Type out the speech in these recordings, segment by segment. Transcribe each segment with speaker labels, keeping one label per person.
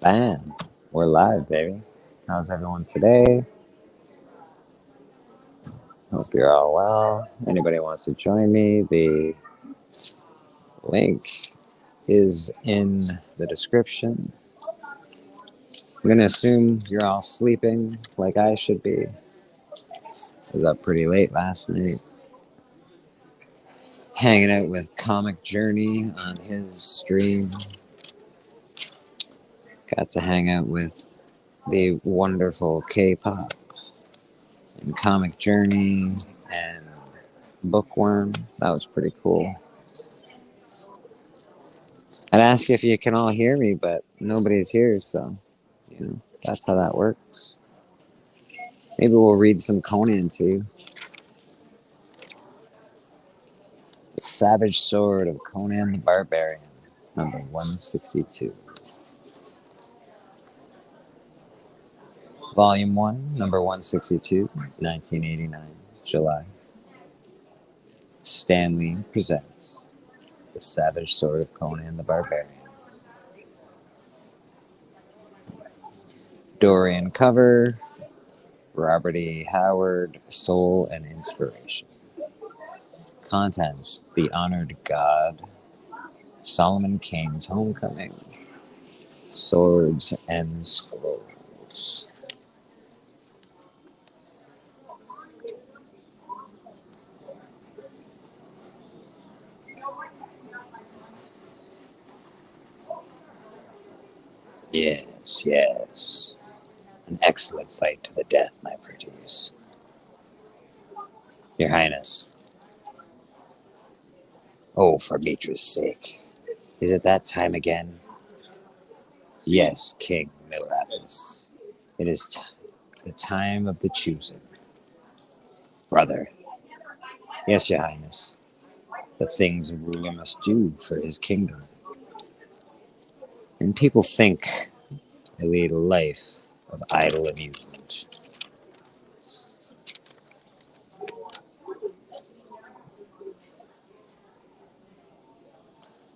Speaker 1: Bam. We're live, baby. How's everyone today? Hope you're all well. Anybody wants to join me? The link is in the description. I'm going to assume you're all sleeping like I should be. I was up pretty late last night, hanging out with Comic Journey on his stream. Got to hang out with the wonderful K-pop and Comic Journey and Bookworm. That was pretty cool. I'd ask if you can all hear me, but nobody's here, so that's how that works. Maybe we'll read some Conan too. The Savage Sword of Conan the Barbarian, number 162. Volume 1, number 162, 1989, July. Stanley presents The Savage Sword of Conan the Barbarian. Dorian cover, Robert E. Howard, Soul and Inspiration. Contents: The Honored God, Solomon Kane's Homecoming, Swords and Scrolls. Yes, yes. An excellent fight to the death, my pretties. Your Highness. Oh, for Mitra's sake. Is it that time again? Yes, King Milrathus. It is the time of the choosing. Brother. Yes, Your Highness. The things a ruler must do for his kingdom. And people think I lead a life of idle amusement.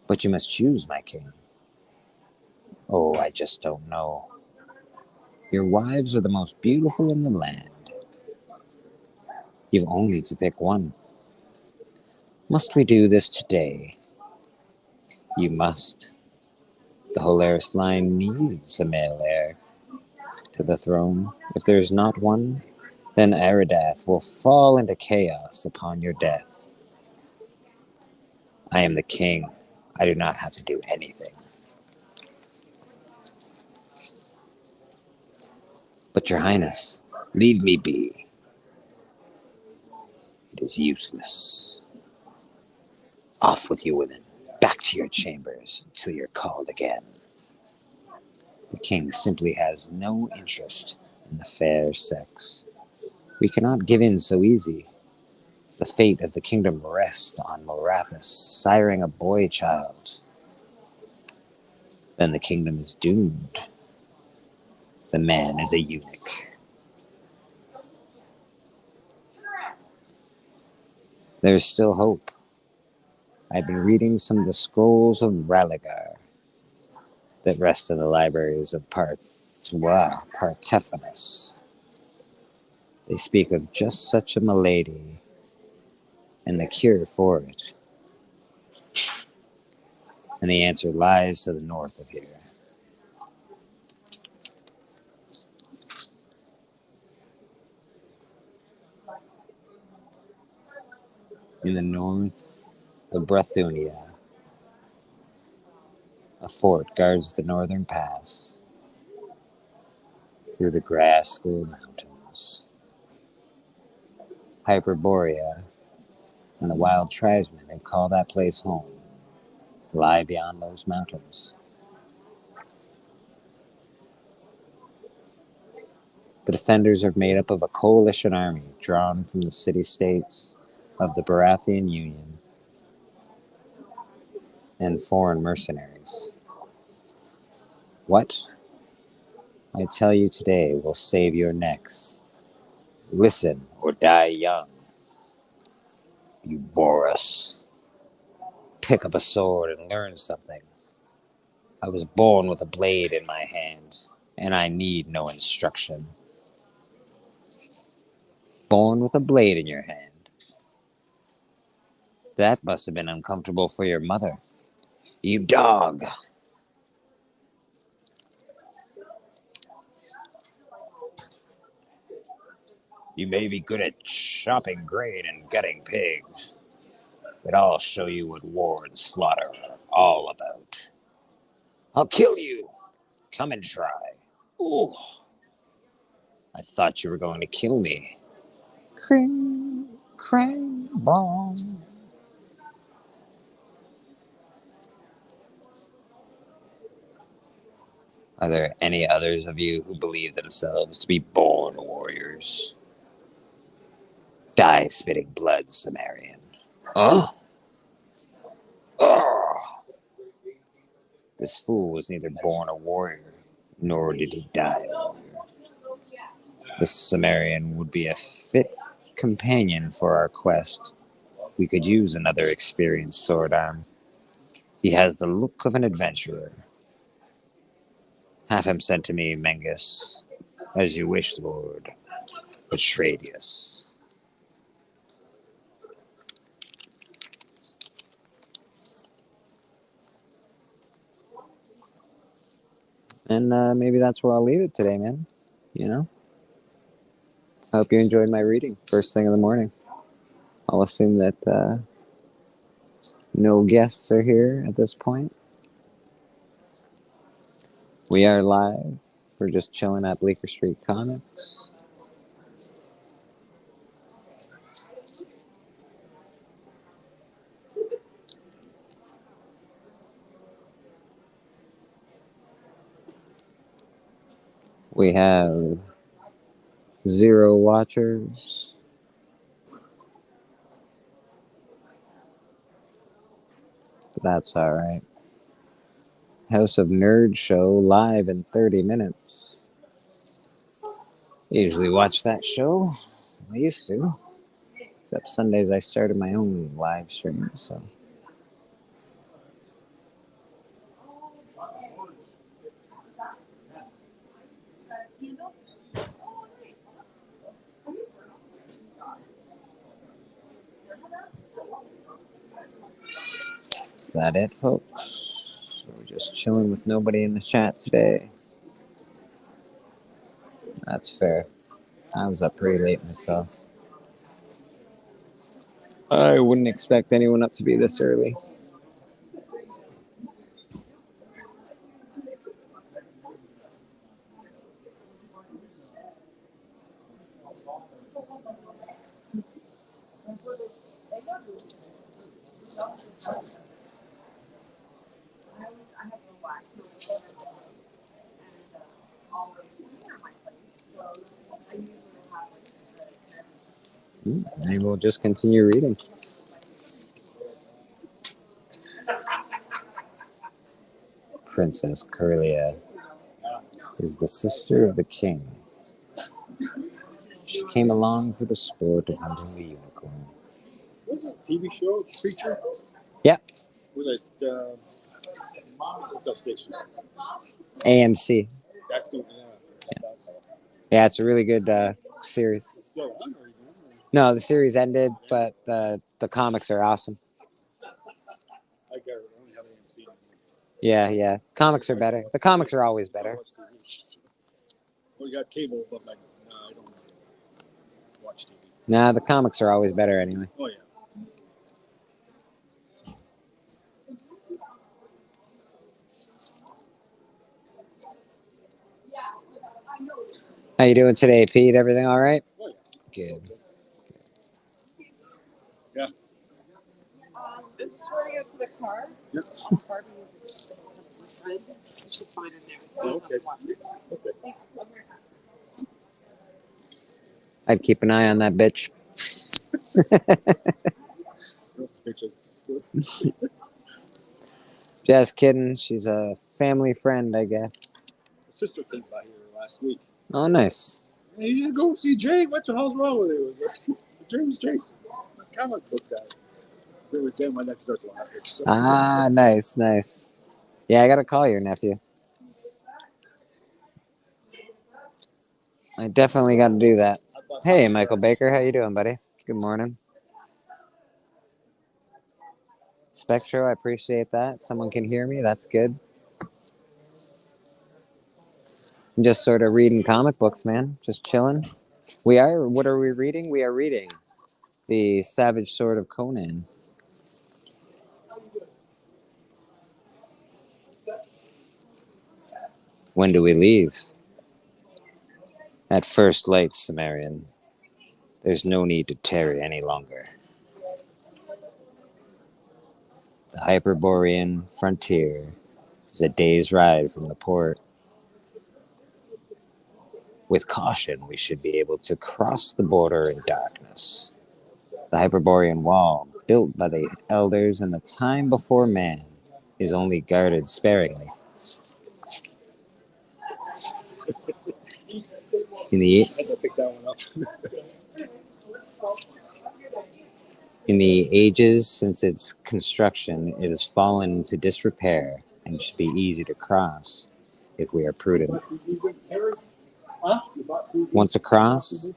Speaker 1: But you must choose, my king. Oh, I just don't know. Your wives are the most beautiful in the land. You've only to pick one. Must we do this today? You must. The Holaris line needs a male heir to the throne. If there is not one, then Eridath will fall into chaos upon your death. I am the king. I do not have to do anything. But your highness, leave me be. It is useless. Off with you women. Back to your chambers until you're called again. The king simply has no interest in the fair sex. We cannot give in so easy. The fate of the kingdom rests on Milrathus siring a boy child. Then the kingdom is doomed. The man is a eunuch. There is still hope. I've been reading some of the scrolls of Raligar that rest in the libraries of Partephanus. They speak of just such a malady and the cure for it. And the answer lies to the north of here. In the north of Brathunia, a fort guards the northern pass through the grass-schooled mountains. Hyperborea and the wild tribesmen who call that place home lie beyond those mountains. The defenders are made up of a coalition army drawn from the city-states of the Baratheon Union and foreign mercenaries. What I tell you today will save your necks. Listen or die young. You Boris. Pick up a sword and learn something. I was born with a blade in my hand, and I need no instruction. Born with a blade in your hand. That must have been uncomfortable for your mother. You dog! You may be good at chopping grain and gutting pigs, but I'll show you what war and slaughter are all about. I'll kill you! Come and try. Ooh, I thought you were going to kill me. Cring, crang, bong. Are there any others of you who believe themselves to be born warriors? Die spitting blood, Cimmerian. Oh! Oh! This fool was neither born a warrior, nor did he die a warrior. The Cimmerian would be a fit companion for our quest. We could use another experienced sword arm. He has the look of an adventurer. Have him sent to me, Mengus. As you wish, Lord. Atreides. And maybe that's where I'll leave it today, man. You know? I hope you enjoyed my reading first thing in the morning. I'll assume that no guests are here at this point. We are live. We're just chilling at Bleecker Street Comics. We have 0 watchers. That's all right. House of Nerd show live in 30 minutes. Usually watch that show. I used to. Except Sundays I started my own live stream, so. Is that it, folks? We're just chilling with nobody in the chat today. That's fair. I was up pretty late myself. I wouldn't expect anyone up to be this early. Maybe we'll just continue reading. Princess Curlia is the sister of the king. She came along for the sport of hunting the unicorn.
Speaker 2: Was it a TV show, Preacher?
Speaker 1: Yeah.
Speaker 2: Was it, what's that station?
Speaker 1: AMC.
Speaker 2: That's the,
Speaker 1: Yeah, it's a really good series.
Speaker 2: It's still on, or
Speaker 1: No, the series ended, but the comics are awesome.
Speaker 2: I get it. I only have AMC.
Speaker 1: Yeah. Comics are better. The comics are always better.
Speaker 2: Well, you got cable, but like, no, I don't watch TV.
Speaker 1: Nah, the comics are always better anyway.
Speaker 2: Oh, yeah.
Speaker 1: How you doing today, Pete? Everything all right?
Speaker 2: Oh, yeah.
Speaker 1: Good.
Speaker 2: Yeah.
Speaker 3: I'm just running out to the car.
Speaker 2: Yeah.
Speaker 3: Barbie is a friend. You should find her there.
Speaker 2: Oh, okay. Okay.
Speaker 1: I'd keep an eye on that bitch. Just kidding. She's a family friend, I guess.
Speaker 2: My sister came by here last week.
Speaker 1: Oh, nice.
Speaker 2: Hey, you didn't go see Jay? What the hell's wrong with you? James Jason, comic book guy. It was him. My next starts last week. So.
Speaker 1: Ah, nice. Yeah, I gotta call your nephew. I definitely gotta do that. Hey, Michael Baker, how you doing, buddy? Good morning. Spectro, I appreciate that. Someone can hear me. That's good. I'm just sort of reading comic books, man. Just chilling. We are. What are we reading? We are reading The Savage Sword of Conan. When do we leave? At first light, Cimmerian. There's no need to tarry any longer. The Hyperborean frontier is a day's ride from the port. With caution, we should be able to cross the border in darkness. The Hyperborean wall, built by the elders in the time before man, is only guarded sparingly. In the
Speaker 2: I had to pick that one up.
Speaker 1: In the ages since its construction, it has fallen into disrepair and should be easy to cross if we are prudent. Once across,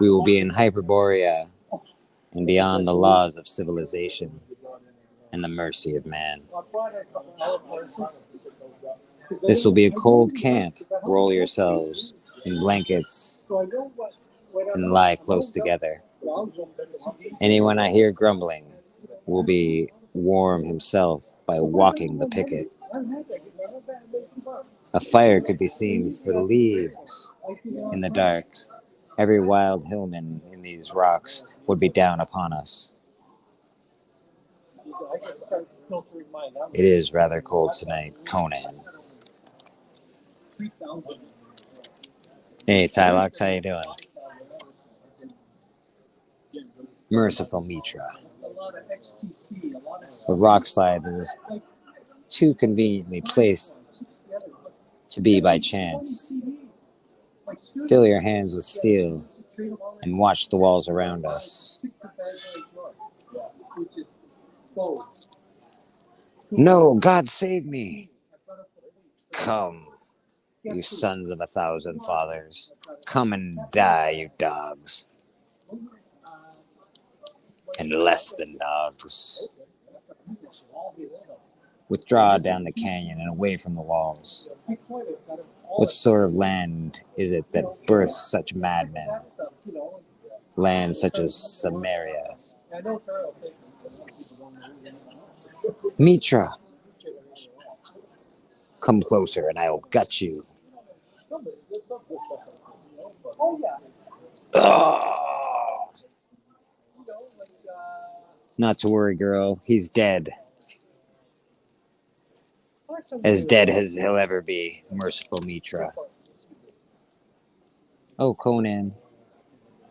Speaker 1: we will be in Hyperborea and beyond the laws of civilization and the mercy of man. This will be a cold camp. Roll yourselves in blankets and lie close together. Anyone I hear grumbling will be warm himself by walking the picket. A fire could be seen for leagues in the dark. Every wild hillman in these rocks would be down upon us. It is rather cold tonight, Conan. Hey, Tylox, how you doing? Merciful Mitra. The rock slide is too conveniently placed to be by chance. Fill your hands with steel and watch the walls around us. No, God save me. Come, you sons of 1,000 fathers. Come and die, you dogs. And less than dogs. Withdraw down the canyon and away from the walls. What sort of land is it that births such madmen? Land such as Samaria. Mitra, come closer and I'll gut you. Oh. Not to worry, girl. He's dead. As dead as he'll ever be, merciful Mitra. Oh, Conan.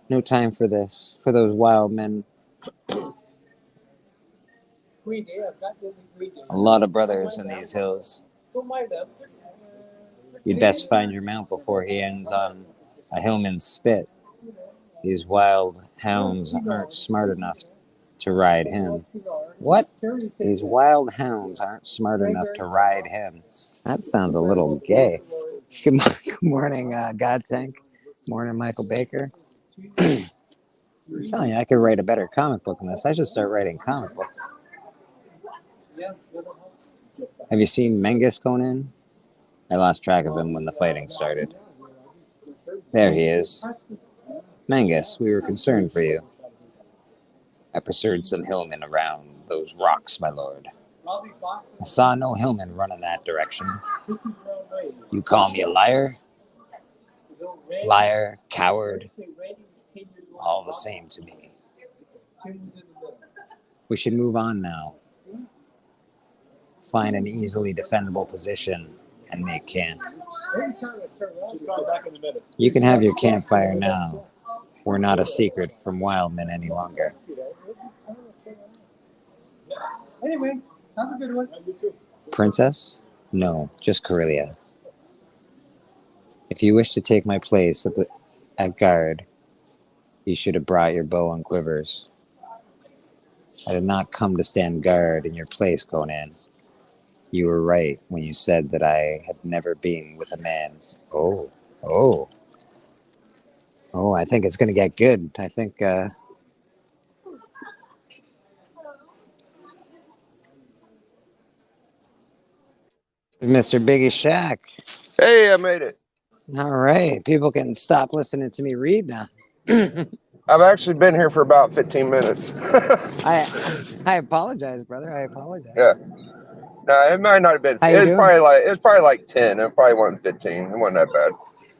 Speaker 1: No time for this, for those wild men. A lot of brothers in these hills. You'd best find your mount before he ends on a hillman's spit. These wild hounds aren't smart enough to ride him. What? These wild hounds aren't smart enough to ride him. That sounds a little gay. Good morning, God Tank. Morning, Michael Baker. I'm telling you, I could write a better comic book than this. I should start writing comic books. Have you seen Mengus, Conan? I lost track of him when the fighting started. There he is. Mengus, we were concerned for you. I pursued some hillmen around those rocks, my lord. I saw no hillmen run in that direction. You call me a liar? Liar, coward, all the same to me. We should move on now. Find an easily defendable position and make camp. You can have your campfire now. We're not a secret from wild men any longer.
Speaker 4: Anyway, have a good one.
Speaker 1: Princess? No, just Corellia. If you wish to take my place at guard, you should have brought your bow and quivers. I did not come to stand guard in your place, Conan. You were right when you said that I had never been with a man. Oh, oh, oh! I think it's gonna get good. I think Mr. Biggie Shack.
Speaker 5: Hey, I made it.
Speaker 1: All right, people can stop listening to me read now.
Speaker 5: I've actually been here for about 15 minutes.
Speaker 1: I apologize, brother. I apologize.
Speaker 5: Yeah. No, it might not have been.
Speaker 1: How you doing?
Speaker 5: It was probably like 10. It probably wasn't 15. It wasn't that bad.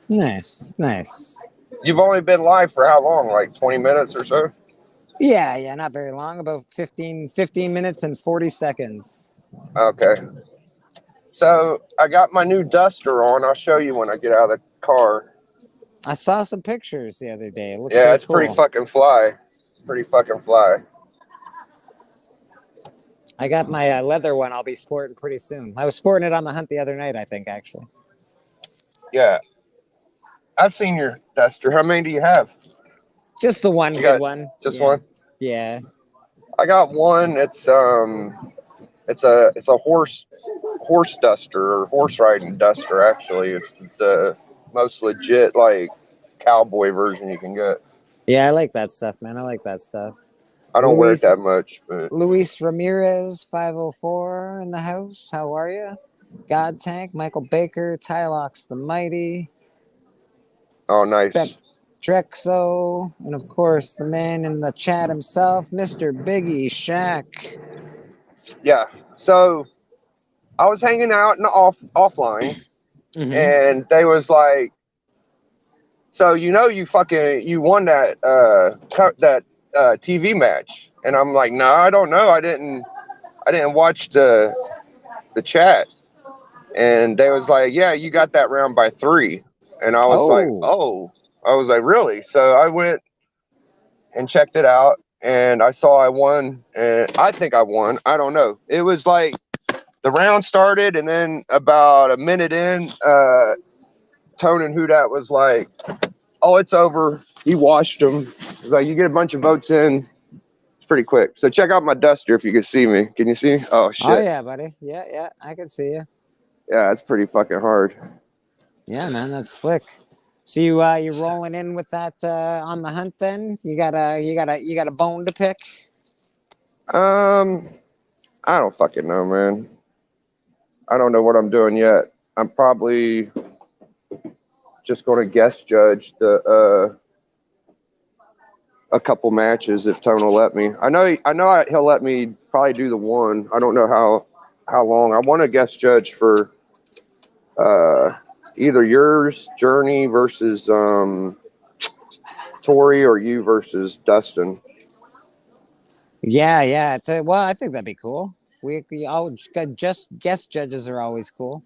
Speaker 1: Nice, nice.
Speaker 5: You've only been live for how long? Like 20 minutes or so?
Speaker 1: Yeah, not very long. About 15 minutes and 40 seconds.
Speaker 5: Okay. So I got my new Duster on. I'll show you when I get out of the car.
Speaker 1: I saw some pictures the other day. It looked
Speaker 5: Yeah, it's
Speaker 1: cool.
Speaker 5: pretty fucking fly. It's pretty fucking fly.
Speaker 1: I got my leather one I'll be sporting pretty soon. I was sporting it on the hunt the other night, I think, actually.
Speaker 5: Yeah. I've seen your Duster. How many do you have?
Speaker 1: Just the one
Speaker 5: You
Speaker 1: good
Speaker 5: got
Speaker 1: one.
Speaker 5: Just
Speaker 1: Yeah.
Speaker 5: one?
Speaker 1: Yeah.
Speaker 5: I got one. It's a horse duster or horse riding duster. Actually, it's the most legit like cowboy version you can get.
Speaker 1: Yeah, I like that stuff, man. I like that stuff.
Speaker 5: I don't wear it that
Speaker 1: Luis-
Speaker 5: much, but
Speaker 1: Luis Ramirez, 504 in the house. How are you? God Tank, Michael Baker, Tylox the Mighty.
Speaker 5: oh, nice.
Speaker 1: Drexo, and of course the man in the chat himself, Mr. Biggie Shack.
Speaker 5: Yeah. So I was hanging out in the offline, and they was like, "So you won that TV match," and I'm like, "No, I don't know. I didn't watch the chat." And they was like, "Yeah, you got that round by 3." And I was like, "Oh." I was like, "Really?" So I went and checked it out, and I saw I won, and I think I won. I don't know. It was like the round started, and then about a minute in, Tone and Hudat was like, "Oh, it's over." He washed them. He's like, "You get a bunch of votes in. It's pretty quick." So check out my Duster if you can see me. Can you see? Oh, shit.
Speaker 1: Oh, yeah, buddy. Yeah, I can see you.
Speaker 5: Yeah, it's pretty fucking hard.
Speaker 1: Yeah, man, that's slick. So you rolling in with that on the hunt then? You got a bone to pick?
Speaker 5: I don't fucking know, man. I don't know what I'm doing yet. I'm probably just going to guest judge a couple matches if Tone will let me. I know he'll let me probably do the one. I don't know how long. I want to guest judge for either yours, Journey versus Tori, or you versus Dustin.
Speaker 1: Yeah. Well, I think that'd be cool. We all just guest judges are always cool.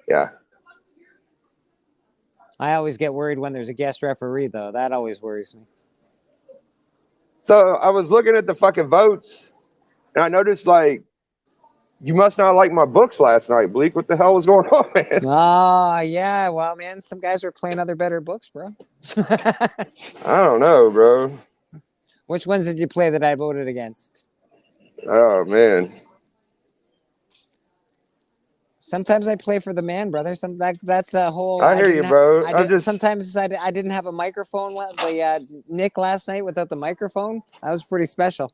Speaker 5: Yeah.
Speaker 1: I always get worried when there's a guest referee, though. That always worries me.
Speaker 5: So I was looking at the fucking votes, and I noticed, like, you must not like my books last night, Bleak. What the hell was going on, man?
Speaker 1: Oh, yeah. Well, man, some guys were playing other better books, bro.
Speaker 5: I don't know, bro.
Speaker 1: Which ones did you play that I voted against?
Speaker 5: Oh, man.
Speaker 1: Sometimes I play for the man, brother. That whole.
Speaker 5: I hear you, bro.
Speaker 1: Sometimes I didn't have a microphone. Nick last night without the microphone. That was pretty special.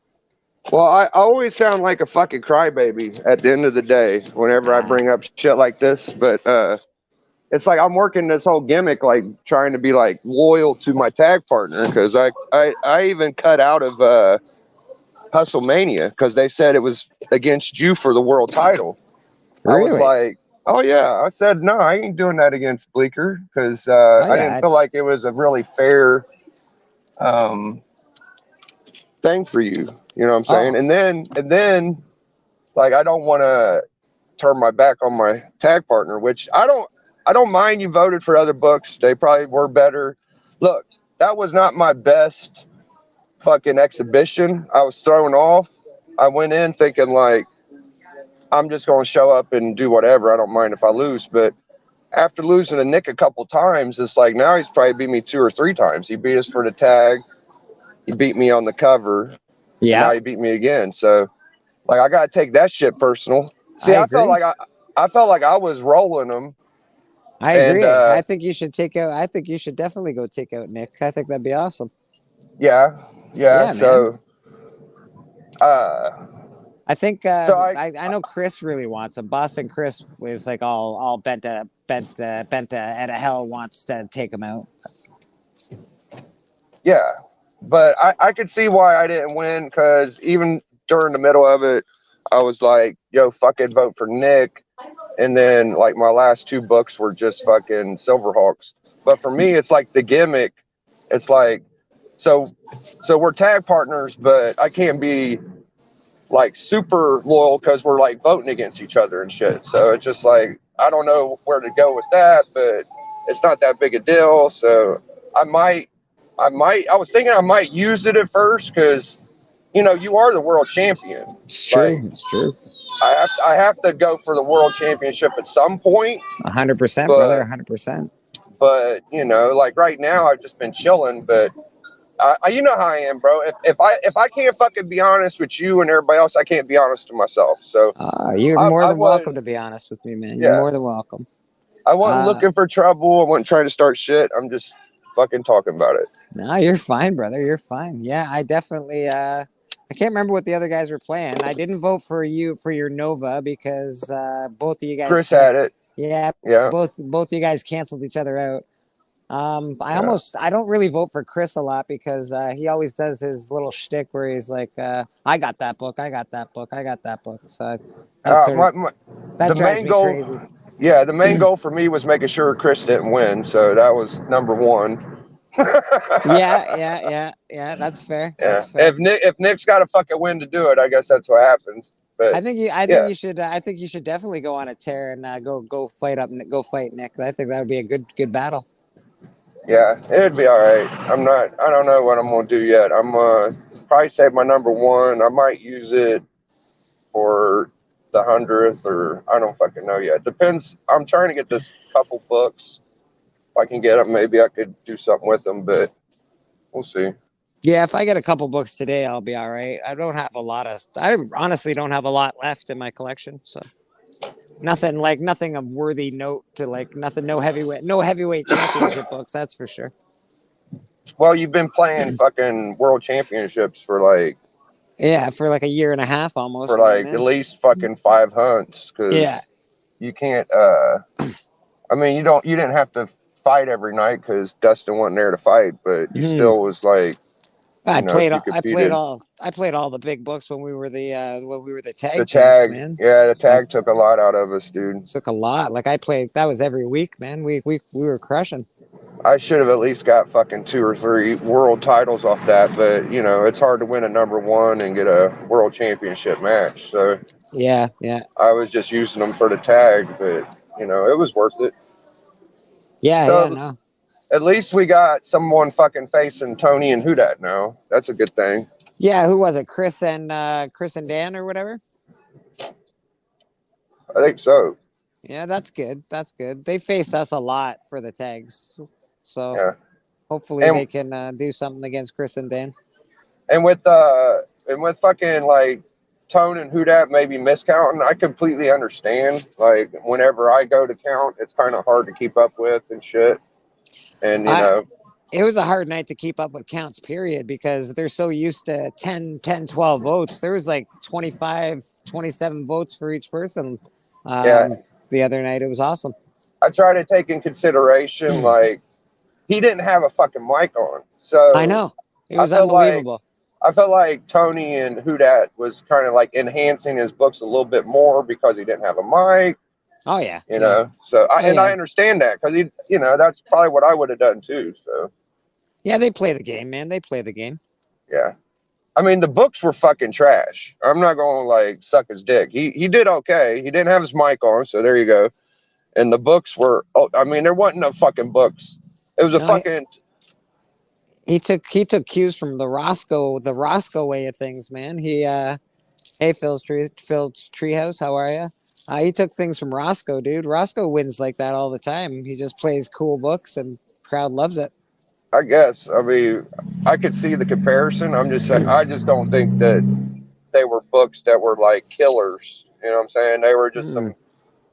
Speaker 5: Well, I always sound like a fucking crybaby at the end of the day whenever I bring up shit like this. But it's like I'm working this whole gimmick, like trying to be like loyal to my tag partner, because I even cut out of Hustlemania because they said it was against you for the world title.
Speaker 1: Really?
Speaker 5: I was like, "Oh yeah." I said, "No, I ain't doing that against Bleeker," because I didn't feel like it was a really fair thing for you. You know what I'm saying? And then like I don't want to turn my back on my tag partner, which I don't mind. You voted for other books. They probably were better. Look, that was not my best fucking exhibition. I was thrown off. I went in thinking like, I'm just going to show up and do whatever. I don't mind if I lose. But after losing to Nick a couple times, it's like now he's probably beat me 2 or 3 times. He beat us for the tag. He beat me on the cover. Yeah. Now he beat me again. So, like, I got to take that shit personal. See,
Speaker 1: I
Speaker 5: I felt
Speaker 1: agree.
Speaker 5: like I felt like I was rolling them,
Speaker 1: I
Speaker 5: and
Speaker 1: agree. I think you should take out. I think you should definitely go take out Nick. I think that'd be awesome.
Speaker 5: yeah.
Speaker 1: Yeah, man.
Speaker 5: So, uh,
Speaker 1: I think
Speaker 5: so I
Speaker 1: I know Chris really wants him. Boston Chris was like all bent at a hell wants to take him out.
Speaker 5: yeah, but I could see why I didn't win because even during the middle of it, I was like, yo, fucking vote for Nick. And then like my last two books were just fucking Silverhawks. But for me, it's like the gimmick. It's like, so we're tag partners, but I can't be like super loyal because we're like voting against each other and shit. So it's just like, I don't know where to go with that, but it's not that big a deal. So I was thinking I might use it at first because, you know, you are the world champion.
Speaker 1: It's
Speaker 5: Like,
Speaker 1: true. It's true.
Speaker 5: I have to go for the world championship at some point,
Speaker 1: 100%, brother.
Speaker 5: but
Speaker 1: 100%.
Speaker 5: you know, like right now I've just been chilling. But you know how I am, bro. If I can't fucking be honest with you and everybody else, I can't be honest to myself. So
Speaker 1: You're more
Speaker 5: I
Speaker 1: than welcome to
Speaker 5: was,
Speaker 1: be honest with me, man. You're
Speaker 5: yeah,
Speaker 1: more than welcome.
Speaker 5: I wasn't looking for trouble. I wasn't trying to start shit. I'm just fucking talking about it.
Speaker 1: No, you're fine, brother. You're fine. Yeah, I definitely I can't remember what the other guys were playing. I didn't vote for you for your Nova because both of you guys
Speaker 5: Chris had it.
Speaker 1: Yeah,
Speaker 5: Yeah.
Speaker 1: both of you guys canceled each other out.
Speaker 5: Yeah.
Speaker 1: I don't really vote for Chris a lot because he always does his little shtick where he's like, I got that book, I got that book, I got that book. So that
Speaker 5: The
Speaker 1: drives
Speaker 5: main
Speaker 1: me
Speaker 5: goal,
Speaker 1: crazy.
Speaker 5: yeah, the main goal for me was making sure Chris didn't win. So that was number one.
Speaker 1: Yeah. That's fair.
Speaker 5: Yeah.
Speaker 1: That's fair.
Speaker 5: If Nick's got to fucking win to do it, I guess that's what happens. But
Speaker 1: I think you should definitely go on a tear and go fight Nick. I think that would be a good battle.
Speaker 5: yeah, it'd be all right. I don't know what I'm gonna do yet. I'm probably save my number one. I might use it for the 100th, or I don't fucking know yet. Depends. I'm trying to get this couple books. If I can get them, maybe I could do something with them, but we'll see.
Speaker 1: Yeah, if I get a couple books today, I'll be all right. I honestly don't have a lot left in my collection, so nothing of worthy note to like nothing, no heavyweight championship books, that's for sure.
Speaker 5: Well, you've been playing fucking world championships for like
Speaker 1: for a year and a half almost.
Speaker 5: For like at least fucking 5 hunts, because you can't. I mean, you didn't have to fight every night because Dustin wasn't there to fight, but you still was like.
Speaker 1: I played all the big books when we were the tag champs, man.
Speaker 5: Yeah, the tag took a lot out of us, dude.
Speaker 1: Took a lot. Like that was every week, man. We were crushing.
Speaker 5: I should have at least got fucking 2 or 3 world titles off that, but you know, it's hard to win a number one and get a world championship match. So
Speaker 1: yeah.
Speaker 5: I was just using them for the tag, but you know, it was worth it.
Speaker 1: Yeah.
Speaker 5: At least we got someone fucking facing Tony and Hudat now. That's a good thing.
Speaker 1: Yeah, who was it? Chris and Dan or whatever?
Speaker 5: I think so.
Speaker 1: Yeah, that's good. That's good. They faced us a lot for the tags. So hopefully they can do something against Chris and Dan.
Speaker 5: And with fucking like Tone and Hudat maybe miscounting, I completely understand. Like whenever I go to count, it's kind of hard to keep up with and shit. And, you know,
Speaker 1: it was a hard night to keep up with counts, period, because they're so used to 10, 12 votes. There was like 25, 27 votes for each person. The other night, it was awesome.
Speaker 5: I try to take in consideration, like, he didn't have a fucking mic on. So
Speaker 1: I know. It was unbelievable.
Speaker 5: I felt like Tony and Hudat was kind of like enhancing his books a little bit more because he didn't have a mic.
Speaker 1: Oh yeah,
Speaker 5: you know. So I understand that because you know, that's probably what I would have done too. So
Speaker 1: yeah, they play the game, man. They play the game.
Speaker 5: Yeah, I mean the books were fucking trash. I'm not gonna like suck his dick. He did okay. He didn't have his mic on, so there you go. And the books were. Oh, I mean there wasn't no fucking books. It was a fucking.
Speaker 1: He took cues from the Roscoe way of things, man. Hey Phil's Treehouse, how are you? He took things from Roscoe, dude. Roscoe wins like that all the time. He just plays cool books and crowd loves it.
Speaker 5: I guess. I mean, I could see the comparison. I'm just saying, I just don't think that they were books that were like killers You know what I'm saying? They were just some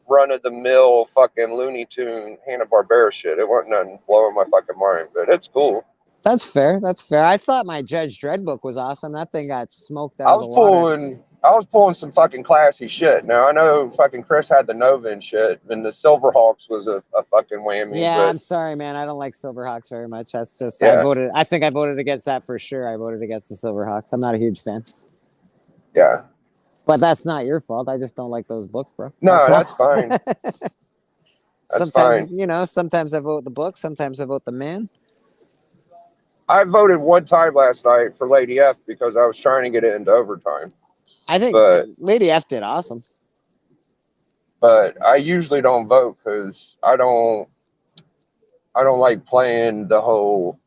Speaker 5: run of the mill fucking Looney Tune Hanna-Barbera shit. It wasn't nothing blowing my fucking mind, but it's cool.
Speaker 1: That's fair. That's fair. I thought my Judge Dredd book was awesome. That thing got smoked out
Speaker 5: I
Speaker 1: of
Speaker 5: was
Speaker 1: the water.
Speaker 5: pulling some fucking classy shit. Now I know fucking Chris had the Nova and shit, and the Silverhawks was a fucking whammy.
Speaker 1: Yeah,
Speaker 5: but
Speaker 1: I'm sorry, man. I don't like Silverhawks very much. That's just
Speaker 5: Yeah.
Speaker 1: I think I voted against that for sure. I voted against the Silverhawks. I'm not a huge fan.
Speaker 5: yeah,
Speaker 1: But that's not your fault. I just don't like those books, bro.
Speaker 5: no,
Speaker 1: That's
Speaker 5: that's fine. That's
Speaker 1: sometimes,
Speaker 5: fine.
Speaker 1: sometimes I vote the book, sometimes I vote the man.
Speaker 5: I voted one time last night for Lady F because I was trying to get it into overtime.
Speaker 1: I think
Speaker 5: But-
Speaker 1: Lady F did awesome.
Speaker 5: But I usually don't vote because I don't like playing the whole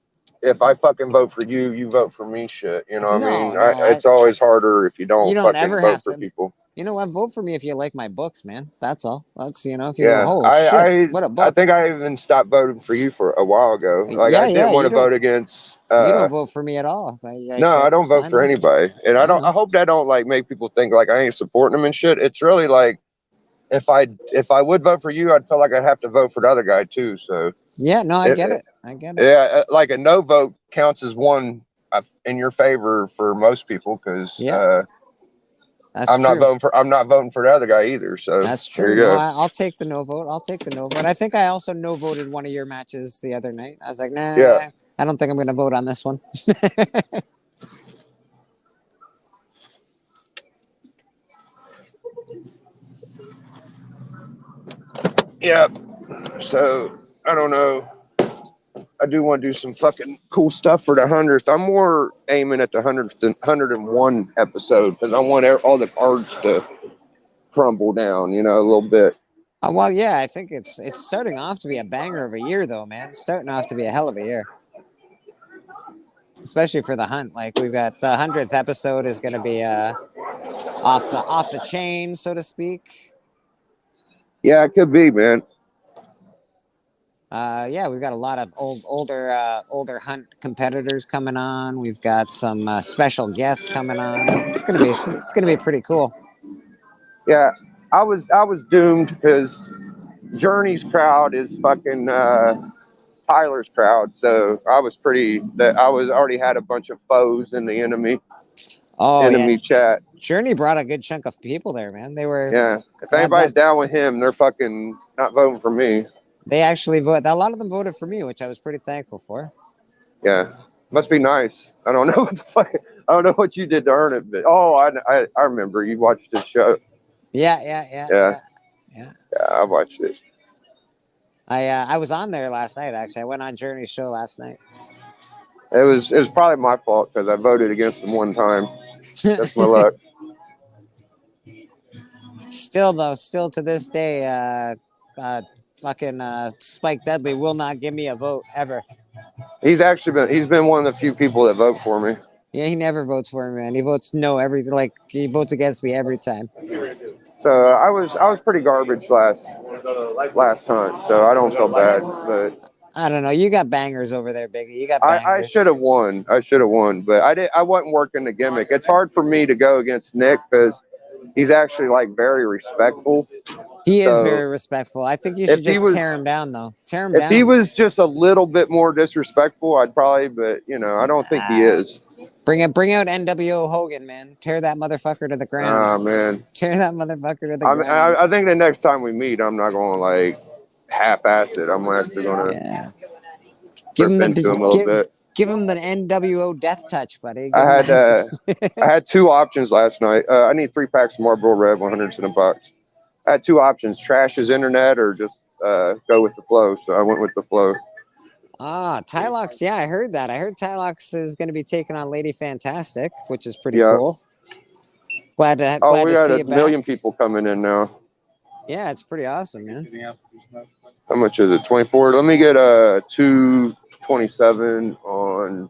Speaker 5: if I fucking vote for you, you vote for me shit. You know what I mean? It's always harder if you don't fucking
Speaker 1: ever
Speaker 5: vote
Speaker 1: have
Speaker 5: for
Speaker 1: to.
Speaker 5: people.
Speaker 1: You know what? Vote for me if you like my books, man. That's all. That's if you
Speaker 5: Yeah,
Speaker 1: go, oh shit, what a book.
Speaker 5: I think I even stopped voting for you for a while ago. Like I didn't want to vote against.
Speaker 1: You don't vote for me at all.
Speaker 5: No, I don't vote for anybody, and I don't. I hope that don't like make people think like I ain't supporting them and shit. It's really like if I would vote for you, I'd feel like I'd have to vote for the other guy too. So
Speaker 1: yeah, no, I get it. I get it.
Speaker 5: Yeah, like a no vote counts as one in your favor for most people because I'm not voting for the other guy either. So
Speaker 1: that's true. No, I'll take the no vote. I'll take the no vote. I think I also no voted one of your matches the other night. I was like, nah,
Speaker 5: Yeah.
Speaker 1: I don't think I'm going to vote on this one.
Speaker 5: Yeah. So I don't know. I do want to do some fucking cool stuff for the 100th. I'm more aiming at the 101 episode because I want all the cards to crumble down, a little bit.
Speaker 1: Well, yeah, I think it's starting off to be a banger of a year, though, man. It's starting off to be a hell of a year, especially for the hunt. Like we've got the 100th episode is going to be off the chain, so to speak.
Speaker 5: Yeah, it could be, man.
Speaker 1: Yeah, we've got a lot of older hunt competitors coming on. We've got some special guests coming on. It's gonna be pretty cool.
Speaker 5: Yeah, I was doomed because Journey's crowd is fucking Tyler's crowd, so I was already had a bunch of foes in the enemy chat.
Speaker 1: Journey brought a good chunk of people there, man. They were
Speaker 5: If anybody's down with him, they're fucking not voting for me.
Speaker 1: They actually voted. A lot of them voted for me, which I was pretty thankful for.
Speaker 5: Yeah, must be nice. I don't know what the fuck. I don't know what you did to earn it, but I remember you watched this show.
Speaker 1: Yeah.
Speaker 5: I watched it.
Speaker 1: I was on there last night. Actually, I went on Journey's show last night.
Speaker 5: It was probably my fault because I voted against them one time. That's my luck.
Speaker 1: Still to this day, fucking Spike Dudley will not give me a vote ever.
Speaker 5: He's been one of the few people that vote for me.
Speaker 1: Yeah, he never votes for me, man. He votes no everything. Like he votes against me every time.
Speaker 5: So I was pretty garbage last time, so I don't feel bad. But
Speaker 1: I don't know. You got bangers over there, Biggie. You got bangers.
Speaker 5: I should have won. But I wasn't working the gimmick. It's hard for me to go against Nick because he's actually like very respectful.
Speaker 1: He is very respectful. I think you should just tear him down, though. Tear him down.
Speaker 5: If he was just a little bit more disrespectful, I'd probably. But I don't think he is.
Speaker 1: Bring out NWO Hogan, man. Tear that motherfucker to the ground.
Speaker 5: Oh man.
Speaker 1: Tear that motherfucker to the ground.
Speaker 5: I think the next time we meet, I'm not going to like half-ass it. I'm actually going to
Speaker 1: give him
Speaker 5: him a little bit.
Speaker 1: Give him the NWO death touch, buddy.
Speaker 5: I had two options last night. I need 3 packs of Marlboro Red, 100s in a box. I had 2 options: trash his internet or just go with the flow. So I went with the flow.
Speaker 1: Ah, Tylox. Yeah, I heard that. I heard Tylox is going to be taking on Lady Fantastic, which is pretty cool. Glad to see you back.
Speaker 5: We got a million people coming in now.
Speaker 1: Yeah, it's pretty awesome, man.
Speaker 5: How much is it? 24. Let me get a 227 on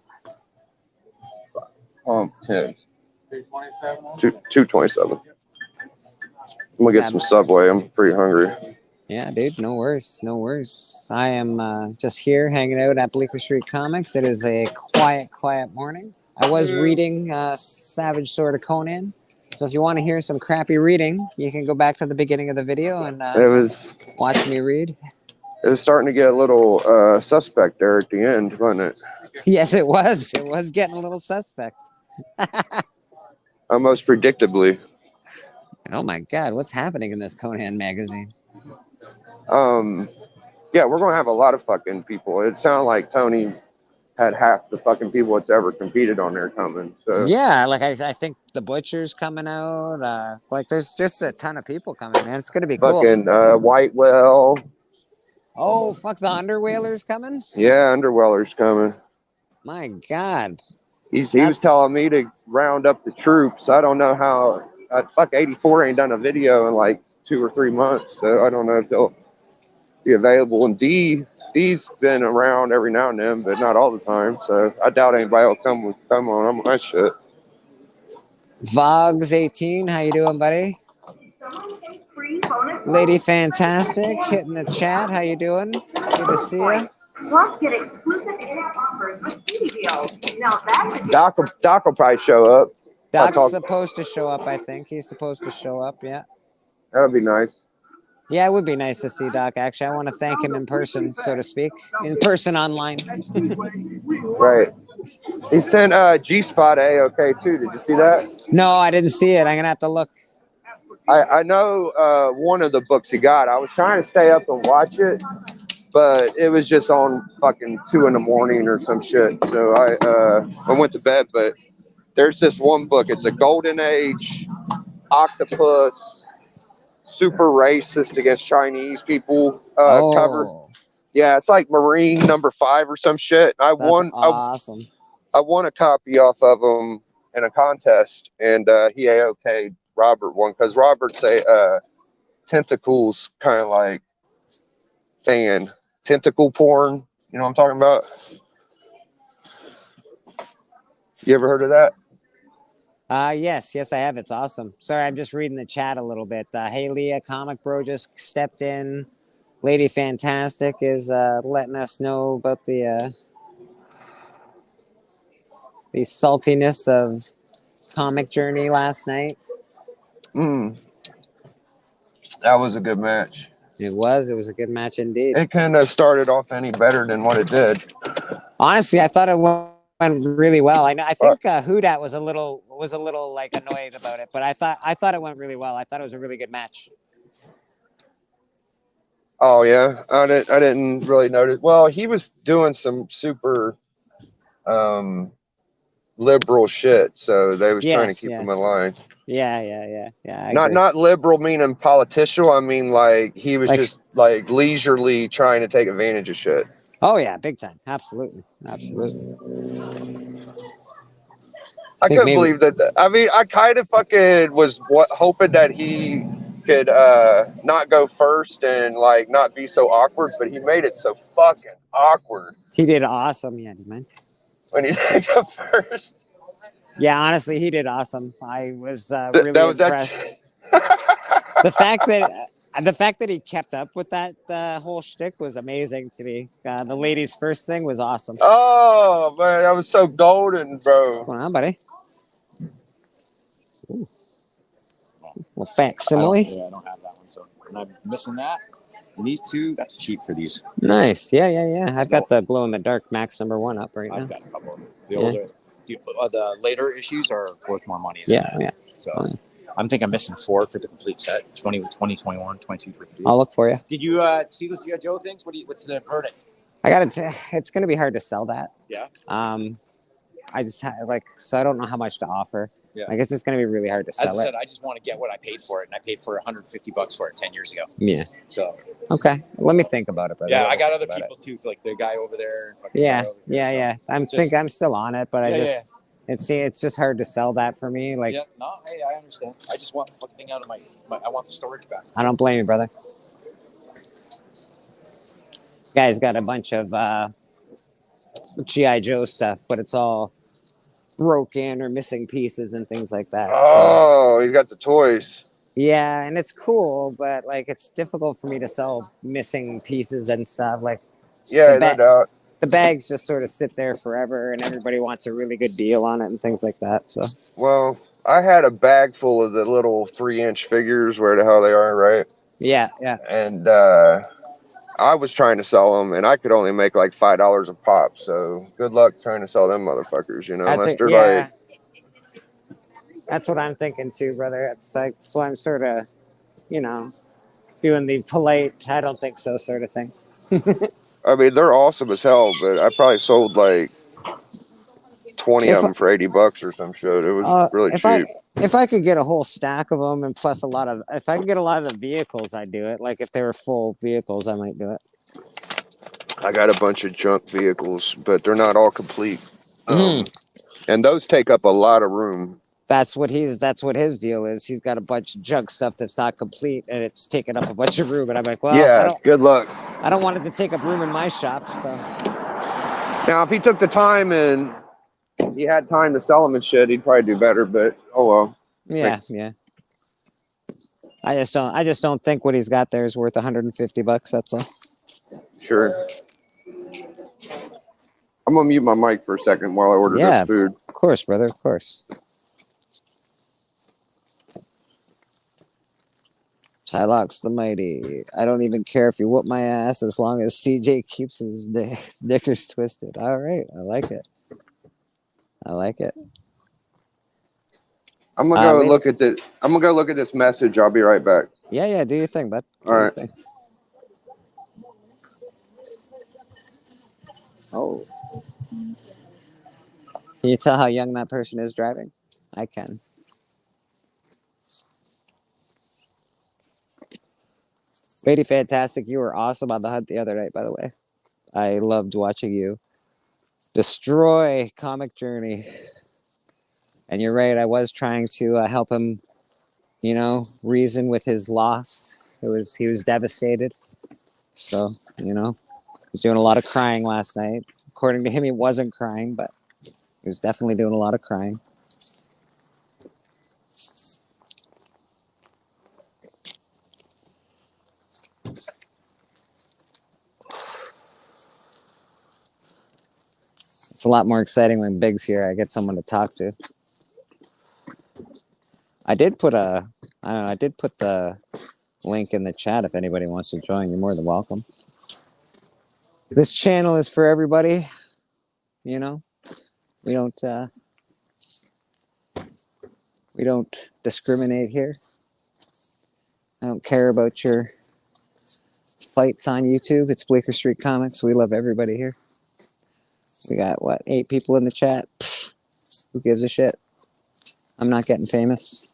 Speaker 5: 10. 227. I'm gonna get some Subway. I'm pretty hungry.
Speaker 1: Yeah, dude. No worries. No worries. I am just here hanging out at Bleecker Street Comics. It is a quiet morning. I was reading Savage Sword of Conan. So if you want to hear some crappy reading, you can go back to the beginning of the video and
Speaker 5: It was
Speaker 1: watch me read.
Speaker 5: starting to get a little suspect there at the end, wasn't it?
Speaker 1: Yes, it was. It was getting a little suspect.
Speaker 5: Almost predictably.
Speaker 1: Oh my God, what's happening in this Conan magazine?
Speaker 5: Yeah, we're gonna have a lot of fucking people. It sounded like Tony had half the fucking people that's ever competed on there coming. So
Speaker 1: Yeah, like I think the Butcher's coming out. Like there's just a ton of people coming, man. It's gonna be cool.
Speaker 5: fucking Whitewell.
Speaker 1: Oh, fuck, the Underwhalers coming?
Speaker 5: Yeah, Underweller's coming.
Speaker 1: My God.
Speaker 5: He was
Speaker 1: That's-
Speaker 5: telling me to round up the troops. I don't know how. Fuck 84 ain't done a video in like 2 or 3 months, so I don't know if they'll be available. And D's been around every now and then, but not all the time. So I doubt anybody will come on my shit.
Speaker 1: Vogs18, how you doing, buddy? Lady Fantastic, hitting the chat. How you doing? Good to see you.
Speaker 6: Plus, get exclusive in-app offers with CD deals. Now that would
Speaker 5: Doc will probably show up.
Speaker 1: Doc's supposed to show up, I think. He's supposed to show up, yeah.
Speaker 5: That'll be nice.
Speaker 1: Yeah, it would be nice to see Doc. Actually, I want to thank him in person, so to speak. In person, online.
Speaker 5: Right. He sent G-Spot A-OK too. Did you see that?
Speaker 1: No, I didn't see it. I'm going to have to look.
Speaker 5: I know one of the books he got. I was trying to stay up and watch it, but it was just on fucking 2 a.m. or some shit. So I went to bed. But there's this one book. It's a Golden Age octopus, super racist against Chinese people cover. Yeah, it's like Marine #5 or some shit.
Speaker 1: That's awesome.
Speaker 5: I won a copy off of him in a contest, and he AOK'd Robert one because Robert's a tentacles kind of like fan. Tentacle porn. You know what I'm talking about? You ever heard of that?
Speaker 1: Yes, I have. It's awesome. Sorry, I'm just reading the chat a little bit. Hey, Leah, Comic Bro just stepped in. Lady Fantastic is letting us know about the saltiness of Comic Journey last night.
Speaker 5: That was a good match.
Speaker 1: It was a good match indeed.
Speaker 5: It couldn't have started off any better than what it did.
Speaker 1: Honestly, I thought it went really well. I think Houdat was a little like annoyed about it, but I thought it went really well. I thought it was a really good match.
Speaker 5: Oh yeah, I didn't really notice. Well, he was doing some super liberal shit, so they was trying to keep him in line.
Speaker 1: Yeah.
Speaker 5: Not liberal meaning political. I mean, like he was just like leisurely trying to take advantage of shit.
Speaker 1: Oh yeah, big time. Absolutely.
Speaker 5: I couldn't believe that. I mean, I kind of fucking was hoping that he could not go first and like not be so awkward, but he made it so fucking awkward.
Speaker 1: He did awesome, yeah, man.
Speaker 5: When he didn't go first.
Speaker 1: Yeah, honestly, he did awesome. I was really impressed. The fact that he kept up with that whole shtick was amazing to me. The ladies' first thing was awesome.
Speaker 5: Oh man, that was so golden, bro.
Speaker 1: What's going on, buddy? Ooh. Well, facsimile.
Speaker 2: I don't have that one, so and I'm missing that. And these two, that's cheap for these.
Speaker 1: Nice. Yeah. I've got the glow in the dark Max #1 up right now.
Speaker 2: I've got a couple of them. The older, the later issues are worth more money.
Speaker 1: Yeah.
Speaker 2: So I'm thinking I'm missing 4 for the complete set. 20, 21, 22 for 3.
Speaker 1: I'll look for you.
Speaker 2: Did you see those G.I. Joe things? What's the verdict?
Speaker 1: I got to. It's going to be hard to sell that.
Speaker 2: Yeah.
Speaker 1: I just so I don't know how much to offer.
Speaker 2: Yeah.
Speaker 1: Like it's just going to be really hard to sell
Speaker 2: As I said, I just want to get what I paid for it, and I paid for $150 for it 10 years ago.
Speaker 1: Yeah.
Speaker 2: So.
Speaker 1: Okay. Let me think about it, brother.
Speaker 2: Yeah, I got other people too, like the guy over there.
Speaker 1: Yeah.
Speaker 2: So
Speaker 1: I'm still on it, but it's just hard to sell that for me. Like.
Speaker 2: Yeah. No. Hey, I understand. I just want the fucking thing out of my. I want the storage back.
Speaker 1: I don't blame you, brother. Guy's got a bunch of G.I. Joe stuff, but it's all broken or missing pieces and things like that.
Speaker 5: Oh, he's got the toys.
Speaker 1: Yeah, and it's cool, but like it's difficult for me to sell missing pieces and stuff. Like,
Speaker 5: yeah, no doubt.
Speaker 1: The bags just sort of sit there forever, and everybody wants a really good deal on it and things like that. So,
Speaker 5: well, I had a bag full of the little 3-inch figures, where the hell they are, right?
Speaker 1: Yeah, yeah.
Speaker 5: And I was trying to sell them, and I could only make like $5 a pop. So good luck trying to sell them motherfuckers, you know,
Speaker 1: That's
Speaker 5: unless
Speaker 1: it.
Speaker 5: they're
Speaker 1: Yeah,
Speaker 5: like,
Speaker 1: that's what I'm thinking too, brother. It's like, so I'm sort of, you know, doing the polite, I don't think so sort of thing.
Speaker 5: I mean, they're awesome as hell, but I probably sold like 20
Speaker 1: If
Speaker 5: of them for $80 or some shit. It was really
Speaker 1: if
Speaker 5: cheap.
Speaker 1: I could get a whole stack of them and plus a lot of, if I could get a lot of the vehicles, I'd do it. Like if they were full vehicles, I might do it.
Speaker 5: I got a bunch of junk vehicles, but they're not all complete.
Speaker 1: Mhm.
Speaker 5: And those take up a lot of room.
Speaker 1: That's what his deal is. He's got a bunch of junk stuff that's not complete and it's taking up a bunch of room. And I'm like, well,
Speaker 5: Yeah, good luck.
Speaker 1: I don't want it to take up room in my shop. So
Speaker 5: Now, if he took the time and he had time to sell them and shit, he'd probably do better. But oh well.
Speaker 1: yeah, yeah. I just don't think what he's got there is worth $150. That's all.
Speaker 5: Sure. I'm gonna mute my mic for a second while I order
Speaker 1: Yeah.
Speaker 5: this food.
Speaker 1: Of course, brother. Of course. Tylox the Mighty. I don't even care if you whoop my ass as long as CJ keeps his knickers twisted. All right. I like it. I like it.
Speaker 5: I'm gonna go look at this. I'm gonna go look at this message. I'll be right back.
Speaker 1: Yeah, yeah. Do your thing, bud. Do
Speaker 5: All
Speaker 1: your
Speaker 5: right.
Speaker 1: thing. Oh. Can you tell how young that person is driving? I can. Lady Fantastic, you were awesome on the hunt the other night, by the way. I loved watching you destroy Comic Journey. And you're right, I was trying to help him, you know, reason with his loss. He was devastated. So, you know, he was doing a lot of crying last night. According to him, he wasn't crying, but he was definitely doing a lot of crying. It's a lot more exciting when Big's here. I get someone to talk to. I did put the link in the chat if anybody wants to join. You're more than welcome. This channel is for everybody. You know, we don't discriminate here. I don't care about your fights on YouTube. It's Bleecker Street Comics. We love everybody here. We got, what, 8 people in the chat? Pfft, who gives a shit? I'm not getting famous.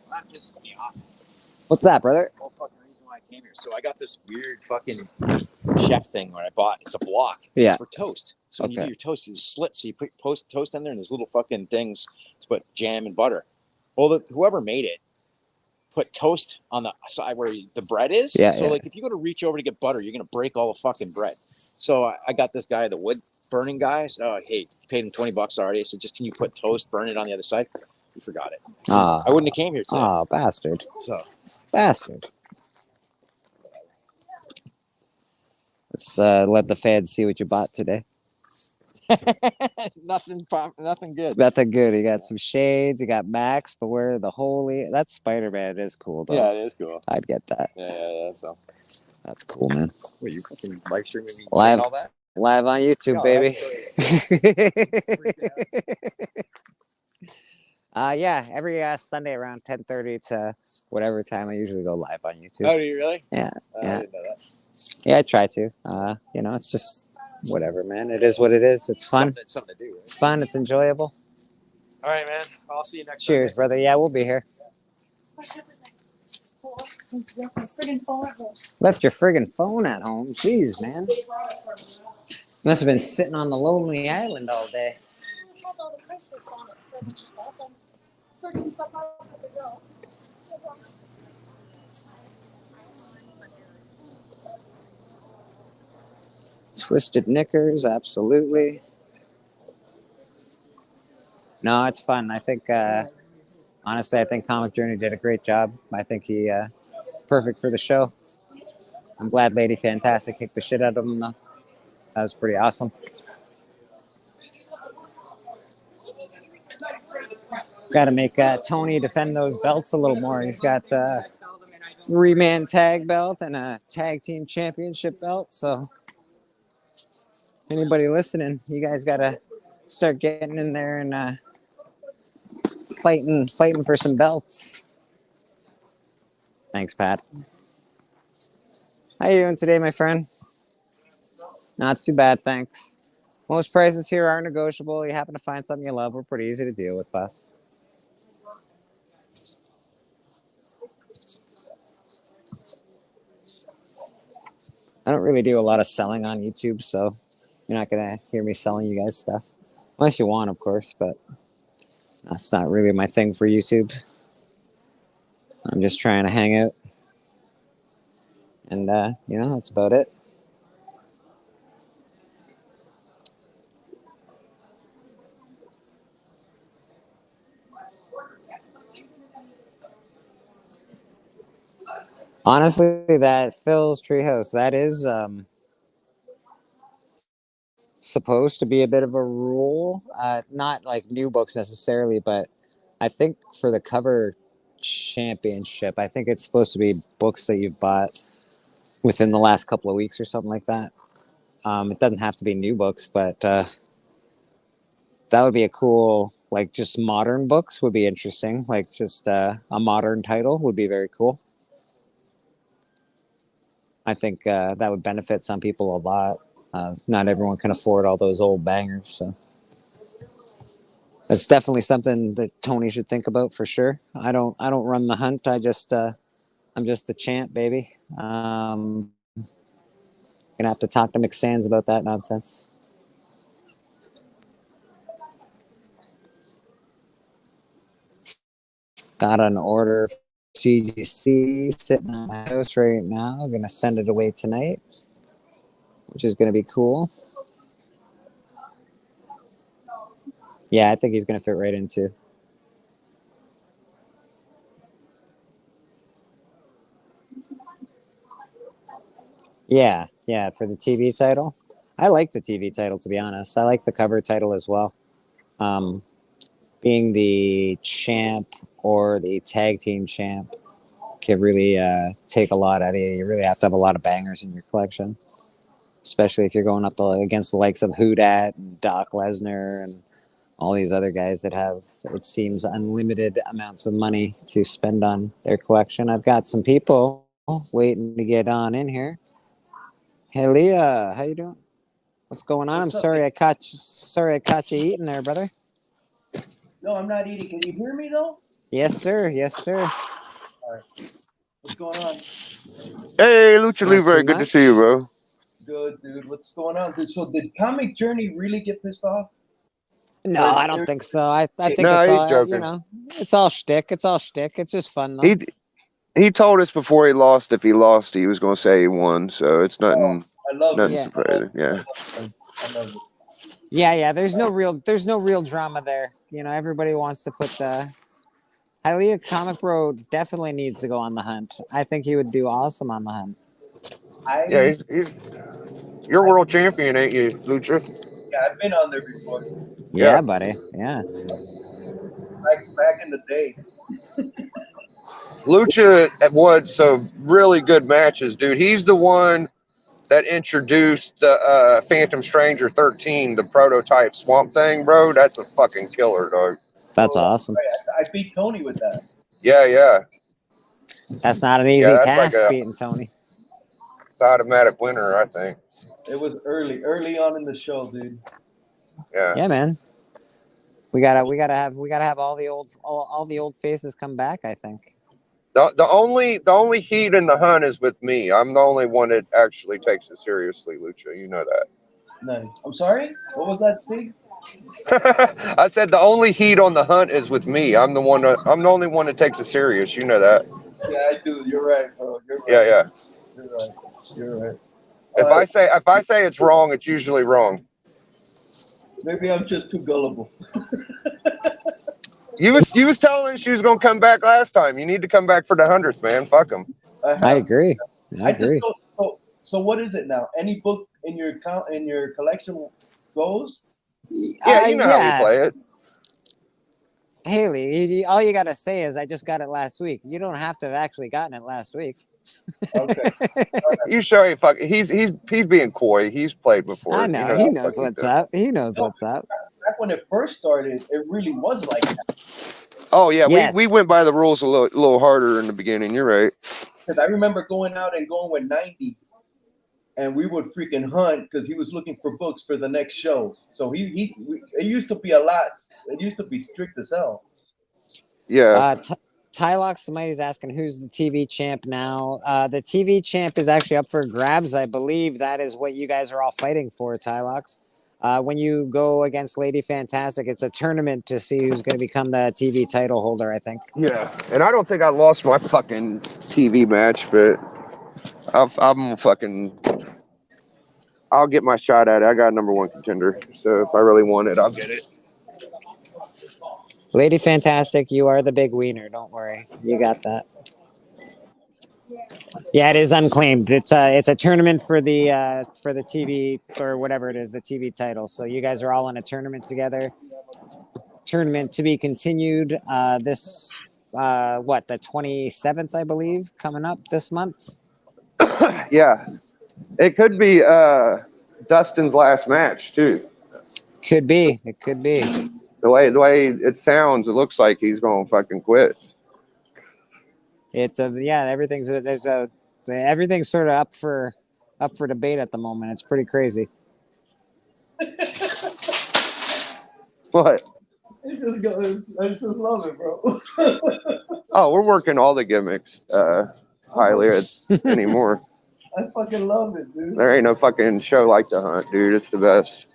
Speaker 7: That pisses me off.
Speaker 1: What's that, brother?
Speaker 7: Whole fucking reason why I came here. So I got this weird fucking chef thing where I bought. It's a block.
Speaker 1: Yeah.
Speaker 7: It's for toast. So when you
Speaker 1: Okay.
Speaker 7: do your toast, you slit. So you put toast in there, and there's little fucking things to put jam and butter. Well, whoever made it put toast on the side where the bread is.
Speaker 1: Yeah,
Speaker 7: So
Speaker 1: yeah.
Speaker 7: like if you go to reach over to get butter, you're gonna break all the fucking bread. So I got this guy, the wood burning guy. So hey, paid him $20 already. I said, just can you put toast, burn it on the other side? He forgot it.
Speaker 1: Ah,
Speaker 7: I wouldn't have came here today.
Speaker 1: oh, bastard.
Speaker 7: So
Speaker 1: Bastard. Let's let the fans see what you bought today.
Speaker 7: nothing good.
Speaker 1: Nothing good. You got some shades. You got Max, but where the holy... That Spider-Man is cool, though.
Speaker 7: Yeah, it is cool.
Speaker 1: I'd get that.
Speaker 7: Yeah. So,
Speaker 1: That's cool, man.
Speaker 7: what you fucking live streaming me
Speaker 1: Live.
Speaker 7: saying all that?
Speaker 1: Live on YouTube,
Speaker 7: No,
Speaker 1: baby.
Speaker 7: that's
Speaker 1: Yeah, every Sunday around 10:30 to whatever time I usually go live on YouTube.
Speaker 7: Oh, do you really?
Speaker 1: Yeah, yeah.
Speaker 7: I didn't know that.
Speaker 1: Yeah, I try to. You know, it's just whatever, man. It is what it is. It's fun.
Speaker 7: Something to do. Right?
Speaker 1: It's fun. It's enjoyable.
Speaker 7: All right, man. I'll see you next.
Speaker 1: Cheers, brother. Yeah, we'll be here. Left your friggin' phone at home. Jeez, man. Must have been sitting on the lonely island all day.
Speaker 8: It has all the price lists on it for a bunch of stuff. I'm sorting stuff out as I go.
Speaker 1: Twisted Knickers, absolutely. No, it's fun. I think, honestly, I think Comic Journey did a great job. I think he, perfect for the show. I'm glad Lady Fantastic kicked the shit out of him, though. That was pretty awesome. Got to make Tony defend those belts a little more. He's got a 3-man tag belt and a tag team championship belt. So anybody listening, you guys got to start getting in there and fighting for some belts. Thanks, Pat. How you doing today, my friend? Not too bad, thanks. Most prices here are negotiable. You happen to find something you love, we're pretty easy to deal with us. I don't really do a lot of selling on YouTube, so you're not going to hear me selling you guys stuff. Unless you want, of course, but that's not really my thing for YouTube. I'm just trying to hang out. And, that's about it. Honestly, that Phil's Treehouse, that is supposed to be a bit of a rule. Not like new books necessarily, but I think for the cover championship, I think it's supposed to be books that you've bought within the last couple of weeks or something like that. It doesn't have to be new books, but that would be a cool, like just modern books would be interesting. Like just a modern title would be very cool. I think that would benefit some people a lot. Not everyone can afford all those old bangers, so that's definitely something that Tony should think about for sure. I don't run the hunt. I'm just the champ, baby. Gonna have to talk to McSands about that nonsense. Got an order for CGC sitting at my house right now. I'm gonna send it away tonight, which is gonna be cool. Yeah, I think he's gonna fit right into. Yeah, for the TV title. I like the TV title, to be honest. I like the cover title as well. Being the champ or the tag team champ can really take a lot out of you. You really have to have a lot of bangers in your collection, especially if you're going up against the likes of Houdat and Doc Lesnar and all these other guys that have, it seems, unlimited amounts of money to spend on their collection. I've got some people waiting to get on in here. Hey, Leah, how you doing? What's going on? I'm sorry I caught you eating there, brother.
Speaker 4: No, I'm not eating. Can you hear me though?
Speaker 1: Yes, sir. Yes, sir.
Speaker 4: All right. What's going on?
Speaker 5: Hey, Lucha
Speaker 1: Not
Speaker 5: Libre,
Speaker 1: too
Speaker 5: good to
Speaker 1: much.
Speaker 5: see you, bro.
Speaker 4: Good, dude. What's going on? So did Comic Journey really get pissed off?
Speaker 1: No, I don't think so. I think
Speaker 5: No,
Speaker 1: it's
Speaker 5: he's
Speaker 1: all,
Speaker 5: joking.
Speaker 1: it's all shtick. It's all shtick. It's just fun, though.
Speaker 5: He told us before he lost, if he lost, he was going to say he won. So it's nothing.
Speaker 4: I love
Speaker 5: Nothing
Speaker 4: it.
Speaker 5: surprising. Yeah.
Speaker 4: I love it.
Speaker 1: Yeah. There's no real drama there. Everybody wants to put the Hialeah Comic Bro definitely needs to go on the hunt. I think he would do awesome on the hunt.
Speaker 5: Yeah, you're world champion, ain't you, Lucha?
Speaker 4: Yeah, I've been on there before.
Speaker 1: Yeah, buddy. Yeah.
Speaker 4: Back in the day.
Speaker 5: Lucha won some really good matches, dude. He's the one that introduced the Phantom Stranger 13, the prototype Swamp Thing, bro. That's a fucking killer, dog.
Speaker 1: That's awesome.
Speaker 4: I beat Tony with that.
Speaker 5: Yeah.
Speaker 1: That's not an easy
Speaker 5: that's
Speaker 1: task,
Speaker 5: like
Speaker 1: beating Tony.
Speaker 5: It's automatic winner, I think.
Speaker 4: It was early on in the show, dude.
Speaker 5: Yeah,
Speaker 1: man. We gotta have all the old faces come back, I think.
Speaker 5: The only heat in the hunt is with me. I'm the only one that actually takes it seriously, Lucha. You know that.
Speaker 4: Nice. I'm sorry? What was that, Steve?
Speaker 5: I said the only heat on the hunt is with me. I'm the only one that takes it serious. You know that.
Speaker 4: Yeah, I do. You're right, bro. You're right.
Speaker 5: Yeah.
Speaker 4: You're right.
Speaker 5: If I say it's wrong, it's usually wrong.
Speaker 4: Maybe I'm just too gullible.
Speaker 5: You was telling us she was gonna come back last time. You need to come back for the 100th, man. Fuck them.
Speaker 1: I agree.
Speaker 4: So what is it now? Any book in your collection goes?
Speaker 5: Yeah, you know how we play it.
Speaker 1: Haley, all you gotta say is I just got it last week. You don't have to have actually gotten it last week.
Speaker 4: Okay.
Speaker 5: You sure he fuck? He's being coy. He's played before.
Speaker 1: I know.
Speaker 5: knows
Speaker 1: He
Speaker 5: what
Speaker 1: knows
Speaker 5: fucking
Speaker 1: what's
Speaker 5: do.
Speaker 1: up. He knows what's up.
Speaker 4: Back when it first started, it really was like that.
Speaker 5: Oh yeah,
Speaker 1: Yes.
Speaker 5: we went by the rules a little harder in the beginning. You're right.
Speaker 4: Because I remember going out and going with 90, and we would freaking hunt because he was looking for books for the next show. So it used to be a lot. It used to be strict as hell.
Speaker 5: Yeah.
Speaker 1: Tylox somebody's asking who's the TV champ now. The TV champ is actually up for grabs. I believe that is what you guys are all fighting for, Tylox. When you go against Lady Fantastic, it's a tournament to see who's going to become the TV title holder, I think.
Speaker 5: Yeah. And I don't think I lost my fucking TV match, but I'm fucking. I'll get my shot at it. I got a #1 contender, so if I really want it, I'll get it.
Speaker 1: Lady Fantastic, you are the big wiener. Don't worry, you got that. Yeah, it is unclaimed. It's a tournament for the TV or whatever it is, the TV title. So you guys are all in a tournament together. Tournament to be continued. This the 27th, I believe, coming up this month.
Speaker 5: Yeah, it could be Dustin's last match too.
Speaker 1: Could be. It could be.
Speaker 5: The way it sounds, it looks like he's gonna fucking quit.
Speaker 1: It's everything's sort of up for debate at the moment. It's pretty crazy.
Speaker 5: What?
Speaker 4: I just love it, bro.
Speaker 5: Oh, we're working all the gimmicks highly anymore.
Speaker 4: I fucking love it, dude.
Speaker 5: There ain't no fucking show like The Hunt, dude. It's the best.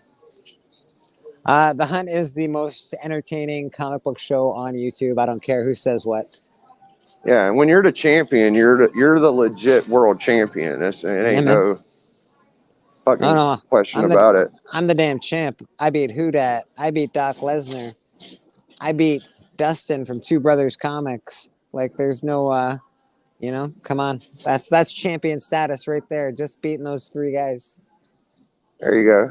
Speaker 1: The Hunt is the most entertaining comic book show on YouTube. I don't care who says what.
Speaker 5: Yeah, and when you're the champion, you're the legit world champion. It ain't no fucking question about it.
Speaker 1: I'm the damn champ. I beat Houdat. I beat Doc Lesnar. I beat Dustin from Two Brothers Comics. Like, there's no, come on. That's champion status right there. Just beating those three guys.
Speaker 5: There you go.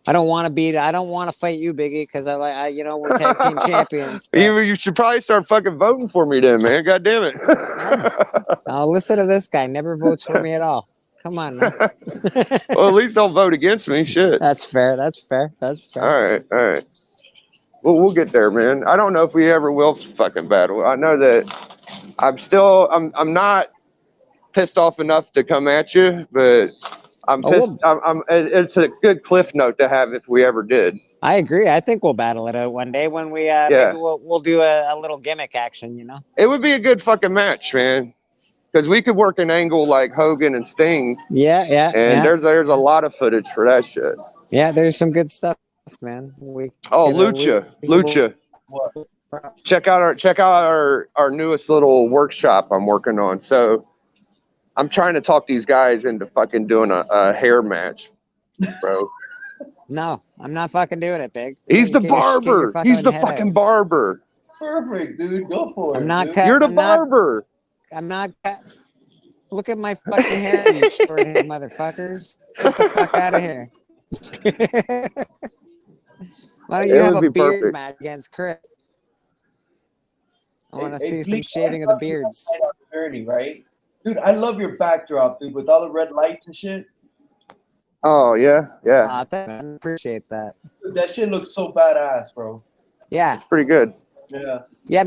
Speaker 1: I don't want to fight you, Biggie, because we're tag team champions.
Speaker 5: You should probably start fucking voting for me then, man. God damn it.
Speaker 1: I'll listen to this guy. Never votes for me at all. Come on. Now.
Speaker 5: Well, at least don't vote against me. Shit.
Speaker 1: That's fair.
Speaker 5: All right. Well, we'll get there, man. I don't know if we ever will fucking battle. I know that I'm not pissed off enough to come at you, but I'm pissed. It's a good cliff note to have if we ever did.
Speaker 1: I agree. I think we'll battle it out one day when we maybe we'll do a little gimmick action, It
Speaker 5: would be a good fucking match, man. Because we could work an angle like Hogan and Sting.
Speaker 1: Yeah.
Speaker 5: And there's a lot of footage for that shit.
Speaker 1: Yeah, there's some good stuff, man.
Speaker 5: Lucha. Check out our newest little workshop I'm working on. So I'm trying to talk these guys into fucking doing a hair match, bro.
Speaker 1: No, I'm not fucking doing it, Big.
Speaker 5: He's the barber. He's the fucking barber.
Speaker 4: Perfect, dude. Go for it.
Speaker 1: I'm not.
Speaker 5: You're the barber.
Speaker 1: I'm not. Look at my fucking hair, you short-haired motherfuckers. Get the fuck out of here. Why don't you have a beard match against Chris? I want to see some shaving of the beards.
Speaker 4: Journey, right? Dude, I love your backdrop, dude, with all the red lights and shit.
Speaker 5: Oh, yeah.
Speaker 1: I appreciate that.
Speaker 4: Dude, that shit looks so badass, bro.
Speaker 1: Yeah.
Speaker 5: It's pretty good.
Speaker 4: Yeah.
Speaker 1: Yeah,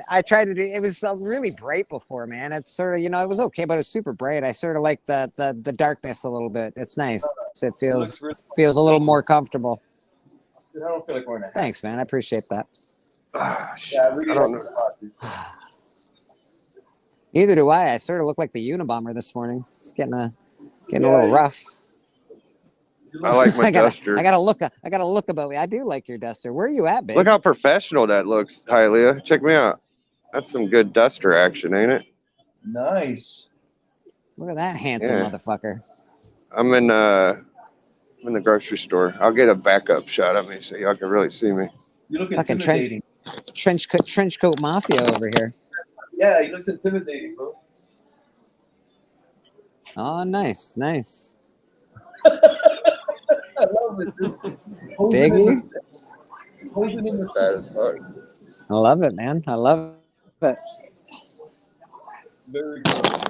Speaker 1: I tried to do, it was really bright before, man. It's sort of, it was okay, but it was super bright. I sort of like the darkness a little bit. It's nice. It feels a little more comfortable.
Speaker 4: Dude, I don't feel like we're in a hat.
Speaker 1: Thanks, man. I appreciate that.
Speaker 4: Yeah, I really don't know.
Speaker 1: Neither do I. I sort of look like the Unabomber this morning. It's getting a little rough.
Speaker 5: I like my duster.
Speaker 1: I got to look about me. I do like your duster. Where are you at, babe?
Speaker 5: Look how professional that looks, Hylia. Check me out. That's some good duster action, ain't it?
Speaker 4: Nice.
Speaker 1: Look at that handsome motherfucker.
Speaker 5: I'm in the grocery store. I'll get a backup shot of me so y'all can really see me.
Speaker 4: You look intimidating.
Speaker 1: Trench coat mafia over here.
Speaker 4: Yeah, he looks intimidating, bro.
Speaker 1: Oh, nice.
Speaker 4: I love it, dude.
Speaker 1: Biggie?
Speaker 4: Posing in the
Speaker 5: Bad as fuck.
Speaker 1: I love it, man. I love it.
Speaker 4: very good.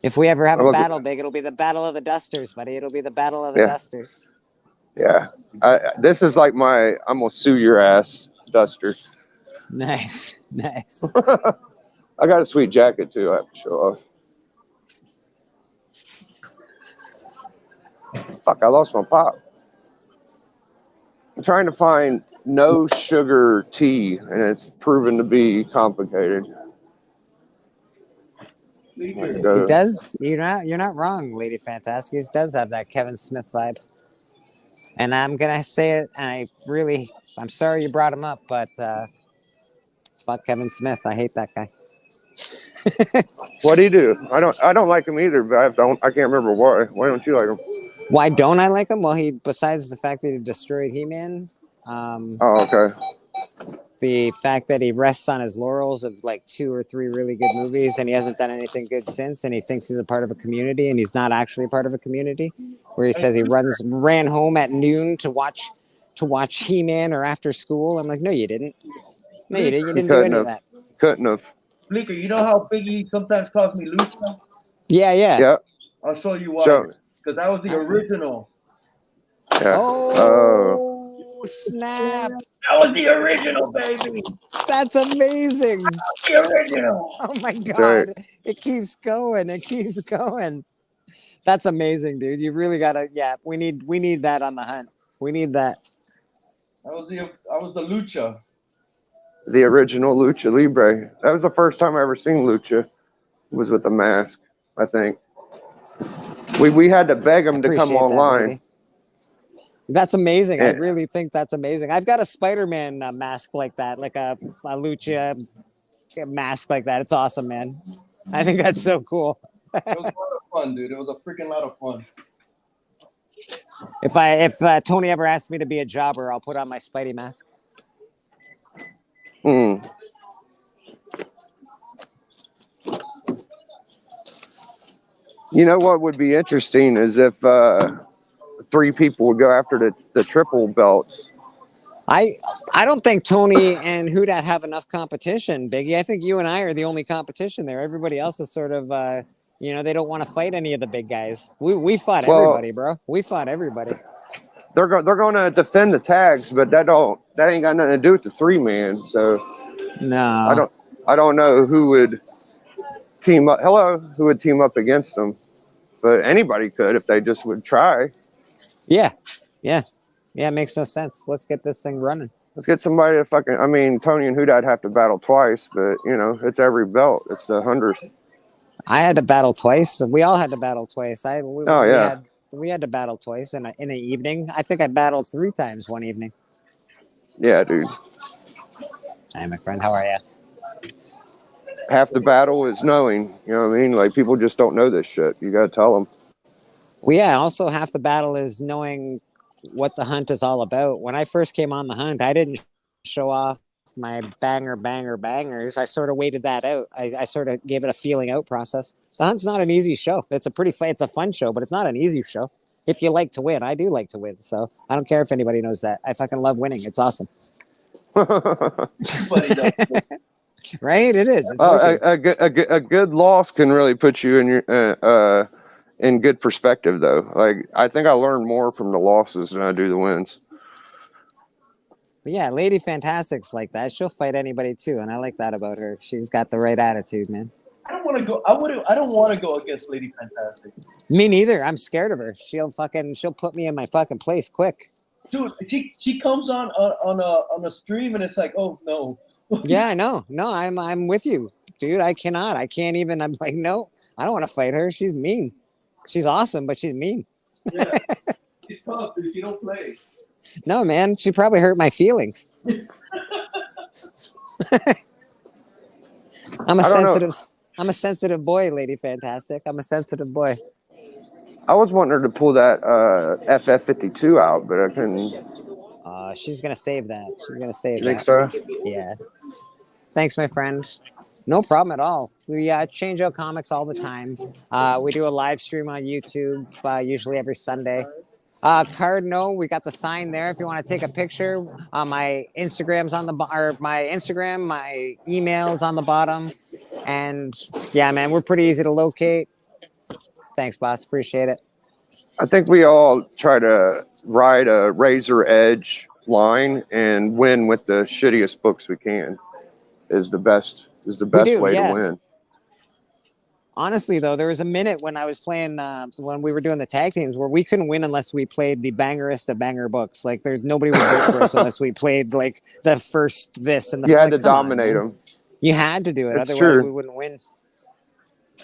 Speaker 1: If we ever have
Speaker 5: I'm
Speaker 1: a
Speaker 5: looking-
Speaker 1: battle, big, it'll be the battle of the dusters, buddy. It'll be the battle of the
Speaker 5: Yeah.
Speaker 1: dusters.
Speaker 5: Yeah. This is like my I'm gonna sue your ass duster.
Speaker 1: Nice, nice.
Speaker 5: I got a sweet jacket too. I have to show off. Fuck! I lost my pop. I'm trying to find no sugar tea, and it's proven to be complicated.
Speaker 4: Leader.
Speaker 1: It does. You're not wrong, Lady Fantastic. It does have that Kevin Smith vibe. And I'm gonna say it. And I'm sorry you brought him up, but fuck Kevin Smith. I hate that guy.
Speaker 5: What do you do? I don't like him either, but I can't remember why. Why don't you like him?
Speaker 1: Why don't I like him? Well, besides the fact that he destroyed He-Man,
Speaker 5: Oh, okay.
Speaker 1: the fact that he rests on his laurels of like 2 or 3 really good movies, and he hasn't done anything good since, and he thinks he's a part of a community, and he's not actually a part of a community. Where he says he ran home at noon to watch He-Man or after school. I'm like, no, you didn't. No, you didn't. You didn't do any of that.
Speaker 5: Couldn't have.
Speaker 4: Flicker, you know how Biggie sometimes calls me Lucha?
Speaker 1: Yeah.
Speaker 5: Yeah.
Speaker 4: I'll show you why.
Speaker 5: So,
Speaker 4: Because that was the original.
Speaker 5: yeah.
Speaker 1: Oh, snap!
Speaker 4: That was the original, baby.
Speaker 1: That's amazing.
Speaker 4: The original.
Speaker 1: Oh my god.
Speaker 5: right.
Speaker 1: It keeps going. It keeps going. That's amazing, dude. You really gotta we need that on the hunt. We need that.
Speaker 4: I was the Lucha.
Speaker 5: The original Lucha Libre. That was the first time I ever seen Lucha. It was with the mask, I think. We had to beg him to come
Speaker 1: Appreciate that,
Speaker 5: online.
Speaker 1: lady. That's amazing. I
Speaker 5: Yeah.
Speaker 1: really think that's amazing. I've got a Spider-Man mask like that, like a Lucha mask like that. It's awesome, man. I think that's so cool.
Speaker 4: It was a lot of fun, dude. It was a freaking lot of fun.
Speaker 1: If Tony ever asks me to be a jobber, I'll put on my Spidey mask.
Speaker 5: Hmm. You know what would be interesting is if 3 people would go after the triple belt.
Speaker 1: I don't think Tony and Hudat have enough competition, Biggie. I think you and I are the only competition there. Everybody else is sort of, they don't want to fight any of the big guys. We fought everybody, bro. We fought everybody.
Speaker 5: They're going to defend the tags, but that ain't got nothing to do with the 3-man. So
Speaker 1: No,
Speaker 5: I don't know who would team up. Who would team up against them? But anybody could if they just would try.
Speaker 1: Yeah. It makes no sense. Let's get this thing running.
Speaker 5: Let's get somebody to fucking. I mean, Tony and Hudat have to battle twice, but it's every belt. It's the 100th.
Speaker 1: I had to battle twice. We all had to battle twice. We had to battle twice in an evening. I think I battled 3 times one evening.
Speaker 5: Yeah, dude.
Speaker 1: Hi, my friend. How are you?
Speaker 5: Half the battle is knowing. You know what I mean? Like, people just don't know this shit. You gotta tell them.
Speaker 1: Well, yeah. Also, half the battle is knowing what the hunt is all about. When I first came on the hunt, I didn't show off my bangers. I sort of waited that out. I sort of gave it a feeling out process. The hunt's not an easy show. It's a fun show, but it's not an easy show. If you like to win, I do like to win. So I don't care if anybody knows that. I fucking love winning. It's awesome.
Speaker 4: Everybody does.
Speaker 1: Right? It is. It's wicked.
Speaker 5: A good loss can really put you in your in good perspective, though. Like, I think I learned more from the losses than I do the wins.
Speaker 1: But yeah, Lady Fantastic's like that. She'll fight anybody too, and I like that about her. She's got the right attitude, man.
Speaker 4: I don't want to go. I don't want to go against Lady Fantastic.
Speaker 1: Me neither. I'm scared of her. She'll put me in my fucking place quick.
Speaker 4: Dude, she comes on a stream and it's like, oh no.
Speaker 1: Yeah, I know. No, I'm with you, dude. I can't even. I'm like, no, I don't want to fight her. She's mean. She's awesome, but she's mean.
Speaker 4: Yeah. She's tough, dude. She don't play.
Speaker 1: No, man, she probably hurt my feelings. I'm a sensitive boy, Lady Fantastic. I'm a sensitive boy.
Speaker 5: I was wanting her to pull that FF52 out, but I couldn't.
Speaker 1: She's gonna save that. She's gonna save
Speaker 5: You think
Speaker 1: that.
Speaker 5: so?
Speaker 1: Yeah. Thanks, my friend. No problem at all. We change out comics all the time. We do a live stream on YouTube, usually every Sunday. Card, no, we got the sign there. If you want to take a picture, my Instagram's on the or my Instagram, my email's on the bottom, and yeah, man, we're pretty easy to locate. Thanks, boss. Appreciate it.
Speaker 5: I think we all try to ride a razor edge line and win with the shittiest books we can. Is the best
Speaker 1: do,
Speaker 5: way
Speaker 1: yeah.
Speaker 5: to win.
Speaker 1: Honestly, though, there was a minute when I was playing when we were doing the tag teams where we couldn't win unless we played the bangerest of banger books. Like, there's nobody would vote for us unless we played like the first this and the.
Speaker 5: You had
Speaker 1: like,
Speaker 5: to dominate them.
Speaker 1: You had to do it,
Speaker 5: It's
Speaker 1: otherwise
Speaker 5: true.
Speaker 1: we wouldn't win.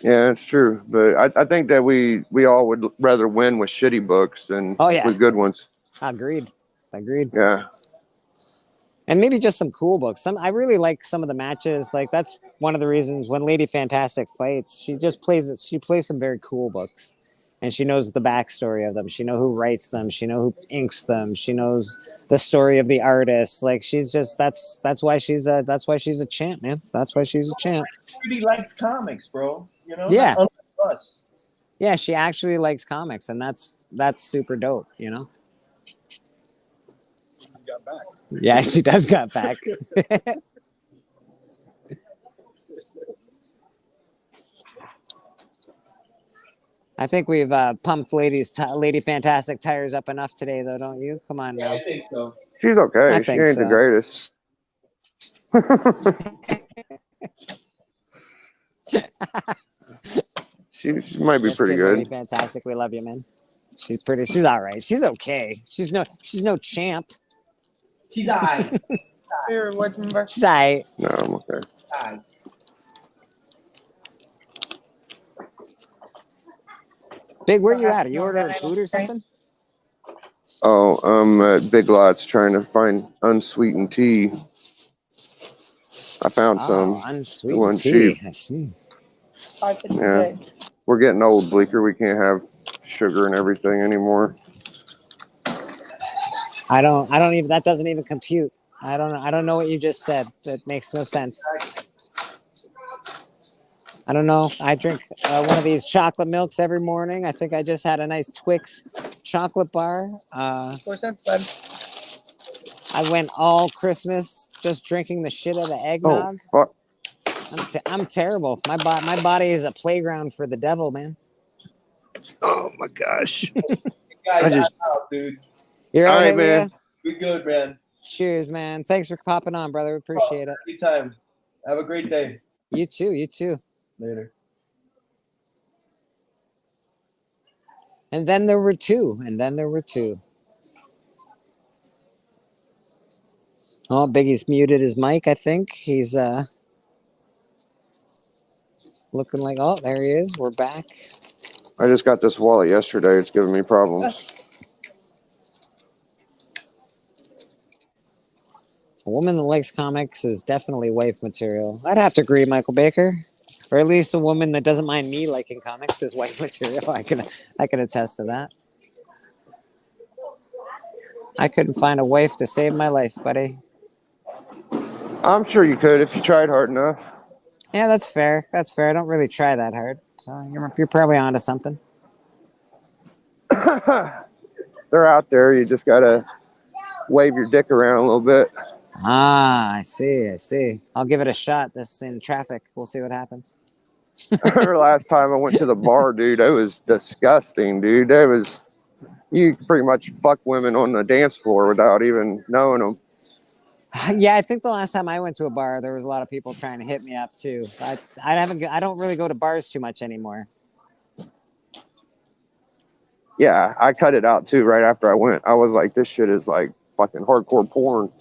Speaker 5: Yeah, it's true. But I think that we all would rather win with shitty books than with good ones.
Speaker 1: Agreed.
Speaker 5: Yeah.
Speaker 1: And maybe just some cool books. I really like some of the matches. Like, that's one of the reasons when Lady Fantastic fights, she plays some very cool books, and she knows the backstory of them. She knows who writes them. She knows who inks them. She knows the story of the artist. Like, she's just that's why she's a champ, man. That's why she's a champ.
Speaker 4: She likes comics, bro. You know.
Speaker 1: Yeah.
Speaker 4: Not unlike us.
Speaker 1: Yeah, she actually likes comics, and that's super dope. You know.
Speaker 2: Got back.
Speaker 1: Yeah, she does got back. I think we've pumped Lady Fantastic tires up enough today, though, don't you? Come on now.
Speaker 4: I think so.
Speaker 5: She's okay.
Speaker 1: I
Speaker 5: She
Speaker 1: think
Speaker 5: ain't
Speaker 1: so.
Speaker 5: the greatest. she might be
Speaker 1: That's
Speaker 5: pretty
Speaker 1: Lady
Speaker 5: good.
Speaker 1: Fantastic. We love you, man. She's all right. She's okay. She's no champ.
Speaker 4: She's alright.
Speaker 8: Your word member.
Speaker 1: She's all right.
Speaker 5: No, I'm okay.
Speaker 4: Alright.
Speaker 1: Big, where you at? Are you ordering food or something?
Speaker 5: Oh, I'm at Big Lots trying to find unsweetened tea. I found some. It
Speaker 1: Unsweetened
Speaker 5: wasn't
Speaker 1: tea.
Speaker 5: cheap.
Speaker 1: I see.
Speaker 5: Yeah. We're getting old, Bleeker. We can't have sugar and everything anymore.
Speaker 1: I don't even. That doesn't even compute. I don't know what you just said. That makes no sense. I don't know. I drink one of these chocolate milks every morning. I think I just had a nice Twix chocolate bar.
Speaker 8: 4 cents, bud.
Speaker 1: I went all Christmas just drinking the shit out of eggnog.
Speaker 5: Oh, fuck.
Speaker 1: I'm terrible. My body is a playground for the devil, man.
Speaker 5: Oh, my gosh.
Speaker 4: Guys,
Speaker 5: I just-
Speaker 4: I'm out, dude.
Speaker 1: You're
Speaker 5: All
Speaker 1: all
Speaker 5: right,
Speaker 1: right,
Speaker 5: man.
Speaker 1: man.
Speaker 4: We good, man.
Speaker 1: Cheers, man. Thanks for popping on, brother. Appreciate it.
Speaker 4: Anytime. Have a great day.
Speaker 1: You too. You too.
Speaker 4: Later.
Speaker 1: And then there were two. Oh, Biggie's muted his mic, I think. He's looking like, oh, there he is. We're back.
Speaker 5: I just got this wallet yesterday. It's giving me problems.
Speaker 1: A woman that likes comics is definitely wife material. I'd have to agree, Michael Baker. Or at least a woman that doesn't mind me liking comics is wife material. I can attest to that. I couldn't find a wife to save my life, buddy.
Speaker 5: I'm sure you could if you tried hard enough.
Speaker 1: Yeah, that's fair. That's fair. I don't really try that hard. So you're probably onto something.
Speaker 5: They're out there. You just got to wave your dick around a little bit.
Speaker 1: Ah, I see. I'll give it a shot. This in traffic. We'll see what happens.
Speaker 5: Last time I went to the bar, dude, it was disgusting, dude. You pretty much fuck women on the dance floor without even knowing them.
Speaker 1: Yeah, I think the last time I went to a bar, there was a lot of people trying to hit me up too. I don't really go to bars too much anymore.
Speaker 5: Yeah, I cut it out too right after I went. I was like, this shit is like fucking hardcore porn.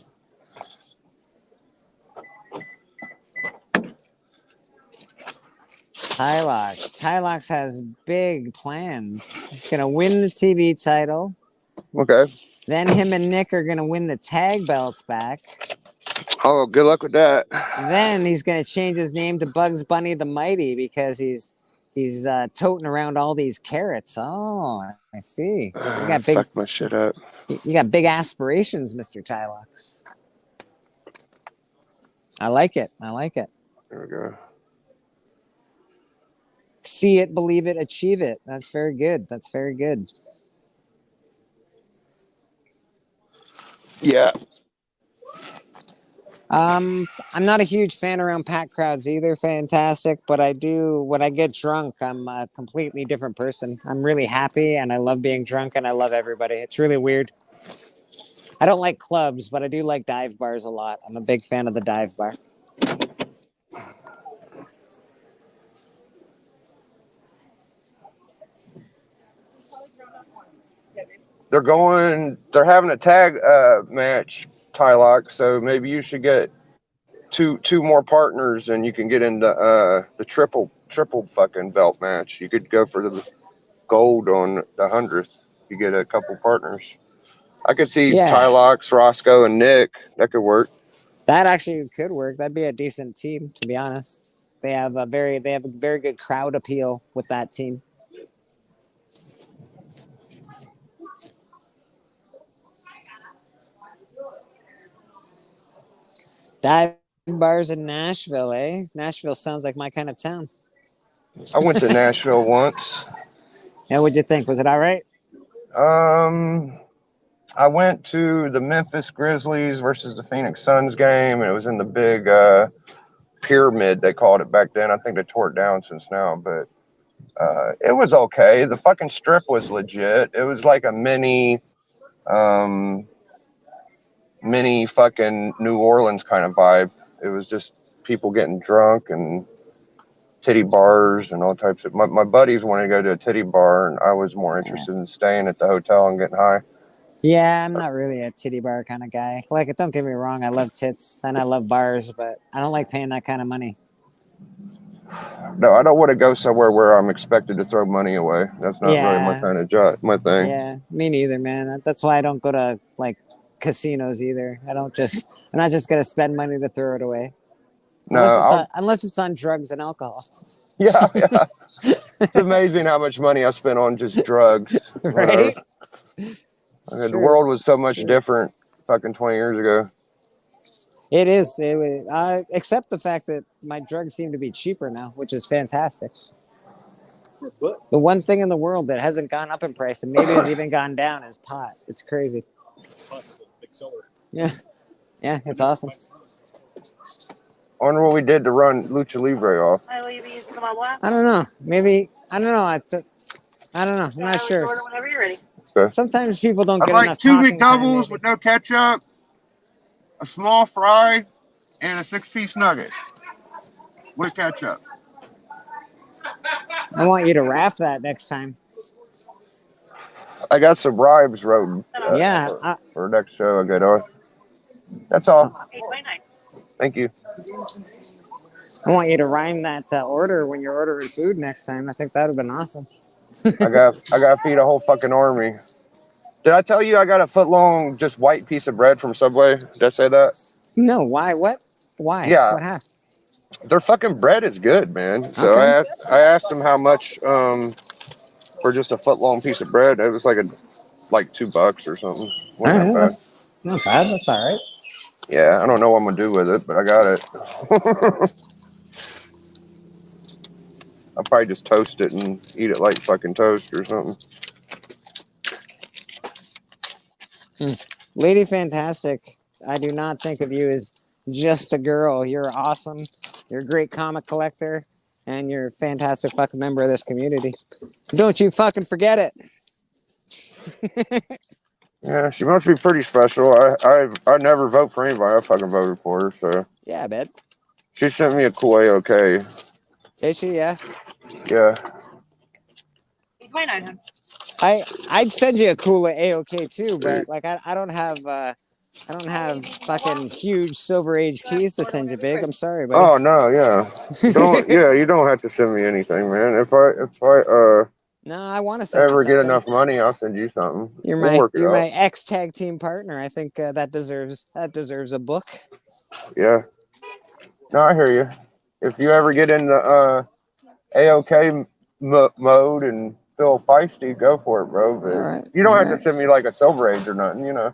Speaker 1: Tylox has big plans. He's gonna win the TV title.
Speaker 5: Okay.
Speaker 1: Then him and Nick are gonna win the tag belts back.
Speaker 5: Oh, good luck with that.
Speaker 1: Then he's gonna change his name to Bugs Bunny the Mighty because he's toting around all these carrots. Oh, I see. You got big.
Speaker 5: Fuck my shit up.
Speaker 1: You got big aspirations, Mr. Tylox. I like it.
Speaker 5: There we go.
Speaker 1: See it, believe it, achieve it. That's very good.
Speaker 5: Yeah.
Speaker 1: I'm not a huge fan around packed crowds either. Fantastic, but I do when I get drunk, I'm a completely different person. I'm really happy, and I love being drunk, and I love everybody. It's really weird. I don't like clubs, but I do like dive bars a lot. I'm a big fan of the dive bar.
Speaker 5: They're having a tag match, Tylock, so maybe you should get two more partners and you can get into the triple fucking belt match. You could go for the gold on the 100th. You get a couple partners. I could see
Speaker 1: Yeah.
Speaker 5: Tylox, Roscoe, and Nick. That could work.
Speaker 1: That actually could work. That'd be a decent team, to be honest. They have a very good crowd appeal with that team. Dive bars in Nashville, eh? Nashville sounds like my kind of town.
Speaker 5: I went to Nashville once.
Speaker 1: Yeah, what'd you think? Was it all right?
Speaker 5: I went to the Memphis Grizzlies versus the Phoenix Suns game, and it was in the big pyramid, they called it back then. I think they tore it down since now, but it was okay. The fucking strip was legit. It was like a mini fucking New Orleans kind of vibe. It was just people getting drunk and titty bars and all types of. My buddies wanted to go to a titty bar, and I was more interested in staying at the hotel and getting high.
Speaker 1: Yeah, I'm not really a titty bar kind of guy. Like, don't get me wrong, I love tits and I love bars, but I don't like paying that kind of money.
Speaker 5: No, I don't want to go somewhere where I'm expected to throw money away. That's not really my kind of job, my thing.
Speaker 1: Yeah, me neither, man. That's why I don't go to like casinos either. I'm not just gonna spend money to throw it away. Unless it's on drugs and alcohol.
Speaker 5: Yeah. It's amazing how much money I spent on just drugs.
Speaker 1: Right?
Speaker 5: The world was so much different fucking 20 years ago.
Speaker 1: It is. Except the fact that my drugs seem to be cheaper now, which is fantastic. The one thing in the world that hasn't gone up in price and maybe has even gone down is pot. It's crazy.
Speaker 2: Pot's the big seller.
Speaker 1: Yeah, it's awesome.
Speaker 5: I wonder what we did to run Lucha Libre off.
Speaker 1: I don't know. Maybe I don't know. I don't know. I'm not sure.
Speaker 6: Whenever you're ready.
Speaker 5: Okay.
Speaker 1: Sometimes people don't
Speaker 9: I'd
Speaker 1: get
Speaker 9: like
Speaker 1: enough
Speaker 9: 2
Speaker 1: talking time,
Speaker 9: McDoubles
Speaker 1: maybe.
Speaker 9: with no ketchup, a small fry, and a 6-piece nugget with ketchup.
Speaker 1: I want you to wrap that next time.
Speaker 5: I got some bribes wrote for next show I get on. That's all. Thank you.
Speaker 1: I want you to rhyme that order when you're ordering food next time. I think that would have been awesome.
Speaker 5: I got to feed a whole fucking army. Did I tell you I got a foot long just white piece of bread from Subway? Did I say that?
Speaker 1: No. Why? What? Why?
Speaker 5: Yeah.
Speaker 1: What happened?
Speaker 5: Their fucking bread is good, man. So I asked them how much for just a foot long piece of bread. It was like $2 or something.
Speaker 1: That's not bad. That's all right.
Speaker 5: Yeah, I don't know what I'm gonna do with it, but I got it. I'll probably just toast it and eat it like fucking toast or something.
Speaker 1: Lady Fantastic, I do not think of you as just a girl. You're awesome. You're a great comic collector, and you're a fantastic fucking member of this community. Don't you fucking forget it.
Speaker 5: Yeah, she must be pretty special. I never vote for anybody. I fucking voted for her, so.
Speaker 1: Yeah, I bet.
Speaker 5: She sent me a cool AOK.
Speaker 1: Is she? Yeah.
Speaker 5: Yeah.
Speaker 1: I'd send you a cool AOK too, but like I don't have fucking huge Silver Age keys to send you, big. I'm sorry, buddy.
Speaker 5: Oh no, yeah. You don't have to send me anything, man. If I
Speaker 1: no, I want to send
Speaker 5: ever
Speaker 1: you
Speaker 5: get enough money, I'll send you something.
Speaker 1: You're my ex tag team partner. I think that deserves a book.
Speaker 5: Yeah. No, I hear you. If you ever get in the AOK mode and feel feisty, go for it, bro. But
Speaker 1: right.
Speaker 5: You don't have to send me like a Silver Age or nothing, you know.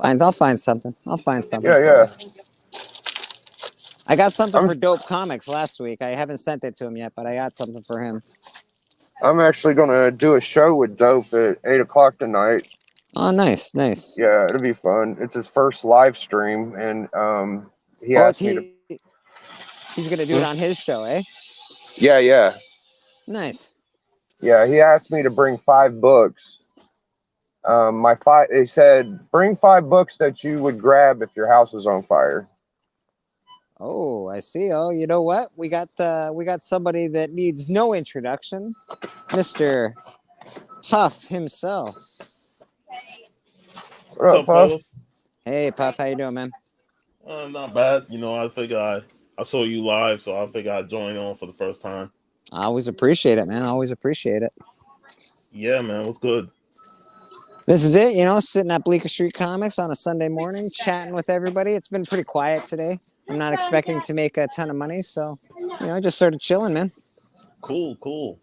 Speaker 1: I'll find something.
Speaker 5: Yeah.
Speaker 1: I got something for Dope Comics last week. I haven't sent it to him yet, but I got something for him.
Speaker 5: I'm actually gonna do a show with Dope at 8:00 tonight.
Speaker 1: Oh, nice, nice.
Speaker 5: Yeah, it'll be fun. It's his first live stream, and he
Speaker 1: Oh, it's
Speaker 5: asked me to.
Speaker 1: he's gonna do it on his show, eh?
Speaker 5: Yeah, yeah,
Speaker 1: Nice.
Speaker 5: yeah. He asked me to bring 5 books. My 5. He said, bring 5 books that you would grab if your house was on fire.
Speaker 1: Oh, I see. Oh, you know what? We got somebody that needs no introduction, Mr. Puff himself.
Speaker 5: What up, Puff?
Speaker 10: fellas?
Speaker 1: Hey, Puff, how you doing, man?
Speaker 10: Not bad. You know, I figure I saw you live, so I figure I'd join on for the first time.
Speaker 1: I always appreciate it, man. I always appreciate it.
Speaker 10: Yeah, man, what's good?
Speaker 1: This is it, you know, sitting at Bleecker Street Comics on a Sunday morning, chatting with everybody. It's been pretty quiet today. I'm not expecting to make a ton of money, so, you know, just sort of chilling, man.
Speaker 10: Cool, cool.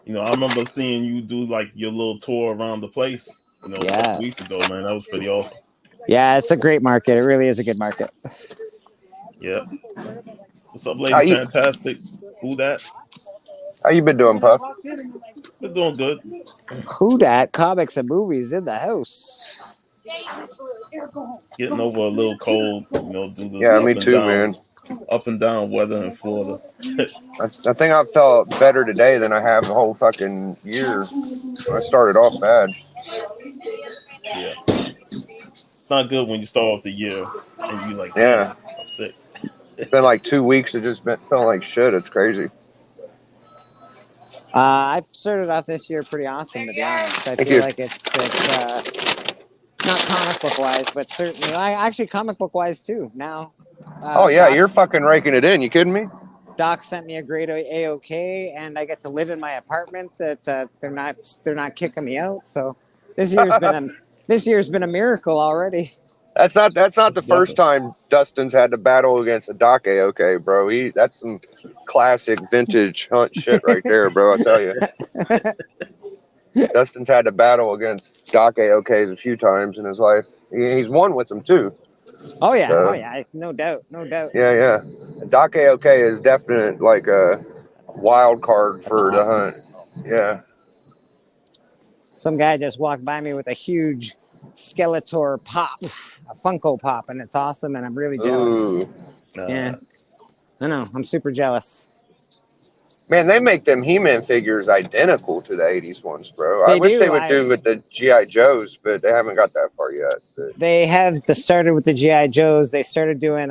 Speaker 10: You know, I remember seeing you do like your little tour around the place, you know, a
Speaker 1: Yeah.
Speaker 10: couple weeks ago, man. That was pretty awesome.
Speaker 1: Yeah, it's a great market. It really is a good market.
Speaker 10: Yeah. What's up,
Speaker 5: How
Speaker 10: lady?
Speaker 5: you-
Speaker 10: Fantastic. Who that?
Speaker 5: How you been doing, Puff?
Speaker 10: Been doing good.
Speaker 1: Who dat? Comics and movies in the house.
Speaker 10: Getting over a little cold, you know, due to
Speaker 5: Yeah,
Speaker 10: up
Speaker 5: me
Speaker 10: and
Speaker 5: too,
Speaker 10: down,
Speaker 5: man.
Speaker 10: up and down weather in Florida.
Speaker 5: I think I felt better today than I have the whole fucking year. I started off bad.
Speaker 10: Yeah. It's not good when you start off the year and you like,
Speaker 5: Yeah.
Speaker 10: I'm sick.
Speaker 5: It's been like 2 weeks. It just been feeling like shit. It's crazy.
Speaker 1: I've started off this year pretty awesome, to be honest. I
Speaker 5: Thank
Speaker 1: feel
Speaker 5: you.
Speaker 1: like it's not comic book wise, but certainly, actually comic book wise too. Now,
Speaker 5: Oh yeah, you're
Speaker 1: Doc's-
Speaker 5: fucking raking it in. You kidding me?
Speaker 1: Doc sent me a great AOK, and I get to live in my apartment. That they're not kicking me out. So this year's been a miracle already.
Speaker 5: That's not the
Speaker 10: That's
Speaker 5: first time Dustin's had to battle against a Doc AOK, bro. That's some classic vintage hunt shit right there, bro. I tell you. Dustin's had to battle against Doc AOKs a few times in his life. He's won with them too.
Speaker 1: Oh yeah,
Speaker 5: So-
Speaker 1: oh yeah, no doubt, no doubt.
Speaker 5: Yeah, yeah. Doc AOK is definite like a wild card for
Speaker 1: That's
Speaker 5: the
Speaker 1: awesome.
Speaker 5: hunt. Yeah.
Speaker 1: Some guy just walked by me with a huge Skeletor pop, a Funko Pop, and it's awesome, and I'm really jealous.
Speaker 5: Ooh.
Speaker 1: Yeah, I know, I'm super jealous.
Speaker 5: Man, they make them He-Man figures identical to the 80s ones, bro. I
Speaker 1: They
Speaker 5: wish
Speaker 1: do,
Speaker 5: they would do with the G.I. Joes, but they haven't got that far yet. But
Speaker 1: They have started with the GI Joes. They started doing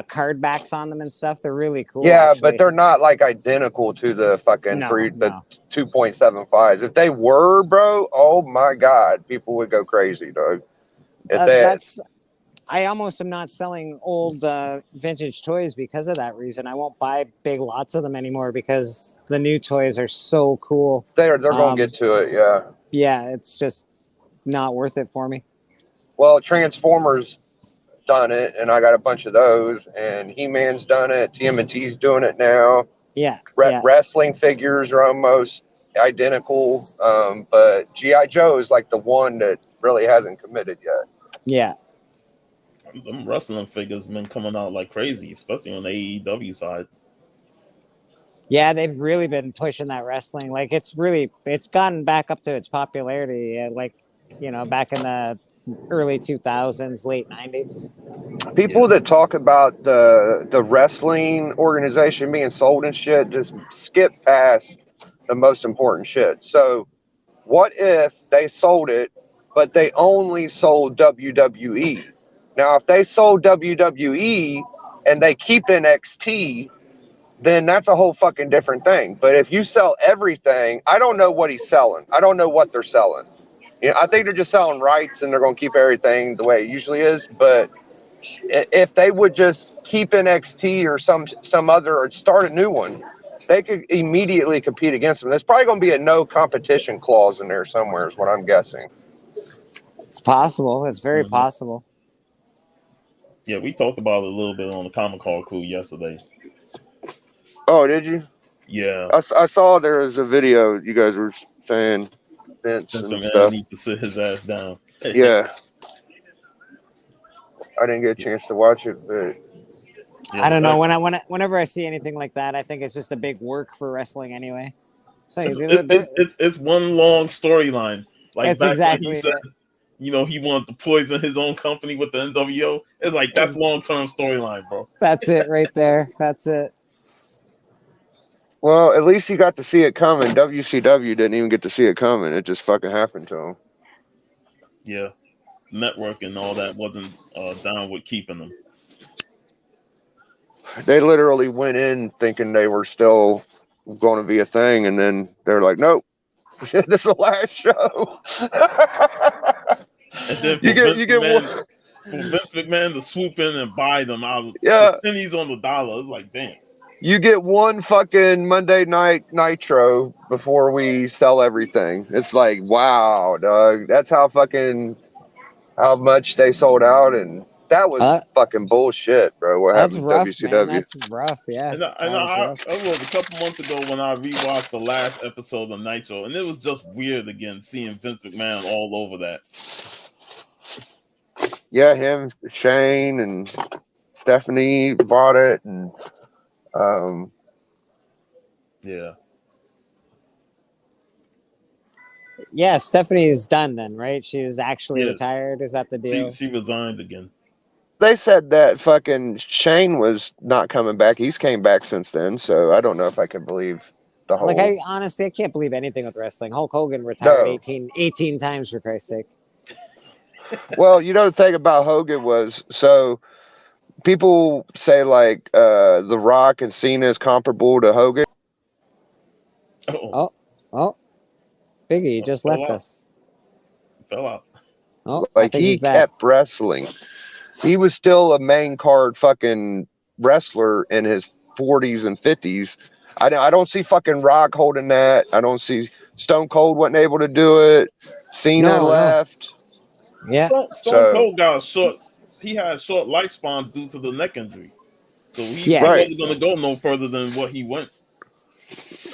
Speaker 1: card backs on them and stuff. They're really cool.
Speaker 5: yeah,
Speaker 1: actually.
Speaker 5: but they're not like identical to the fucking
Speaker 1: No,
Speaker 5: the
Speaker 1: no.
Speaker 5: 2.75s. If they were, bro, oh my god, people would go crazy, dog. If they,
Speaker 1: I almost am not selling old vintage toys because of that reason. I won't buy big lots of them anymore because the new toys are so cool.
Speaker 5: they're gonna get to it, yeah.
Speaker 1: Yeah, it's just not worth it for me.
Speaker 5: Well, Transformers done it, and I got a bunch of those, and He-Man's done it. TMNT's doing it now.
Speaker 1: Yeah,
Speaker 5: Wrestling figures are almost identical, but G.I. Joe is like the one that really hasn't committed yet.
Speaker 1: yeah.
Speaker 10: Them wrestling figures been coming out like crazy, especially on the AEW side.
Speaker 1: Yeah, they've really been pushing that wrestling. Like it's gotten back up to its popularity. Like, you know, back in the early 2000s, late 90s.
Speaker 5: People that talk about the wrestling organization being sold and shit just skip past the most important shit. So, what if they sold it, but they only sold WWE? Now, if they sold WWE and they keep NXT, then that's a whole fucking different thing. But if you sell everything, I don't know what he's selling. I don't know what they're selling. You know, I think they're just selling rights and they're going to keep everything the way it usually is. But if they would just keep NXT or some other, or start a new one, they could immediately compete against them. There's probably going to be a no competition clause in there somewhere is what I'm guessing.
Speaker 1: It's possible. It's very possible.
Speaker 10: Yeah, we talked about it a little bit on the Comic Call crew yesterday.
Speaker 5: Oh, did you?
Speaker 10: Yeah.
Speaker 5: I saw there was a video you guys were saying Vince
Speaker 10: Vince
Speaker 5: and
Speaker 10: McMahon
Speaker 5: stuff.
Speaker 10: needs to sit his ass down.
Speaker 5: Yeah. I didn't get a chance to watch it, but
Speaker 1: I don't know. Whenever I see anything like that, I think it's just a big work for wrestling anyway. So
Speaker 10: it's one long storyline. Like
Speaker 11: That's
Speaker 10: back
Speaker 11: exactly
Speaker 10: when he said,
Speaker 11: it.
Speaker 10: you know, he wanted to poison his own company with the NWO. It's like that's
Speaker 11: Ex-
Speaker 10: long-term storyline, bro.
Speaker 11: That's it right there. That's it.
Speaker 5: Well, at least he got to see it coming. WCW didn't even get to see it coming. It just fucking happened to him.
Speaker 10: Yeah, network and all that wasn't down with keeping them.
Speaker 5: They literally went in thinking they were still going to be a thing, and then they're like, "Nope, this is the last show."
Speaker 10: And then
Speaker 5: you get one.
Speaker 10: For Vince McMahon to swoop in and buy them out
Speaker 5: Yeah.
Speaker 10: for pennies on the dollar, it's like, damn.
Speaker 5: You get one fucking Monday Night Nitro before we sell everything. It's like, wow, dog. That's how much they sold out, and that was fucking bullshit, bro. What
Speaker 11: That's
Speaker 5: happened
Speaker 11: rough,
Speaker 5: to WCW?
Speaker 11: man. That's rough. Yeah.
Speaker 10: And
Speaker 11: That was rough.
Speaker 10: I was a couple months ago when I rewatched the last episode of Nitro, and it was just weird again seeing Vince McMahon all over that.
Speaker 5: Yeah, him, Shane, and Stephanie bought it, and
Speaker 10: yeah.
Speaker 11: Yeah, Stephanie's done then, right? She's actually
Speaker 10: Yeah.
Speaker 11: retired. Is that the deal?
Speaker 10: She resigned again.
Speaker 5: they said that fucking Shane was not coming back. He's came back since then, so I don't know if I can believe the whole.
Speaker 11: Like, I honestly, I can't believe anything with wrestling. Hulk Hogan retired
Speaker 5: No.
Speaker 11: 18 times, for Christ's sake.
Speaker 5: Well, you know, the thing about Hogan was, so people say like The Rock and Cena is comparable to Hogan.
Speaker 11: Oh, Biggie, you just
Speaker 10: fell
Speaker 11: left
Speaker 10: out.
Speaker 11: us.
Speaker 10: Fell out.
Speaker 11: Oh, I
Speaker 5: Like
Speaker 11: think
Speaker 5: he
Speaker 11: he's back.
Speaker 5: kept wrestling. He was still a main card fucking wrestler in his 40s and 50s. I don't see fucking Rock holding that. I don't see Stone Cold wasn't able to do it. Cena
Speaker 11: No.
Speaker 5: left.
Speaker 11: Yeah.
Speaker 10: Stone Cold got short. He had a short lifespan due to the neck injury, so he wasn't going to go no further than what he went.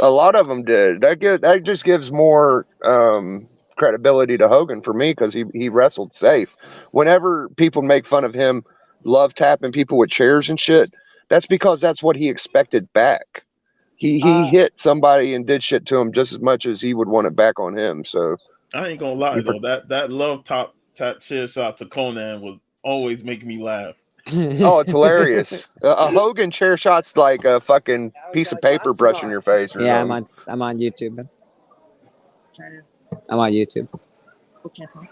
Speaker 5: A lot of them did. That just gives more credibility to Hogan for me because he wrestled safe. Whenever people make fun of him, love tapping people with chairs and shit, that's because that's what he expected back. He hit somebody and did shit to him just as much as he would want it back on him. So
Speaker 10: I ain't gonna lie though, that love tap chair shot to Conan was always making me laugh.
Speaker 5: Oh, it's hilarious. A Hogan chair shot's like a fucking piece of paper brushing your face. Or
Speaker 11: Yeah,
Speaker 5: something.
Speaker 11: I'm on YouTube. Man. I'm on YouTube.
Speaker 12: We can't talk.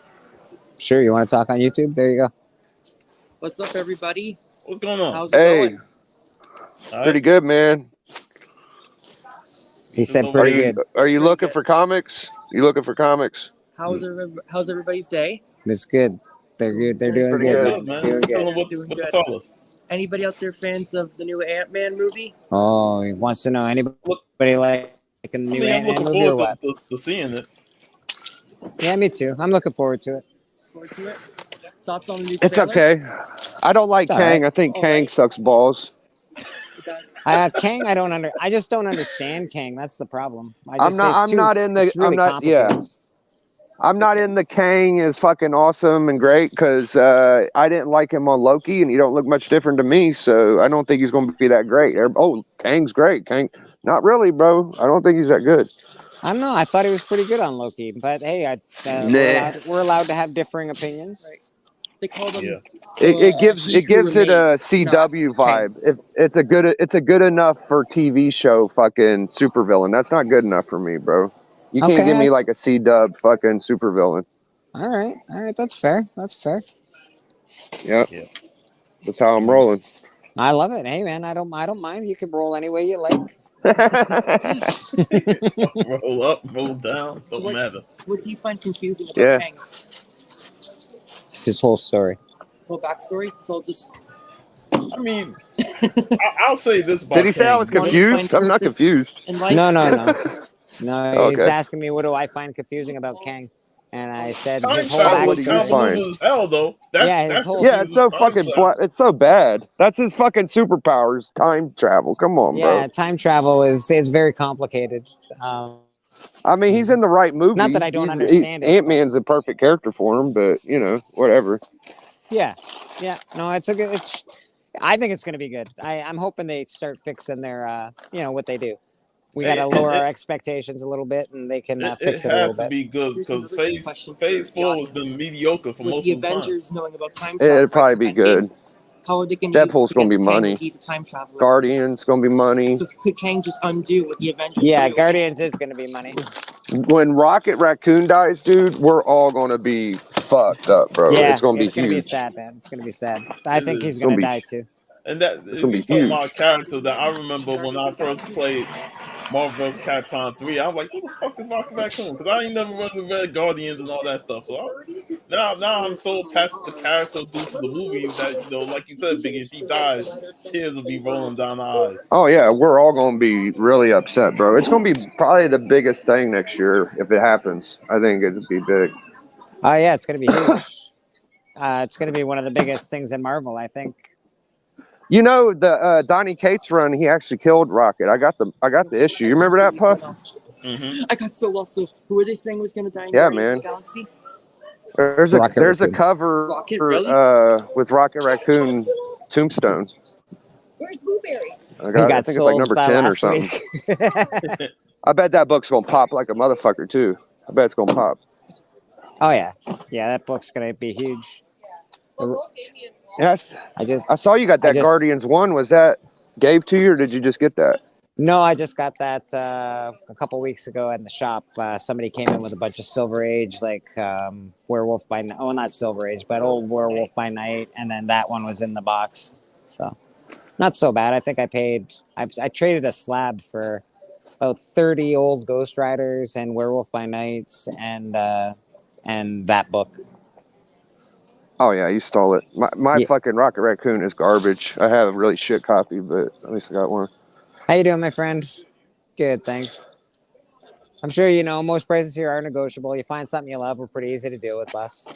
Speaker 11: Sure, you want to talk on YouTube? There you go.
Speaker 12: What's up, everybody?
Speaker 10: What's going on?
Speaker 12: How's it going?
Speaker 5: Pretty good, man.
Speaker 11: He said pretty good.
Speaker 5: Are you looking for comics? You looking for comics?
Speaker 12: How's everybody's day?
Speaker 11: It's good. They're good. They're doing
Speaker 5: Pretty
Speaker 11: good,
Speaker 5: good,
Speaker 11: man.
Speaker 10: man.
Speaker 11: Doing good.
Speaker 12: Doing good. Anybody out there fans of the new Ant-Man movie?
Speaker 11: Oh, he wants to know anybody like the new
Speaker 10: I'm
Speaker 11: Ant-Man
Speaker 10: looking
Speaker 11: movie or
Speaker 10: forward
Speaker 11: what?
Speaker 10: to seeing it.
Speaker 11: Yeah, me too. I'm looking forward to it.
Speaker 12: Forward to it? Thoughts on the new
Speaker 5: It's
Speaker 12: trailer?
Speaker 5: okay. I don't like
Speaker 11: It's
Speaker 5: Kang.
Speaker 11: alright.
Speaker 5: I think Kang sucks balls.
Speaker 11: Kang, I just don't understand Kang. That's the problem.
Speaker 5: I'm not in the Kang is fucking awesome and great because I didn't like him on Loki and he don't look much different to me, so I don't think he's going to be that great. Oh, Kang's great. Kang, not really, bro. I don't think he's that good.
Speaker 11: I don't know. I thought he was pretty good on Loki, but hey, we're allowed to have differing opinions.
Speaker 12: Right. They call them.
Speaker 5: Yeah. It gives it a CW vibe. If it's a good enough for TV show fucking supervillain. That's not good enough for me, bro. You can't give me like a C-dub fucking supervillain.
Speaker 11: All right, that's fair.
Speaker 5: Yep. Yeah. That's how I'm rolling.
Speaker 11: I love it. Hey man, I don't mind. You can roll any way you like.
Speaker 10: Roll up, roll down, don't matter.
Speaker 12: So what do you find confusing about Kang?
Speaker 11: His whole story.
Speaker 12: His whole backstory? So just.
Speaker 10: I mean, I'll say this about
Speaker 5: Did he say
Speaker 10: Kang.
Speaker 5: I was confused? I'm not confused.
Speaker 11: No. No, he's
Speaker 5: Okay.
Speaker 11: asking me what do I find confusing about Kang, and I said
Speaker 10: Time
Speaker 11: his whole
Speaker 10: travel was
Speaker 11: backstory.
Speaker 10: convoluted as hell, though.
Speaker 5: It's so fucking. It's so bad. That's his fucking superpowers. Time travel. Come on,
Speaker 11: Yeah,
Speaker 5: bro.
Speaker 11: time travel is very complicated.
Speaker 5: I mean, he's in the right movie.
Speaker 11: Not that I don't understand it.
Speaker 5: Ant-Man's a perfect character for him, but you know, whatever.
Speaker 11: Yeah. No, it's a good. I think it's going to be good. I'm hoping they start fixing their, what they do. We got to
Speaker 10: It,
Speaker 11: lower
Speaker 10: it,
Speaker 11: our expectations a little bit, and they can
Speaker 10: it,
Speaker 11: fix
Speaker 10: it
Speaker 11: it a little
Speaker 10: has to
Speaker 11: bit.
Speaker 10: be good
Speaker 12: Here's
Speaker 10: because
Speaker 12: another good question for
Speaker 10: Phase
Speaker 12: the
Speaker 10: 4 has been
Speaker 12: audience.
Speaker 10: mediocre for
Speaker 12: With
Speaker 10: most
Speaker 12: the
Speaker 10: of the time.
Speaker 12: Avengers knowing about time
Speaker 5: It'd
Speaker 12: travel right
Speaker 5: probably
Speaker 12: from
Speaker 5: be
Speaker 12: Endgame,
Speaker 5: good.
Speaker 12: how are they going to use
Speaker 5: Deadpool's
Speaker 12: this
Speaker 5: gonna be
Speaker 12: against Kang
Speaker 5: money.
Speaker 12: if he's a time traveler?
Speaker 5: Guardians gonna be money.
Speaker 12: So could Kang just undo what the Avengers
Speaker 11: Yeah,
Speaker 12: do?
Speaker 11: Guardians is going to be money.
Speaker 5: When Rocket Raccoon dies, dude, we're all gonna be fucked up, bro.
Speaker 11: Yeah,
Speaker 5: It's gonna be
Speaker 11: it's going to be
Speaker 5: huge.
Speaker 11: sad, man. It's going to be sad. I
Speaker 10: It
Speaker 11: think
Speaker 10: is.
Speaker 11: he's
Speaker 5: It's
Speaker 11: going
Speaker 5: gonna
Speaker 11: to
Speaker 5: be.
Speaker 11: die too.
Speaker 10: And that
Speaker 5: It's
Speaker 10: if
Speaker 5: gonna
Speaker 10: you
Speaker 5: be
Speaker 10: talk
Speaker 5: huge.
Speaker 10: about a character that I remember when
Speaker 12: Guardians
Speaker 10: I
Speaker 12: of the
Speaker 10: first
Speaker 12: Galaxy?
Speaker 10: played Marvel vs. Capcom 3, I was like, who the fuck is Rocket Raccoon? Because I ain't never really read Guardians and all that stuff. So now I'm so attached to the character due to the movies that, like you said, Biggie, if he dies, tears will be rolling down our eyes.
Speaker 5: Oh yeah, we're all gonna be really upset, bro. It's gonna be probably the biggest thing next year if it happens. I think it'd be big.
Speaker 11: Oh, yeah, it's going to be huge. It's going to be one of the biggest things in Marvel, I think.
Speaker 5: You know the Donny Cates run, he actually killed Rocket. I got the issue. You remember that, Puff?
Speaker 10: Mm-hmm.
Speaker 12: I got so lost. So who were they saying was going to die in
Speaker 5: Yeah,
Speaker 12: Guardians of
Speaker 5: man.
Speaker 12: the Galaxy?
Speaker 5: There's
Speaker 11: Rocket
Speaker 5: a
Speaker 11: Raccoon.
Speaker 5: cover
Speaker 12: Rocket, really?
Speaker 5: with Rocket Raccoon tombstone.
Speaker 8: Where's Blueberry?
Speaker 11: He
Speaker 5: I
Speaker 11: got
Speaker 5: think it's like
Speaker 11: sold
Speaker 5: number 10 or
Speaker 11: last
Speaker 5: something.
Speaker 11: week.
Speaker 5: I bet that book's gonna pop like a motherfucker too. I bet it's gonna pop.
Speaker 11: Oh, yeah. Yeah, that book's going to be huge.
Speaker 5: Yes.
Speaker 11: I
Speaker 5: saw you got that
Speaker 11: just-
Speaker 5: Guardians 1. Was that gave to you or did you just get that?
Speaker 11: No, I just got that a couple weeks ago in the shop. Somebody came in with a bunch of Silver Age, like Werewolf by Night. Oh, not Silver Age, but old Werewolf by Night. And then that one was in the box. So not so bad. I think I traded a slab for about 30 old Ghost Riders and Werewolf by Nights and that book.
Speaker 5: Oh yeah, you stole it. My
Speaker 11: Yeah.
Speaker 5: fucking Rocket Raccoon is garbage. I have a really shit copy, but at least I got one.
Speaker 11: How you doing, my friend? Good, thanks. I'm sure you know most prices here are negotiable. You find something you love, we're pretty easy to deal with, boss.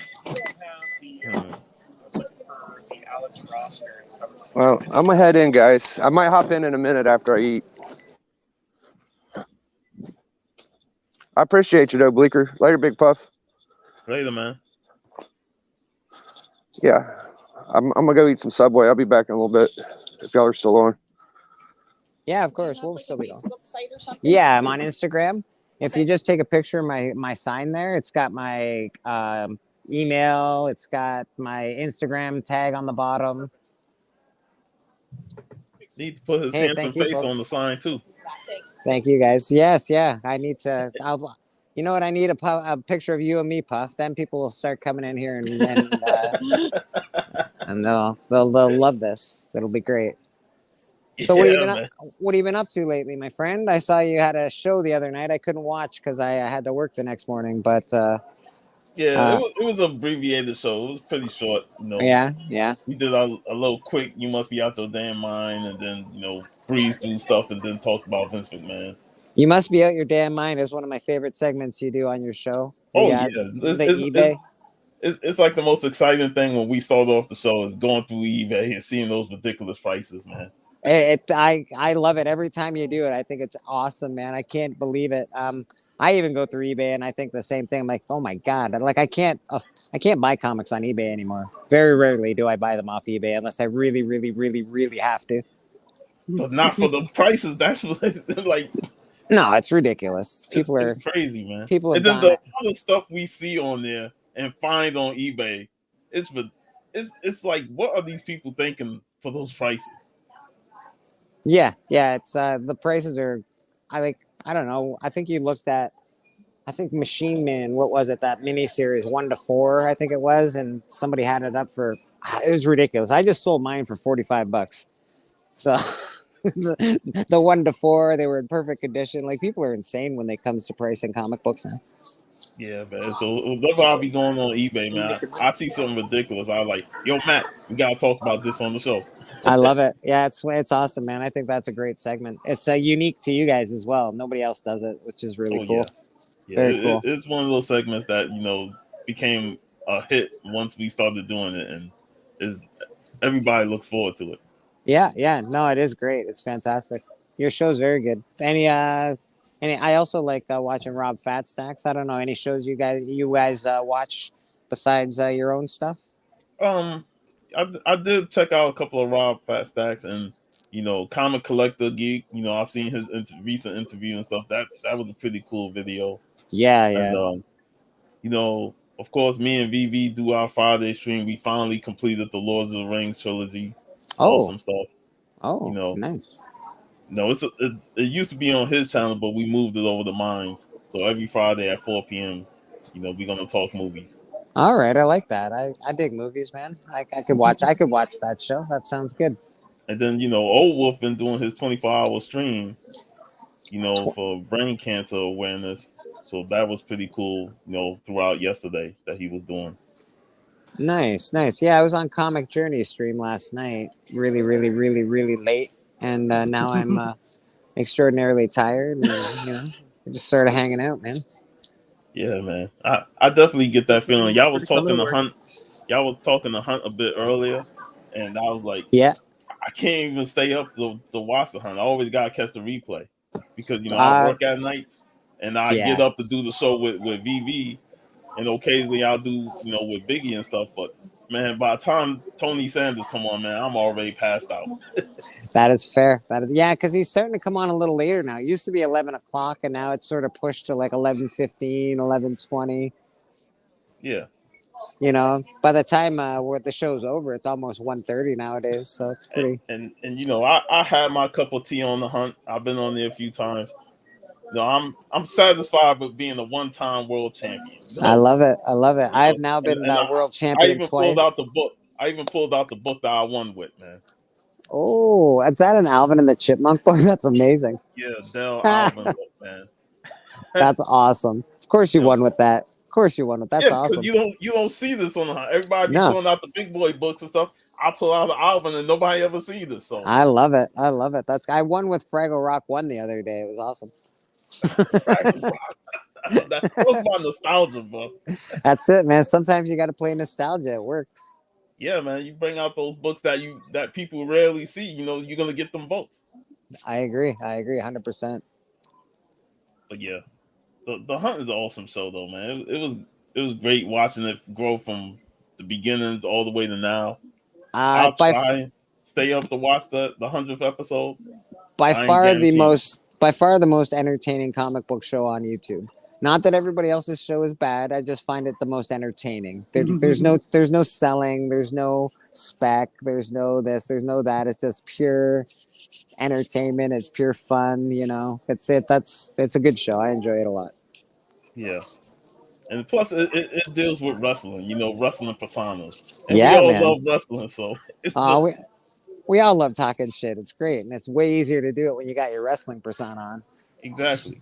Speaker 5: Well, I'm gonna head in, guys. I might hop in a minute after I eat. I appreciate you, though, Bleeker. Later, Big Puff.
Speaker 10: Later, man.
Speaker 5: Yeah, I'm gonna go eat some Subway. I'll be back in a little bit if y'all are still on.
Speaker 11: Yeah, of course. We'll still be on.
Speaker 8: Facebook site or something?
Speaker 11: Yeah, I'm on Instagram. If you just take a picture of my sign there, it's got my email. It's got my Instagram tag on the bottom.
Speaker 10: Need to put his
Speaker 11: Hey,
Speaker 10: handsome
Speaker 11: thank you,
Speaker 10: face
Speaker 11: folks.
Speaker 10: on the sign too.
Speaker 11: Thank you, guys. Yes, yeah. I need to. You know what? I need a picture of you and me, Puff. Then people will start coming in here and they'll love this. It'll be great. So what have you been up to lately, my friend? I saw you had a show the other night. I couldn't watch because I had to work the next morning. But
Speaker 10: it was an abbreviated show. It was pretty short.
Speaker 11: Yeah.
Speaker 10: We did a little quick. You must be out your damn mind, and then breeze through stuff, and then talk about Vince McMahon.
Speaker 11: You must be out your damn mind is one of my favorite segments you do on your show. eBay.
Speaker 10: It's like the most exciting thing when we start off the show is going through eBay and seeing those ridiculous prices, man.
Speaker 11: I love it every time you do it. I think it's awesome, man. I can't believe it. I even go through eBay and I think the same thing. I'm like, oh my god, like I can't buy comics on eBay anymore. Very rarely do I buy them off eBay unless I really, really, really, really have to.
Speaker 10: But not for the prices. That's like.
Speaker 11: No, it's ridiculous. People
Speaker 10: it's crazy, man.
Speaker 11: People
Speaker 10: and
Speaker 11: then
Speaker 10: the other stuff we see on there and find on eBay, it's like, what are these people thinking for those prices?
Speaker 11: Yeah. It's the prices are. I don't know. I think you looked at. I think Machine Man. What was it? That miniseries 1 to 4. I think it was, and somebody had it up for. It was ridiculous. I just sold mine for $45. So. the 1 to 4, they were in perfect condition. Like, people are insane when it comes to pricing comic books now.
Speaker 10: Yeah, man. So that's why I'll be going on eBay, man. I see something ridiculous. I was like, yo, Matt, we gotta talk about this on the show.
Speaker 11: I love it. Yeah, it's awesome, man. I think that's a great segment. It's unique to you guys as well. Nobody else does it, which is really cool.
Speaker 10: Yeah,
Speaker 11: very cool.
Speaker 10: It's one of those segments that became a hit once we started doing it, and everybody looks forward to it.
Speaker 11: Yeah. No, it is great. It's fantastic. Your show's very good. I also like watching Rob Fat Stacks. I don't know any shows you guys watch besides your own stuff.
Speaker 10: I did check out a couple of Rob Fat Stacks, and Comic Collector Geek. I've seen his recent interview and stuff. That was a pretty cool video.
Speaker 11: Yeah,
Speaker 10: And of course, me and VV do our Friday stream. We finally completed the Lord of the Rings trilogy. Awesome stuff.
Speaker 11: Nice.
Speaker 10: No, it used to be on his channel, but we moved it over to mine. So every Friday at 4 p.m., we're gonna talk movies.
Speaker 11: All right, I like that. I dig movies, man. I could watch that show. That sounds good.
Speaker 10: And then Old Wolf been doing his 24-hour stream, for brain cancer awareness. So that was pretty cool, throughout yesterday that he was doing.
Speaker 11: Nice. Yeah, I was on Comic Journey stream last night, really, really, really, really late, and now I'm extraordinarily tired. And, we're just sort of hanging out, man.
Speaker 10: Yeah, man. I definitely get that feeling. Y'all was talking to Hunt. Y'all was talking to Hunt a bit earlier, and I was like,
Speaker 11: yeah,
Speaker 10: I can't even stay up to watch the Hunt. I always gotta catch the replay because I work at nights and I get up to do the show with VV, and occasionally I'll do with Biggie and stuff. But man, by the time Tony Sanders come on, man, I'm already passed out.
Speaker 11: That is fair. Because he's starting to come on a little later now. It used to be 11 o'clock, and now it's sort of pushed to like 11:15, 11:20.
Speaker 10: Yeah.
Speaker 11: By the time where the show's over, it's almost 1:30 nowadays. So it's pretty.
Speaker 10: And I had my cup of tea on the Hunt. I've been on there a few times. I'm satisfied with being a one-time world champion.
Speaker 11: I love it. I've now been world champion
Speaker 10: I even
Speaker 11: twice.
Speaker 10: pulled out the book. I even pulled out the book that I won with, man.
Speaker 11: Oh, is that an Alvin and the Chipmunk book? That's amazing.
Speaker 10: Yeah, Dell Alvin book, man.
Speaker 11: That's awesome. Of course you won with that. That's awesome.
Speaker 10: You don't see this on the Hunt. Everybody be pulling out the big boy books and stuff. I pull out the Alvin and nobody ever sees this. So
Speaker 11: I love it. I won with Fraggle Rock 1 the other day. It was awesome.
Speaker 10: That was my nostalgia book.
Speaker 11: That's it, man. Sometimes you got to play nostalgia. It works.
Speaker 10: Yeah, man. You bring out those books that people rarely see. You're gonna get them votes.
Speaker 11: I agree 100%.
Speaker 10: But yeah, the Hunt is an awesome show, though, man. It was great watching it grow from the beginnings all the way to now. I'll try stay up to watch the 100th episode.
Speaker 11: By far the most entertaining comic book show on YouTube. Not that everybody else's show is bad. I just find it the most entertaining. There's no selling. There's no spec. There's no this. There's no that. It's just pure entertainment. It's pure fun. It's a good show. I enjoy it a lot.
Speaker 10: Yeah, and plus it deals with wrestling. Wrestling personas. And
Speaker 11: yeah,
Speaker 10: we all
Speaker 11: man.
Speaker 10: love wrestling, so it's
Speaker 11: we all love talking shit. It's great, and it's way easier to do it when you got your wrestling persona on.
Speaker 10: Exactly.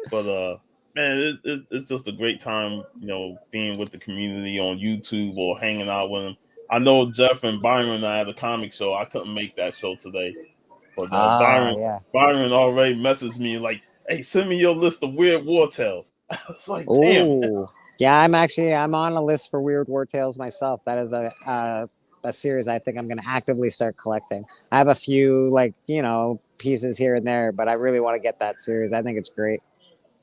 Speaker 10: But man, it's just a great time, being with the community on YouTube or hanging out with them. I know Jeff and Byron and I had a comic show. I couldn't make that show today, but Byron already messaged me like, "Hey, send me your list of weird war tales." I was like, "Damn."
Speaker 11: Yeah, I'm on a list for Weird War Tales myself. That is a series I think I'm going to actively start collecting. I have a few pieces here and there, but I really want to get that series. I think it's great.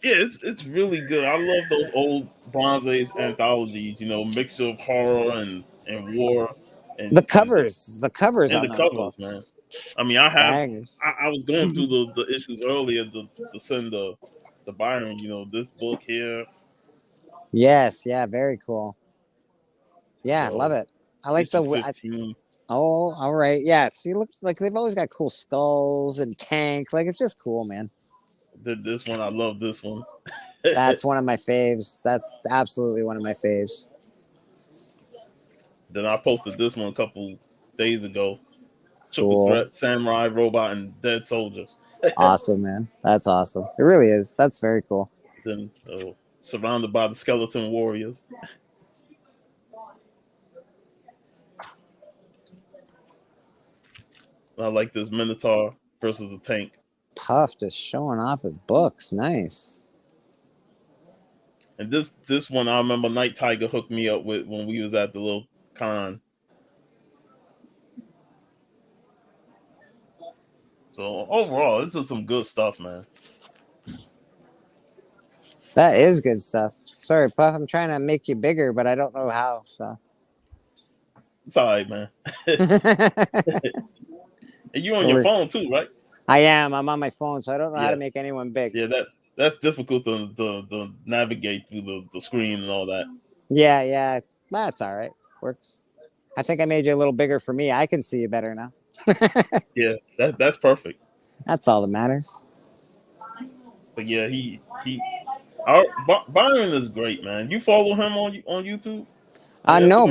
Speaker 10: Yeah, it's really good. I love those old Bronze Age anthologies, mixture of horror and war. And
Speaker 11: the covers
Speaker 10: and the covers, man. I mean, I was going through the issues earlier to send the Byron, this book here.
Speaker 11: Yes, yeah, very cool. Yeah, love it. I like all right. Yeah, see, look, like they've always got cool skulls and tanks. Like it's just cool, man.
Speaker 10: This one, I love this one.
Speaker 11: That's one of my faves. That's absolutely one of my faves.
Speaker 10: Then I posted this one a couple days ago. Triple Threat, Samurai, Robot, and Dead Soldiers.
Speaker 11: Awesome, man. That's awesome. It really is. That's very cool.
Speaker 10: Then surrounded by the skeleton warriors. I like this Minotaur versus a tank.
Speaker 11: Puff just showing off his books. Nice.
Speaker 10: And this one I remember Night Tiger hooked me up with when we was at the little con. So overall, this is some good stuff, man.
Speaker 11: That is good stuff. Sorry, Puff, I'm trying to make you bigger, but I don't know how. So
Speaker 10: It's all right, man. And you on
Speaker 11: So
Speaker 10: your
Speaker 11: we're-
Speaker 10: phone too, right?
Speaker 11: I am. I'm on my phone, so I don't know how
Speaker 10: Yeah.
Speaker 11: to make anyone big.
Speaker 10: Yeah, that's difficult to navigate through the screen and all that.
Speaker 11: Yeah. That's all right. Works. I think I made you a little bigger for me. I can see you better now.
Speaker 10: Yeah, that's perfect.
Speaker 11: That's all that matters.
Speaker 10: But yeah, Byron is great, man. You follow him on YouTube?
Speaker 11: No,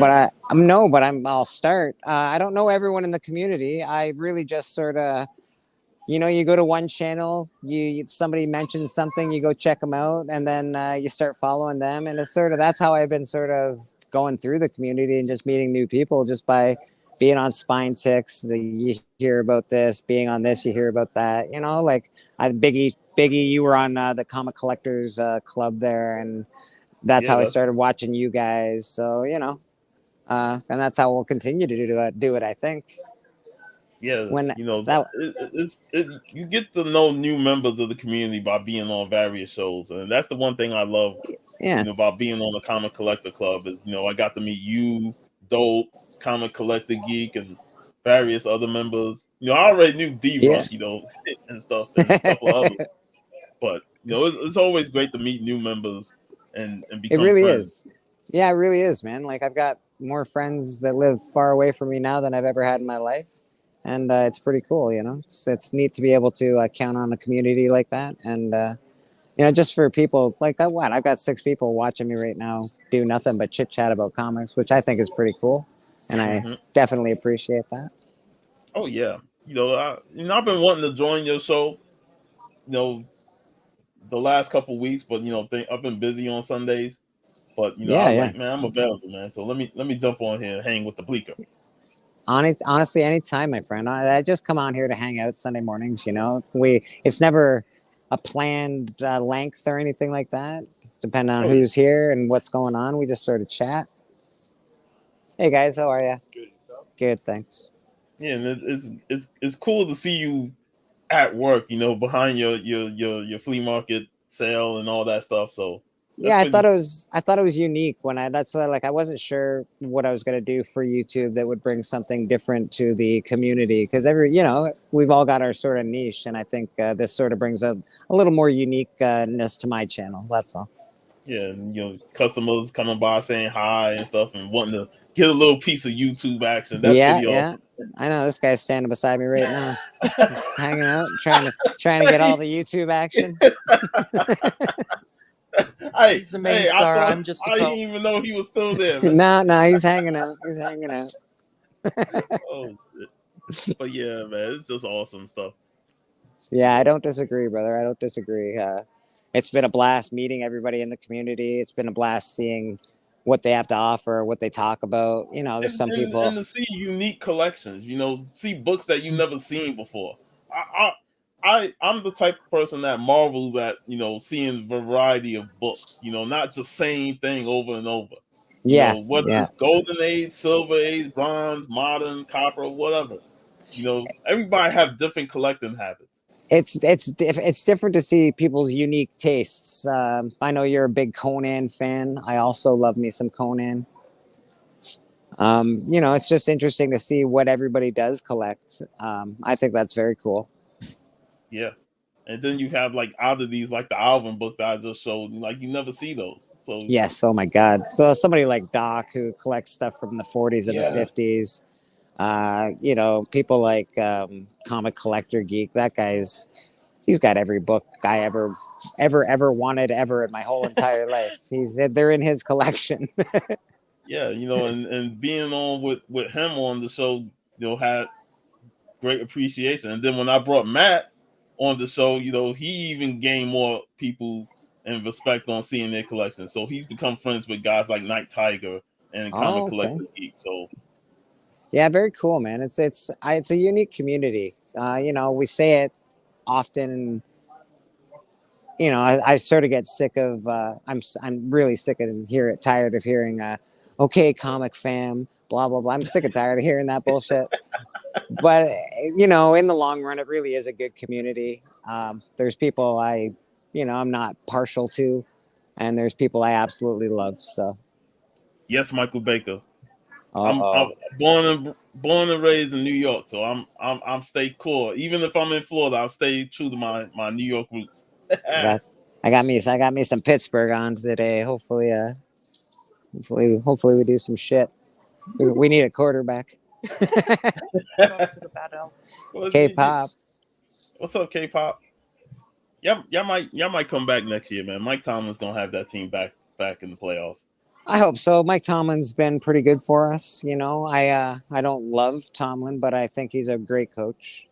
Speaker 11: but I'll start. I don't know everyone in the community. I really just sort of, you go to one channel, somebody mentions something, you go check them out, and then you start following them, and it's sort of that's how I've been sort of going through the community and just meeting new people just by being on Spine Ticks. You hear about this, being on this, you hear about that. Like Biggie, you were on the Comic Collectors Club there, and that's how I started watching you guys. So and that's how we'll continue to do it. I think.
Speaker 10: Yeah,
Speaker 11: When
Speaker 10: you get to know new members of the community by being on various shows, and that's the one thing I love.
Speaker 11: Yeah.
Speaker 10: About being on the Comic Collector Club is I got to meet you, Dope, Comic Collector Geek, and various other members. I already knew D-Rush, and stuff, and a couple of others. But it's always great to meet new members and become
Speaker 11: it really
Speaker 10: friends.
Speaker 11: is. Yeah, it really is, man. Like I've got more friends that live far away from me now than I've ever had in my life. And it's pretty cool, It's neat to be able to count on a community like that, and just for people like that. I've got 6 people watching me right now do nothing but chit chat about comics, which I think is pretty cool, and I definitely appreciate that.
Speaker 10: Oh yeah, I've been wanting to join your show, the last couple weeks, but I've been busy on Sundays. But like, man, I'm available, man. So let me jump on here and hang with the Bleaker.
Speaker 11: Honestly, anytime, my friend. I just come on here to hang out Sunday mornings. It's never a planned length or anything like that. Depending on who's here and what's going on, we just sort of chat. Hey guys, how are you? Good, thanks.
Speaker 10: Yeah, and it's cool to see you at work. Behind your flea market sale and all that stuff. So.
Speaker 11: Yeah, I thought it was unique that's why I wasn't sure what I was going to do for YouTube that would bring something different to the community, because we've all got our sort of niche, and I think this sort of brings a little more uniqueness to my channel. That's all.
Speaker 10: Yeah, and customers coming by saying hi and stuff and wanting to get a little piece of YouTube action. That's pretty awesome.
Speaker 11: I know this guy's standing beside me right now, just hanging out, trying to get all the YouTube action.
Speaker 12: He's the main star. I'm just.
Speaker 10: I didn't even know he was still there.
Speaker 11: No, he's hanging out.
Speaker 10: Oh, shit. But yeah, man, it's just awesome stuff.
Speaker 11: Yeah, I don't disagree, brother. I don't disagree. It's been a blast meeting everybody in the community. It's been a blast seeing what they have to offer, what they talk about. There's some people,
Speaker 10: and to see unique collections. See books that you've never seen before. I'm the type of person that marvels at seeing variety of books, not the same thing over and over. Whether golden age, silver age, bronze, modern, copper, whatever. Everybody have different collecting habits.
Speaker 11: It's different to see people's unique tastes. I know you're a big Conan fan. I also love me some Conan. It's just interesting to see what everybody does collect. I think that's very cool.
Speaker 10: Yeah, and then you have oddities like the Alvin book that I just showed. You never see those. So
Speaker 11: yes, oh my God. So somebody like Doc who collects stuff from the 40s and the 50s. People like Comic Collector Geek. That he's got every book I ever wanted ever in my whole entire life. They're in his collection.
Speaker 10: Yeah, and being on with him on the show, had great appreciation. And then when I brought Matt on the show, he even gained more people and respect on seeing their collection. So he's become friends with guys like Night Tiger and Comic Collector Geek. So
Speaker 11: yeah, very cool, man. It's a unique community. We say it often. I sort of get sick of. I'm really sick of tired of hearing. Okay, comic fam, blah blah blah. I'm sick and tired of hearing that bullshit. But in the long run, it really is a good community. There's people I'm not partial to, and there's people I absolutely love. So
Speaker 10: yes, Michael Baker. I'm born and raised in New York, so I'm stay core. Even if I'm in Florida, I'll stay true to my New York roots.
Speaker 11: I got me some Pittsburgh on today. Hopefully we do some shit. We need a quarterback. K-pop.
Speaker 10: What's up, K-pop? Y'all might come back next year, man. Mike Tomlin's gonna have that team back in the playoffs.
Speaker 11: I hope so. Mike Tomlin's been pretty good for us. You know, I don't love Tomlin, but I think he's a great coach.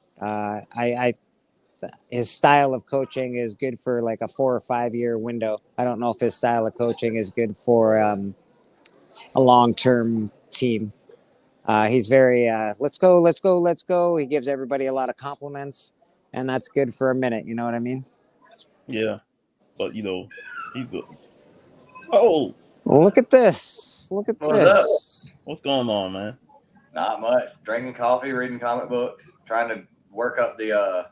Speaker 11: His style of coaching is good for like a 4 or 5 year window. I don't know if his style of coaching is good for a long-term team. He's very let's go. He gives everybody a lot of compliments, and that's good for a minute. You know what I mean?
Speaker 10: Yeah, but you know, he's good. Oh,
Speaker 11: look at this! Look at
Speaker 13: What's
Speaker 11: this!
Speaker 10: What's going on, man?
Speaker 13: Not much. Drinking coffee, reading comic books, trying to work up the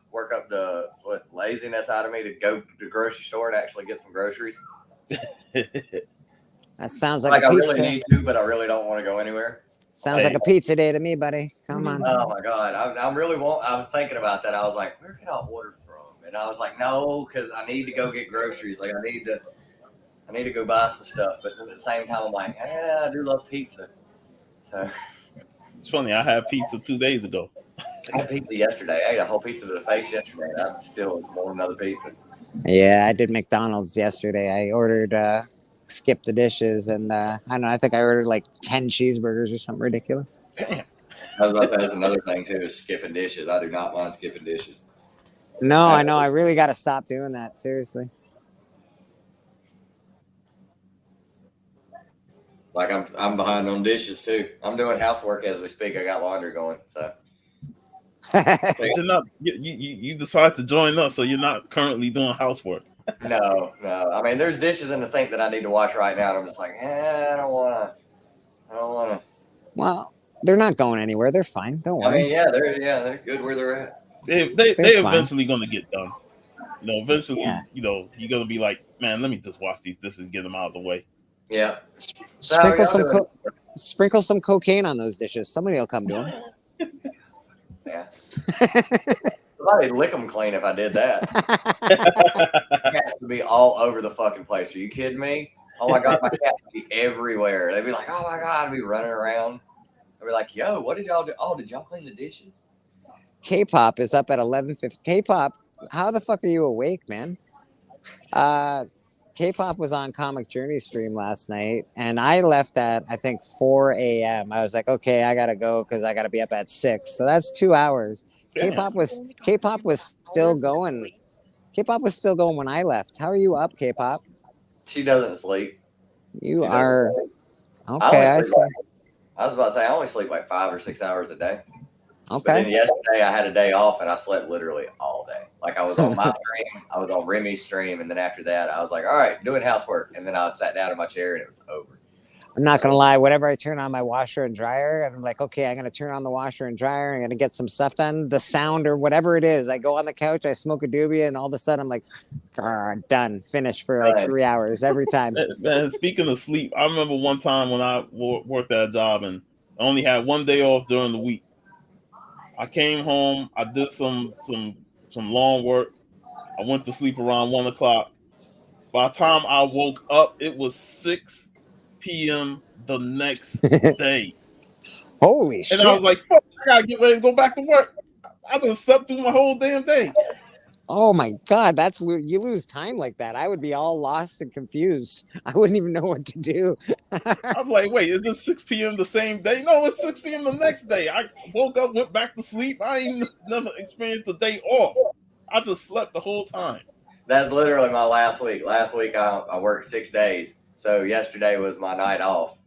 Speaker 13: laziness out of me to go to the grocery store and actually get some groceries.
Speaker 11: That sounds like
Speaker 13: Like
Speaker 11: a
Speaker 13: I
Speaker 11: pizza.
Speaker 13: really need to, but I really don't want to go anywhere.
Speaker 11: Sounds like a pizza day to me, buddy. Come on.
Speaker 13: Oh my god, I was thinking about that. I was like, where can I order from? And I was like, no, because I need to go get groceries. Like I need to go buy some stuff. But at the same time, I'm like, yeah, I do love pizza. So
Speaker 10: it's funny. I had pizza 2 days ago.
Speaker 13: I had pizza yesterday. I ate a whole pizza to the face yesterday. And I still want another pizza.
Speaker 11: Yeah, I did McDonald's yesterday. I ordered skip the dishes, and I don't know. I think I ordered like 10 cheeseburgers or something ridiculous.
Speaker 13: I was about to say that's another thing too, is skipping dishes. I do not mind skipping dishes.
Speaker 11: No, I know. I really got to stop doing that. Seriously.
Speaker 13: Like I'm behind on dishes too. I'm doing housework as we speak. I got laundry going, so.
Speaker 10: You're not, you decide to join us, so you're not currently doing housework.
Speaker 13: No. I mean, there's dishes in the sink that I need to wash right now, and I'm just like, I don't wanna.
Speaker 11: Well, they're not going anywhere. They're fine. Don't worry.
Speaker 13: I mean, they're good where they're at.
Speaker 10: They're eventually gonna get done. You know, eventually, you know, you're gonna be like, man, let me just wash these dishes and get them out of the way.
Speaker 13: Yeah.
Speaker 11: Sprinkle some cocaine on those dishes. Somebody will come to them.
Speaker 13: Yeah. Somebody lick them clean if I did that. Cats would be all over the fucking place. Are you kidding me? Oh my god, my cats would be everywhere. They'd be like, oh my god, I'd be running around. I'd be like, yo, what did y'all do? Oh, did y'all clean the dishes?
Speaker 11: K-pop is up at 11:50. K-pop, how the fuck are you awake, man? K-pop was on Comic Journey stream last night, and I left at I think 4 a.m. I was like, okay, I gotta go because I gotta be up at 6. So that's 2 hours. K-pop was still going. K-pop was still going when I left. How are you up, K-pop?
Speaker 13: She doesn't sleep.
Speaker 11: You are okay.
Speaker 13: I was about to say I only sleep like 5 or 6 hours a day.
Speaker 11: Okay.
Speaker 13: But then yesterday I had a day off and I slept literally all day. Like I was on my stream, I was on Remy's stream, and then after that I was like, all right, doing housework, and then I sat down in my chair and it was over.
Speaker 11: I'm not gonna lie. Whenever I turn on my washer and dryer, and I'm like, okay, I'm gonna turn on the washer and dryer. I'm gonna get some stuff done. The sound or whatever it is, I go on the couch, I smoke a doobie, and all of a sudden I'm like, done, finished for like 3 hours every time.
Speaker 10: Man, speaking of sleep, I remember one time when I worked at a job and I only had 1 day off during the week. I came home, I did some lawn work. I went to sleep around 1 o'clock. By the time I woke up, it was 6 p.m. the next day.
Speaker 11: Holy shit.
Speaker 10: And I was like, fuck, I gotta get ready to go back to work. I done slept through my whole damn day.
Speaker 11: Oh my god, you lose time like that. I would be all lost and confused. I wouldn't even know what to do.
Speaker 10: I'm like, wait, is this 6 p.m. the same day? No, it's 6 p.m. the next day. I woke up, went back to sleep. I ain't never experienced the day off. I just slept the whole time.
Speaker 13: That's literally my last week. Last week I worked 6 days. So yesterday was my night off.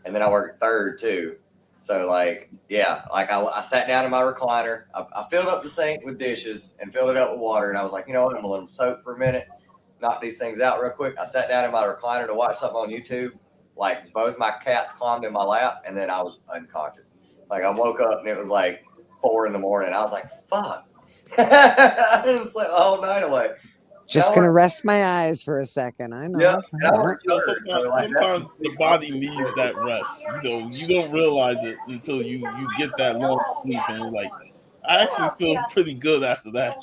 Speaker 13: And then I worked third too. So like, yeah, like I sat down in my recliner. I filled up the sink with dishes and filled it up with water. And I was like, you know what? I'm going to let them soak for a minute. Knock these things out real quick. I sat down in my recliner to watch something on YouTube. Like both my cats climbed in my lap and then I was unconscious. Like I woke up and it was like 4 a.m. I was like, fuck. I didn't sleep the whole night away.
Speaker 11: Just
Speaker 13: I
Speaker 11: gonna
Speaker 13: work-
Speaker 11: rest my eyes for a second. I know.
Speaker 13: Yeah, and I
Speaker 11: I
Speaker 13: work
Speaker 10: You know,
Speaker 13: third, so
Speaker 10: sometimes,
Speaker 13: like that's
Speaker 10: sometimes the body needs that rest. You don't realize it until you get that long sleep, and like, I actually feel pretty good after that.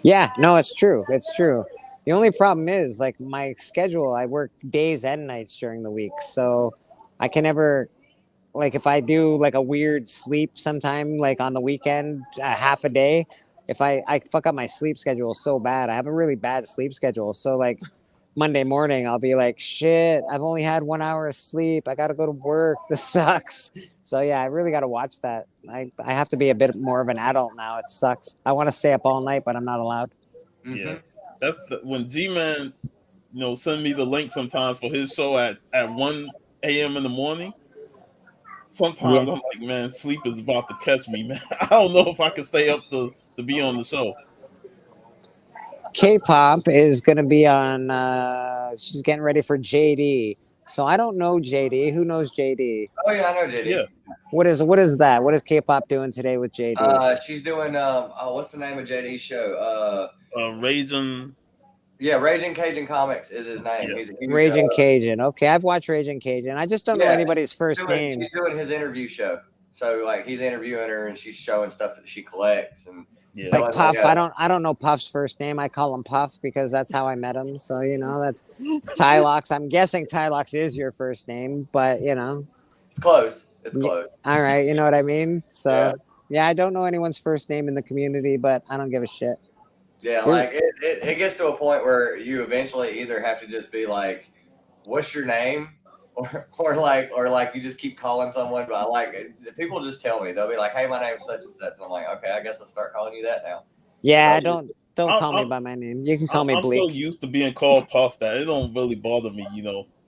Speaker 11: Yeah, no, it's true. It's true. The only problem is like my schedule, I work days and nights during the week. So I can never like if I do like a weird sleep sometime like on the weekend, half a day, if I fuck up my sleep schedule so bad. I have a really bad sleep schedule. So like Monday morning, I'll be like, shit, I've only had 1 hour of sleep. I got to go to work. This sucks. So yeah, I really got to watch that. I have to be a bit more of an adult now. It sucks. I want to stay up all night, but I'm not allowed.
Speaker 10: Yeah, that's when G-Man, send me the link sometimes for his show at 1 a.m. in the morning. Sometimes
Speaker 11: Yeah.
Speaker 10: I'm like, man, sleep is about to catch me, man. I don't know if I can stay up to be on the show.
Speaker 11: K-pop is going to be on. She's getting ready for JD. So I don't know JD. Who knows JD?
Speaker 13: Oh yeah, I know JD.
Speaker 10: Yeah.
Speaker 11: What is that? What is K-pop doing today with JD?
Speaker 13: She's doing what's the name of JD's show?
Speaker 10: Raging.
Speaker 13: Yeah, Raging Cajun Comics is his name.
Speaker 10: Yeah.
Speaker 13: He's a huge,
Speaker 11: Raging Cajun. Okay, I've watched Raging Cajun. I just don't know anybody's first name.
Speaker 13: She's doing his interview show. So like he's interviewing her and she's showing stuff that she collects and
Speaker 11: Like Puff, I don't know Puff's first name. I call him Puff because that's how I met him. So that's Tylox. I'm guessing Tylox is your first name, but
Speaker 13: it's close. It's close.
Speaker 11: All right, you know what I mean. So yeah, I don't know anyone's first name in the community, but I don't give a shit.
Speaker 13: Yeah, like it gets to a point where you eventually either have to just be like, "What's your name?" or like you just keep calling someone. But people just tell me, they'll be like, "Hey, my name's such and such," and I'm like, "Okay, I guess I'll start calling you that now."
Speaker 11: Yeah, don't call me by my name. You can call me Bleak.
Speaker 10: I'm so used to being called Puff that it don't really bother me.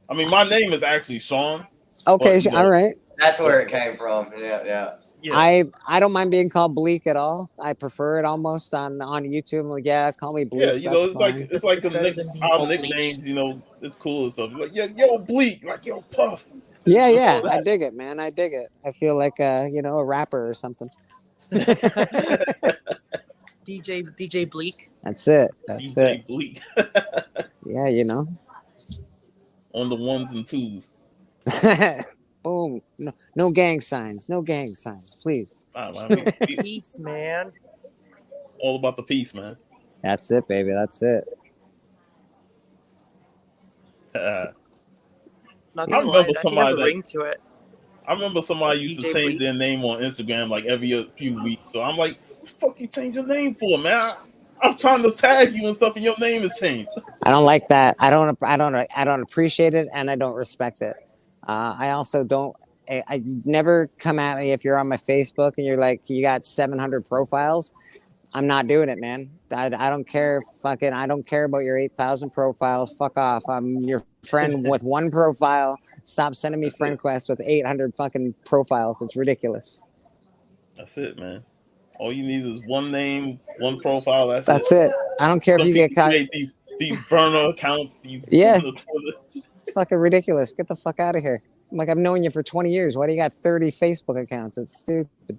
Speaker 10: I mean, my name is actually Sean.
Speaker 11: Okay,
Speaker 10: but,
Speaker 11: all right.
Speaker 13: That's where it came from. Yeah.
Speaker 11: I don't mind being called Bleak at all. I prefer it almost on YouTube. I'm like, yeah, call me Bleak.
Speaker 10: Yeah,
Speaker 11: that's
Speaker 10: it's
Speaker 11: fine.
Speaker 10: like our nicknames. It's cool and stuff. Like, yeah, yo, Bleak, like yo, Puff.
Speaker 11: Yeah, I dig it, man. I dig it. I feel like a rapper or something.
Speaker 12: DJ Bleak.
Speaker 11: That's it.
Speaker 10: DJ Bleak.
Speaker 11: Yeah,
Speaker 10: On the ones and twos.
Speaker 11: Boom. No gang signs. No gang signs, please.
Speaker 12: Peace, man.
Speaker 10: All about the peace, man.
Speaker 11: That's it, baby. That's it.
Speaker 12: Not
Speaker 10: I
Speaker 12: gonna lie,
Speaker 10: remember
Speaker 12: it actually
Speaker 10: somebody
Speaker 12: has a ring to it.
Speaker 10: I remember somebody used to
Speaker 12: DJ
Speaker 10: change
Speaker 12: Bleak.
Speaker 10: their name on Instagram like every few weeks. So I'm like, what the fuck you change your name for, man? I'm trying to tag you and stuff, and your name is changed.
Speaker 11: I don't like that. I don't appreciate it, and I don't respect it. I also don't. I never come at me if you're on my Facebook and you're like, you got 700 profiles. I'm not doing it, man. I don't care. I don't care about your 8,000 profiles. Fuck off. I'm your friend with one profile. Stop sending me friend requests with 800 fucking profiles. It's ridiculous.
Speaker 10: That's it, man. All you need is one name, one profile.
Speaker 11: That's it. I don't care if you get caught.
Speaker 10: These burner accounts.
Speaker 11: It's fucking ridiculous. Get the fuck out of here. I'm like, I've known you for 20 years. Why do you got 30 Facebook accounts? It's stupid.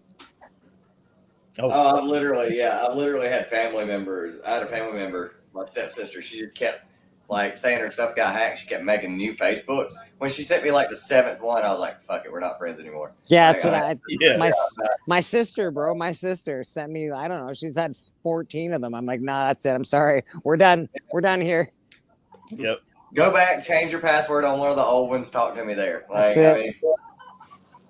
Speaker 13: I've literally had family members. I had a family member, my stepsister. She just kept like saying her stuff got hacked. She kept making new Facebooks. When she sent me like the 7th one, I was like, "Fuck it, we're not friends anymore."
Speaker 11: Yeah, that's my sister, bro. My sister sent me. I don't know. She's had 14 of them. I'm like, nah, that's it. I'm sorry. We're done. We're done here.
Speaker 10: Yep.
Speaker 13: Go back, change your password on one of the old ones. Talk to me there.
Speaker 11: That's it.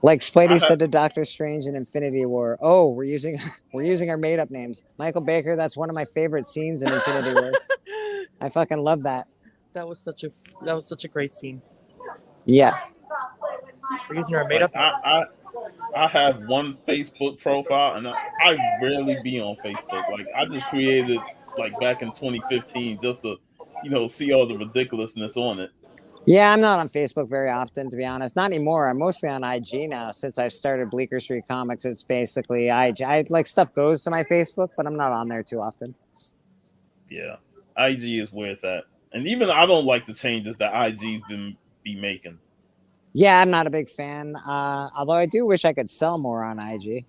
Speaker 11: Like Spidey said to Doctor Strange in Infinity War, "Oh, we're using our made up names." Michael Baker, that's one of my favorite scenes in Infinity Wars. I fucking love that.
Speaker 12: That was such a great scene.
Speaker 11: Yeah.
Speaker 12: We're using our made up names.
Speaker 10: I have one Facebook profile, and I rarely be on Facebook. Like I just created like back in 2015 just to see all the ridiculousness on it.
Speaker 11: Yeah, I'm not on Facebook very often, to be honest. Not anymore. I'm mostly on IG now since I've started Bleecker Street Comics. It's basically IG. Like stuff goes to my Facebook, but I'm not on there too often.
Speaker 10: Yeah, IG is where it's at, and even I don't like the changes that IG's been making.
Speaker 11: Yeah, I'm not a big fan. Although I do wish I could sell more on IG.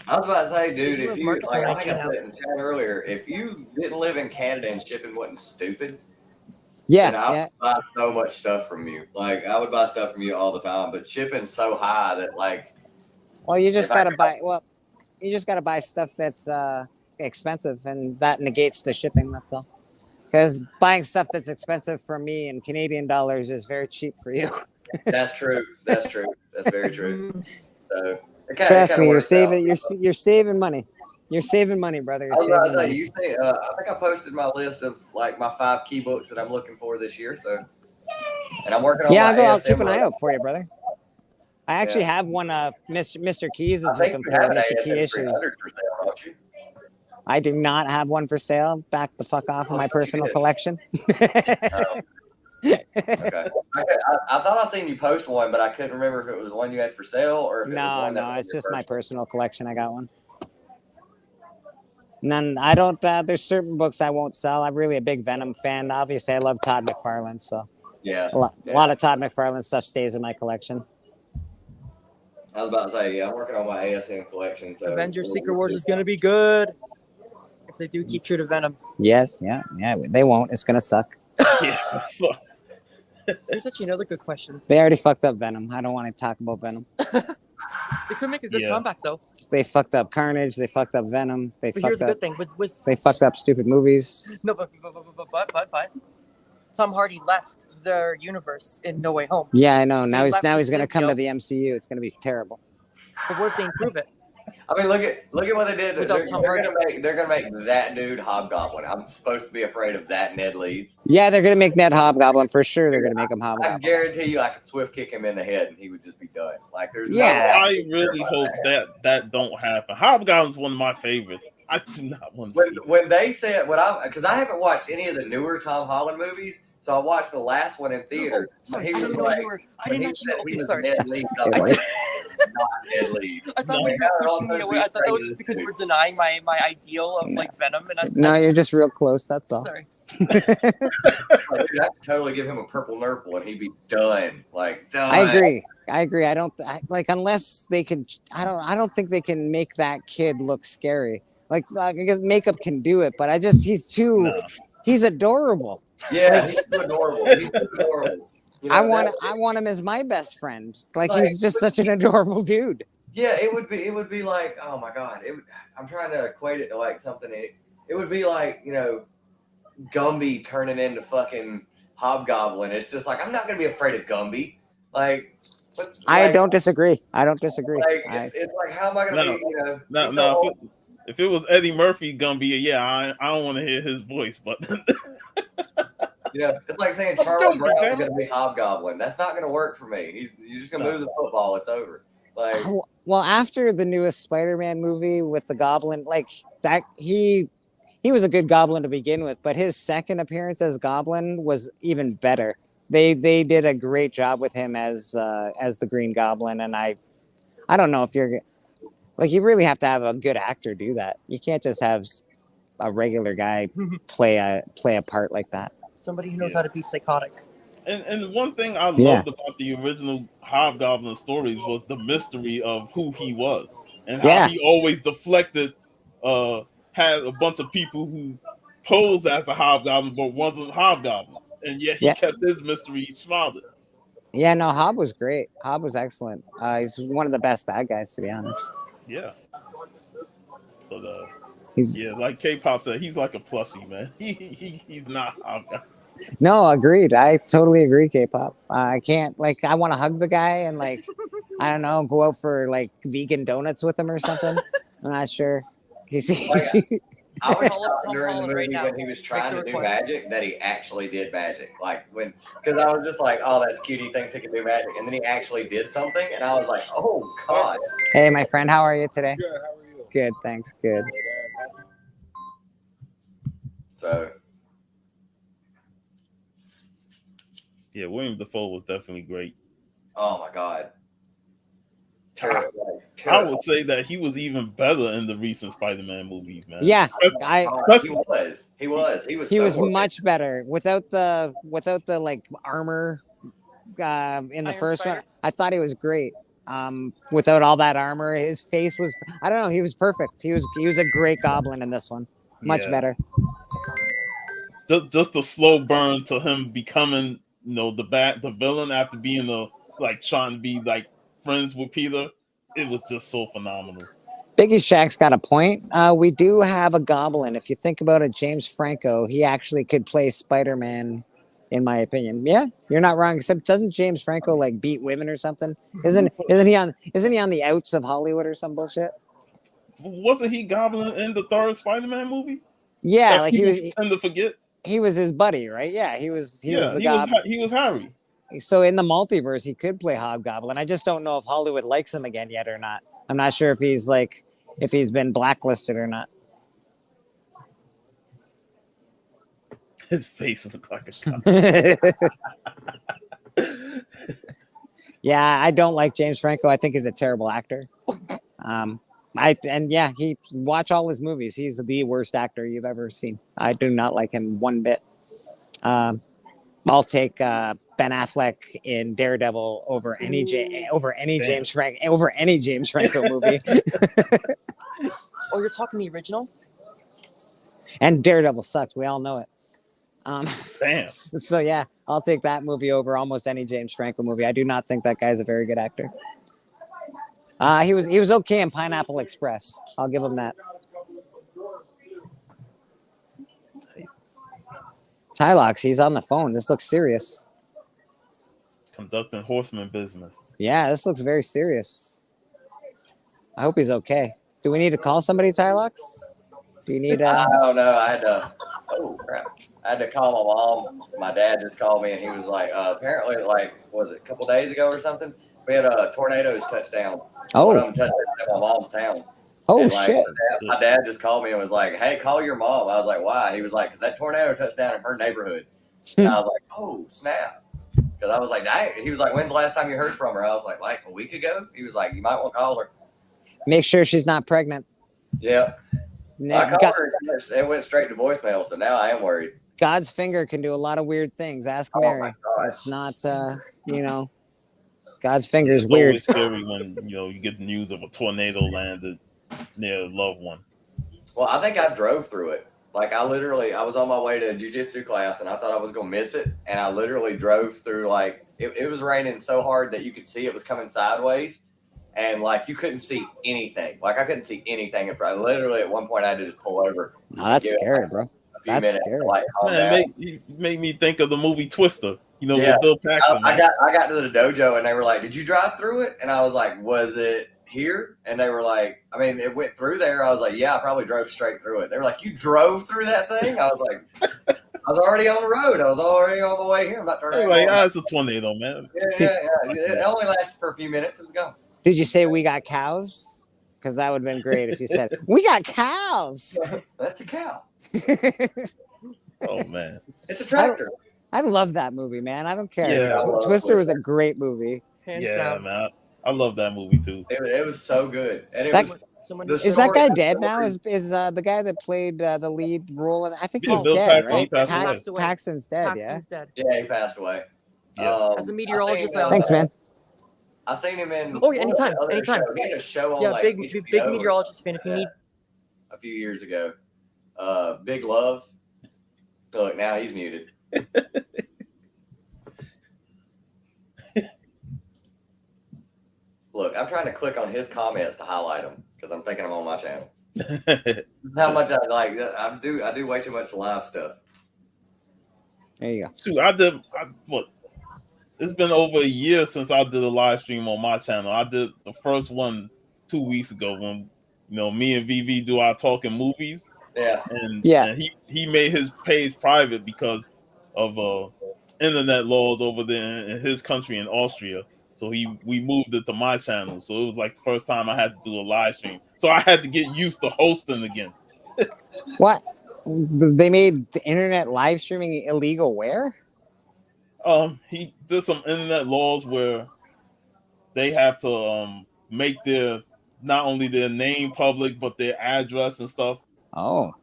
Speaker 13: I was about to say, dude,
Speaker 12: They do
Speaker 13: if
Speaker 12: have
Speaker 13: you
Speaker 12: markets
Speaker 13: like,
Speaker 12: on
Speaker 13: I think I
Speaker 12: China.
Speaker 13: said in the chat earlier, if you didn't live in Canada and shipping wasn't stupid,
Speaker 11: Yeah,
Speaker 13: then I
Speaker 11: yeah.
Speaker 13: would buy so much stuff from you. Like I would buy stuff from you all the time, but shipping's so high that like
Speaker 11: Well, you just
Speaker 13: if I
Speaker 11: gotta buy. Well, you just gotta buy stuff that's expensive, and that negates the shipping. That's all. Because buying stuff that's expensive for me in Canadian dollars is very cheap for you.
Speaker 13: that's true. That's true. That's very true. So it
Speaker 11: Trust
Speaker 13: kind
Speaker 11: me,
Speaker 13: of
Speaker 11: you're
Speaker 13: works out.
Speaker 11: saving. You're saving money. You're saving money, brother. You're
Speaker 13: I was about
Speaker 11: saving
Speaker 13: to say,
Speaker 11: money.
Speaker 13: you say, I think I posted my list of like my 5 key books that I'm looking for this year. So, and I'm working on
Speaker 11: Yeah,
Speaker 13: my
Speaker 11: I'll keep
Speaker 13: ASM.
Speaker 11: an eye out for you, brother. I actually
Speaker 13: Yeah.
Speaker 11: have one. Mr. Keys is
Speaker 13: I think
Speaker 11: looking
Speaker 13: you
Speaker 11: for
Speaker 13: have an
Speaker 11: Mr. Key
Speaker 13: ASM
Speaker 11: issues.
Speaker 13: 300 for sale, don't you?
Speaker 11: I do not have one for sale. Back the fuck off of my personal
Speaker 13: did.
Speaker 11: collection.
Speaker 13: Oh. Okay. I thought I seen you post one, but I couldn't remember if it was one you had for sale or if it was
Speaker 11: No,
Speaker 13: one that
Speaker 11: no,
Speaker 13: was
Speaker 11: it's
Speaker 13: your
Speaker 11: just my
Speaker 13: personal.
Speaker 11: personal collection. I got one. None. I don't. There's certain books I won't sell. I'm really a big Venom fan. Obviously, I love Todd McFarlane, so
Speaker 13: Yeah.
Speaker 11: a lot of Todd McFarlane stuff stays in my collection.
Speaker 13: I was about to say, yeah, I'm working on my ASM collection. So
Speaker 12: Avengers Secret Wars is gonna be good if they do keep true to Venom.
Speaker 11: Yes, yeah. They won't. It's gonna suck.
Speaker 10: Yeah.
Speaker 12: Here's actually another good question.
Speaker 11: They already fucked up Venom. I don't want to talk about Venom.
Speaker 12: They could make a good
Speaker 10: Yeah.
Speaker 12: comeback though.
Speaker 11: They fucked up Carnage. They fucked up Venom. They
Speaker 12: But here's
Speaker 11: fucked
Speaker 12: the
Speaker 11: up.
Speaker 12: good thing with
Speaker 11: They fucked up stupid movies.
Speaker 12: no, but Tom Hardy left their universe in No Way Home.
Speaker 11: Yeah, I know.
Speaker 12: They
Speaker 11: Now
Speaker 12: left the
Speaker 11: he's gonna come to
Speaker 12: symbiote.
Speaker 11: the MCU. It's gonna be terrible.
Speaker 12: But what if they improve it?
Speaker 13: I mean, look at what they did.
Speaker 12: Without
Speaker 13: They're
Speaker 12: Tom
Speaker 13: gonna make that dude Hobgoblin. I'm supposed to be afraid of that Ned Leeds.
Speaker 11: Yeah, they're gonna make Ned Hobgoblin for sure. They're gonna make him
Speaker 13: I
Speaker 11: Hobgoblin.
Speaker 13: guarantee you, I could swift kick him in the head and he would just be done. Like there's
Speaker 11: Yeah.
Speaker 13: no
Speaker 10: I really hope that don't happen. Hobgoblin's one of my favorites. I do not want to see it.
Speaker 13: when they said because I haven't watched any of the newer Tom Holland movies, so I watched the last one in theater.
Speaker 12: Sorry,
Speaker 13: He
Speaker 12: I
Speaker 13: was
Speaker 12: didn't know
Speaker 13: like,
Speaker 12: you were. I
Speaker 13: when
Speaker 12: didn't
Speaker 13: he
Speaker 12: actually
Speaker 13: said
Speaker 12: know.
Speaker 13: he
Speaker 12: Okay,
Speaker 13: was
Speaker 12: sorry.
Speaker 13: Ned Leeds, I was like, not Ned Leeds.
Speaker 12: I thought we were pushing me away. I thought that was just because you were denying my ideal of like Venom, and
Speaker 11: No, you're just real close. That's all.
Speaker 12: sorry.
Speaker 13: Dude, I could totally give him a purple nurple and he'd be done. Like done.
Speaker 11: I agree. I don't unless they can. I don't think they can make that kid look scary. Like I guess makeup can do it, but he's too.
Speaker 10: No.
Speaker 11: He's adorable.
Speaker 13: Yeah, he's too adorable. He's too adorable. You know,
Speaker 11: I want him as my best friend. Like
Speaker 13: Like,
Speaker 11: he's just such an adorable dude.
Speaker 13: Yeah, it would be like, oh my god, I'm trying to equate it to like something. It would be like, you know, Gumby turning into fucking Hobgoblin. It's just like I'm not gonna be afraid of Gumby. Like,
Speaker 11: I don't disagree. I don't disagree.
Speaker 13: Like it's like how am I gonna be? You know,
Speaker 10: No,
Speaker 13: he's
Speaker 10: no.
Speaker 13: so-
Speaker 10: If it was Eddie Murphy, gonna be I don't want to hear his voice, but
Speaker 13: you know, it's like saying Charlie Brown is gonna be Hobgoblin. That's not gonna work for me. You're just gonna move the football. It's over. Like,
Speaker 11: Well, after the newest Spider-Man movie with the Goblin, like that, he was a good Goblin to begin with, but his second appearance as Goblin was even better. They did a great job with him as the Green Goblin, and I don't know if you're like you really have to have a good actor do that. You can't just have a regular guy play a part like that.
Speaker 12: Somebody who knows how to be psychotic.
Speaker 10: and one thing I
Speaker 11: Yeah.
Speaker 10: loved about the original Hobgoblin stories was the mystery of who he was and how
Speaker 11: Yeah.
Speaker 10: he always deflected. Had a bunch of people who posed as a Hobgoblin but wasn't Hobgoblin, and yet he
Speaker 11: Yeah.
Speaker 10: kept his mystery shrouded.
Speaker 11: Yeah, no, Hob was great. Hob was excellent. He's one of the best bad guys, to be honest.
Speaker 10: Yeah. But
Speaker 11: He's
Speaker 10: yeah, like K-pop said, he's like a plushie, man. He's not Hobgoblin.
Speaker 11: no, agreed. I totally agree, K-pop. I can't I want to hug the guy and I don't know, go out for like vegan donuts with him or something. I'm not sure. You see,
Speaker 13: I was
Speaker 12: Call up
Speaker 13: shocked
Speaker 12: Tom
Speaker 13: during the
Speaker 12: Holland right
Speaker 13: movie
Speaker 12: now.
Speaker 13: when he was trying
Speaker 12: Make
Speaker 13: to
Speaker 12: the
Speaker 13: do
Speaker 12: request.
Speaker 13: magic that he actually did magic. Like because I was just like, oh, that's cute. He thinks he can do magic, and then he actually did something, and I was like, oh god.
Speaker 11: Hey, my friend, how are you today?
Speaker 2: Good. How are you?
Speaker 11: Good, thanks. Good.
Speaker 13: So
Speaker 10: Yeah, William Dafoe was definitely great.
Speaker 13: oh my god. Terrible.
Speaker 10: I would say that he was even better in the recent Spider-Man movies, man.
Speaker 11: Yeah,
Speaker 13: He was. He was.
Speaker 11: He
Speaker 13: so
Speaker 11: was
Speaker 13: good.
Speaker 11: much better without the like armor in the
Speaker 12: Iron
Speaker 11: first
Speaker 12: Spider?
Speaker 11: one. I thought he was great. Without all that armor, his face was, I don't know, he was perfect. He was a great Goblin in this one. Much
Speaker 10: Yeah.
Speaker 11: better.
Speaker 10: Just a slow burn to him becoming, the villain after being trying to be like friends with Peter. It was just so phenomenal.
Speaker 11: Biggie Shack's got a point. We do have a Goblin. If you think about it, James Franco, he actually could play Spider-Man, in my opinion. Yeah, you're not wrong. Except doesn't James Franco like beat women or something? Isn't he on the outs of Hollywood or some bullshit?
Speaker 10: Wasn't he Goblin in the third Spider-Man movie?
Speaker 11: Yeah,
Speaker 10: That
Speaker 11: like he
Speaker 10: people
Speaker 11: was.
Speaker 10: tend to forget.
Speaker 11: He was his buddy, right? Yeah, he was the Goblin.
Speaker 10: He was Harry.
Speaker 11: So in the multiverse, he could play Hobgoblin. I just don't know if Hollywood likes him again yet or not. I'm not sure if he's been blacklisted or not.
Speaker 10: His face looks like a cop.
Speaker 11: Yeah, I don't like James Franco. I think he's a terrible actor. He watch all his movies. He's the worst actor you've ever seen. I do not like him one bit. I'll take Ben Affleck in Daredevil over any James Franco movie.
Speaker 12: Oh, you're talking the original?
Speaker 11: And Daredevil sucked. We all know it.
Speaker 10: Damn.
Speaker 11: So yeah, I'll take that movie over almost any James Franco movie. I do not think that guy's a very good actor. He was okay in Pineapple Express. I'll give him that. Tylox, he's on the phone. This looks serious.
Speaker 10: Conducting horseman business.
Speaker 11: Yeah, this looks very serious. I hope he's okay. Do we need to call somebody, Tylox? Do you need?
Speaker 13: I don't know. I had to. Oh crap! I had to call my mom. My dad just called me, and he was like, apparently, was it a couple days ago or something? We had tornadoes touch down.
Speaker 11: Oh.
Speaker 13: One of them touched down in my mom's town.
Speaker 11: Oh,
Speaker 13: And,
Speaker 11: shit.
Speaker 13: My dad just called me and was like, "Hey, call your mom." I was like, "Why?" He was like, "Because that tornado touched down in her neighborhood." And I was like, "Oh snap!" Because I was like, "Dang." He was like, "When's the last time you heard from her?" I was like a week ago. He was like, "You might want to call her."
Speaker 11: Make sure she's not pregnant.
Speaker 13: Yeah. I called her. It went straight to voicemail, so now I am worried.
Speaker 11: God's finger can do a lot of weird things. Ask Mary. It's not, God's finger is
Speaker 10: It's
Speaker 11: weird.
Speaker 10: always scary when you get the news of a tornado landed near a loved one.
Speaker 13: Well, I think I drove through it. Like I was on my way to jiu-jitsu class and I thought I was gonna miss it, and I literally drove through. It was raining so hard that you could see it was coming sideways, and you couldn't see anything. I couldn't see anything in front. Literally, at one point, I had to just pull over.
Speaker 11: No, that's scary, bro. That's scary.
Speaker 10: You made me think of the movie Twister.
Speaker 13: Yeah.
Speaker 10: With Bill Paxton.
Speaker 13: I got to the dojo and they were like, "Did you drive through it?" And I was like, "Was it here?" And they were like, "I mean, it went through there." I was like, "Yeah, I probably drove straight through it." They were like, "You drove through that thing?" I was like, "I was already on the road. I was already on my way here. I'm not turning."
Speaker 10: It's a tornado, man.
Speaker 13: Yeah. It only lasted for a few minutes. It was gone.
Speaker 11: Did you say we got cows? Because that would have been great if you said, we got cows.
Speaker 13: That's a cow.
Speaker 10: Oh, man.
Speaker 13: It's a tractor.
Speaker 11: I love that movie, man. I don't care.
Speaker 10: Yeah,
Speaker 11: Twister was a great movie.
Speaker 10: Man. I love that movie, too.
Speaker 13: It was so good. And
Speaker 11: is that guy dead now? Is the guy that played the lead role? I think he's
Speaker 10: Bill
Speaker 11: dead,
Speaker 10: Paxton,
Speaker 11: right?
Speaker 10: he passed away.
Speaker 11: Paxton's dead,
Speaker 12: Paxton's dead.
Speaker 13: Yeah, he passed away.
Speaker 10: Yeah.
Speaker 12: As a meteorologist,
Speaker 11: Thanks, man.
Speaker 13: I seen him in.
Speaker 12: Oh yeah, anytime.
Speaker 13: Show. He had a show on
Speaker 12: big
Speaker 13: HBO
Speaker 12: meteorologist fan. If you need.
Speaker 13: A few years ago, Big Love. Look, now he's muted. Look, I'm trying to click on his comments to highlight them because I'm thinking I'm on my channel. How much I like that? I do way too much live stuff.
Speaker 11: There you go.
Speaker 10: Dude, it's been over a year since I did a live stream on my channel. I did the first one 2 weeks ago when me and VV do our talking movies.
Speaker 13: Yeah.
Speaker 10: And he made his page private because of internet laws over there in his country in Austria. So we moved it to my channel. So it was like the first time I had to do a live stream. So I had to get used to hosting again.
Speaker 11: What? They made the internet live streaming illegal where?
Speaker 10: He did some internet laws where they have to make not only their name public but their address and stuff.
Speaker 11: Oh.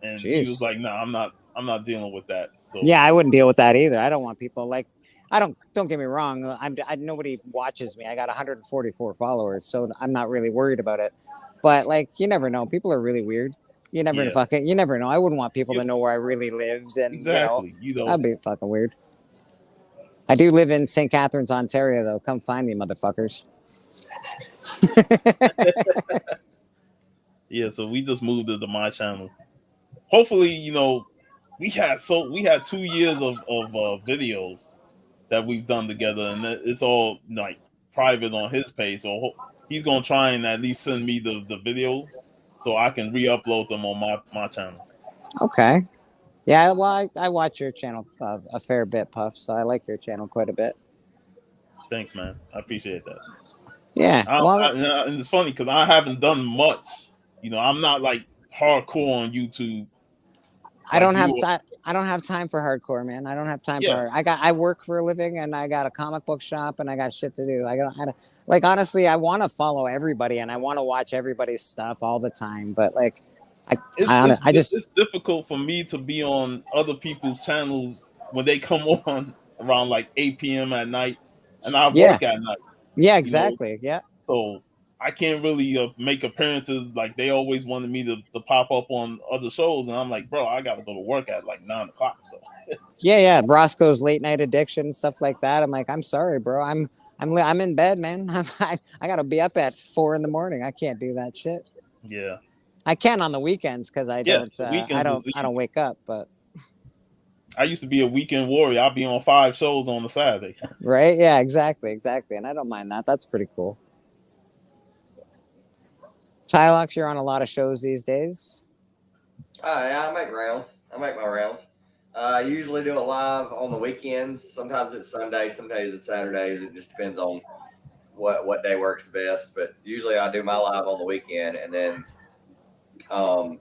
Speaker 10: And
Speaker 11: geez.
Speaker 10: he was like, "No, I'm not dealing with that." So
Speaker 11: yeah, I wouldn't deal with that either. I don't want people don't get me wrong. Nobody watches me. I got 144 followers, so I'm not really worried about it. But like, you never know. People are really weird. You never
Speaker 10: Yeah.
Speaker 11: you never know. I wouldn't want people to know where I really lived, and
Speaker 10: Exactly.
Speaker 11: that'd be fucking weird. I do live in St. Catharines, Ontario, though. Come find me, motherfuckers.
Speaker 10: Yeah, so we just moved it to my channel. Hopefully, we had 2 years of videos that we've done together, and it's all like private on his page. So he's gonna try and at least send me the video so I can re-upload them on my channel.
Speaker 11: Okay. Yeah, well, I watch your channel a fair bit, Puff. So I like your channel quite a bit.
Speaker 10: Thanks, man. I appreciate that.
Speaker 11: Yeah.
Speaker 10: And it's funny because I haven't done much. I'm not like hardcore on YouTube.
Speaker 11: I don't have time for hardcore, man. I don't have time for. I work for a living, and I got a comic book shop, and I got shit to do. Like honestly, I want to follow everybody, and I want to watch everybody's stuff all the time. But like, it's
Speaker 10: difficult for me to be on other people's channels when they come on around like 8 p.m. at night, and I work at night.
Speaker 11: Yeah, exactly. Yeah.
Speaker 10: So I can't really make appearances. Like they always wanted me to pop up on other shows, and I'm like, bro, I got to go to work at like 9 o'clock. So.
Speaker 11: Yeah. Roscoe's Late Night Addiction, stuff like that. I'm like, I'm sorry, bro. I'm in bed, man. I got to be up at 4 a.m. I can't do that shit.
Speaker 10: Yeah.
Speaker 11: I can on the weekends because I don't wake up. But
Speaker 10: I used to be a weekend warrior. I'll be on 5 shows on a Saturday.
Speaker 11: Right? Yeah, exactly. And I don't mind that. That's pretty cool. Tylox, you're on a lot of shows these days.
Speaker 13: Yeah, I make my rounds. I usually do it live on the weekends. Sometimes it's Sundays, sometimes it's Saturdays. It just depends on what day works best. But usually I do my live on the weekend, and then I'll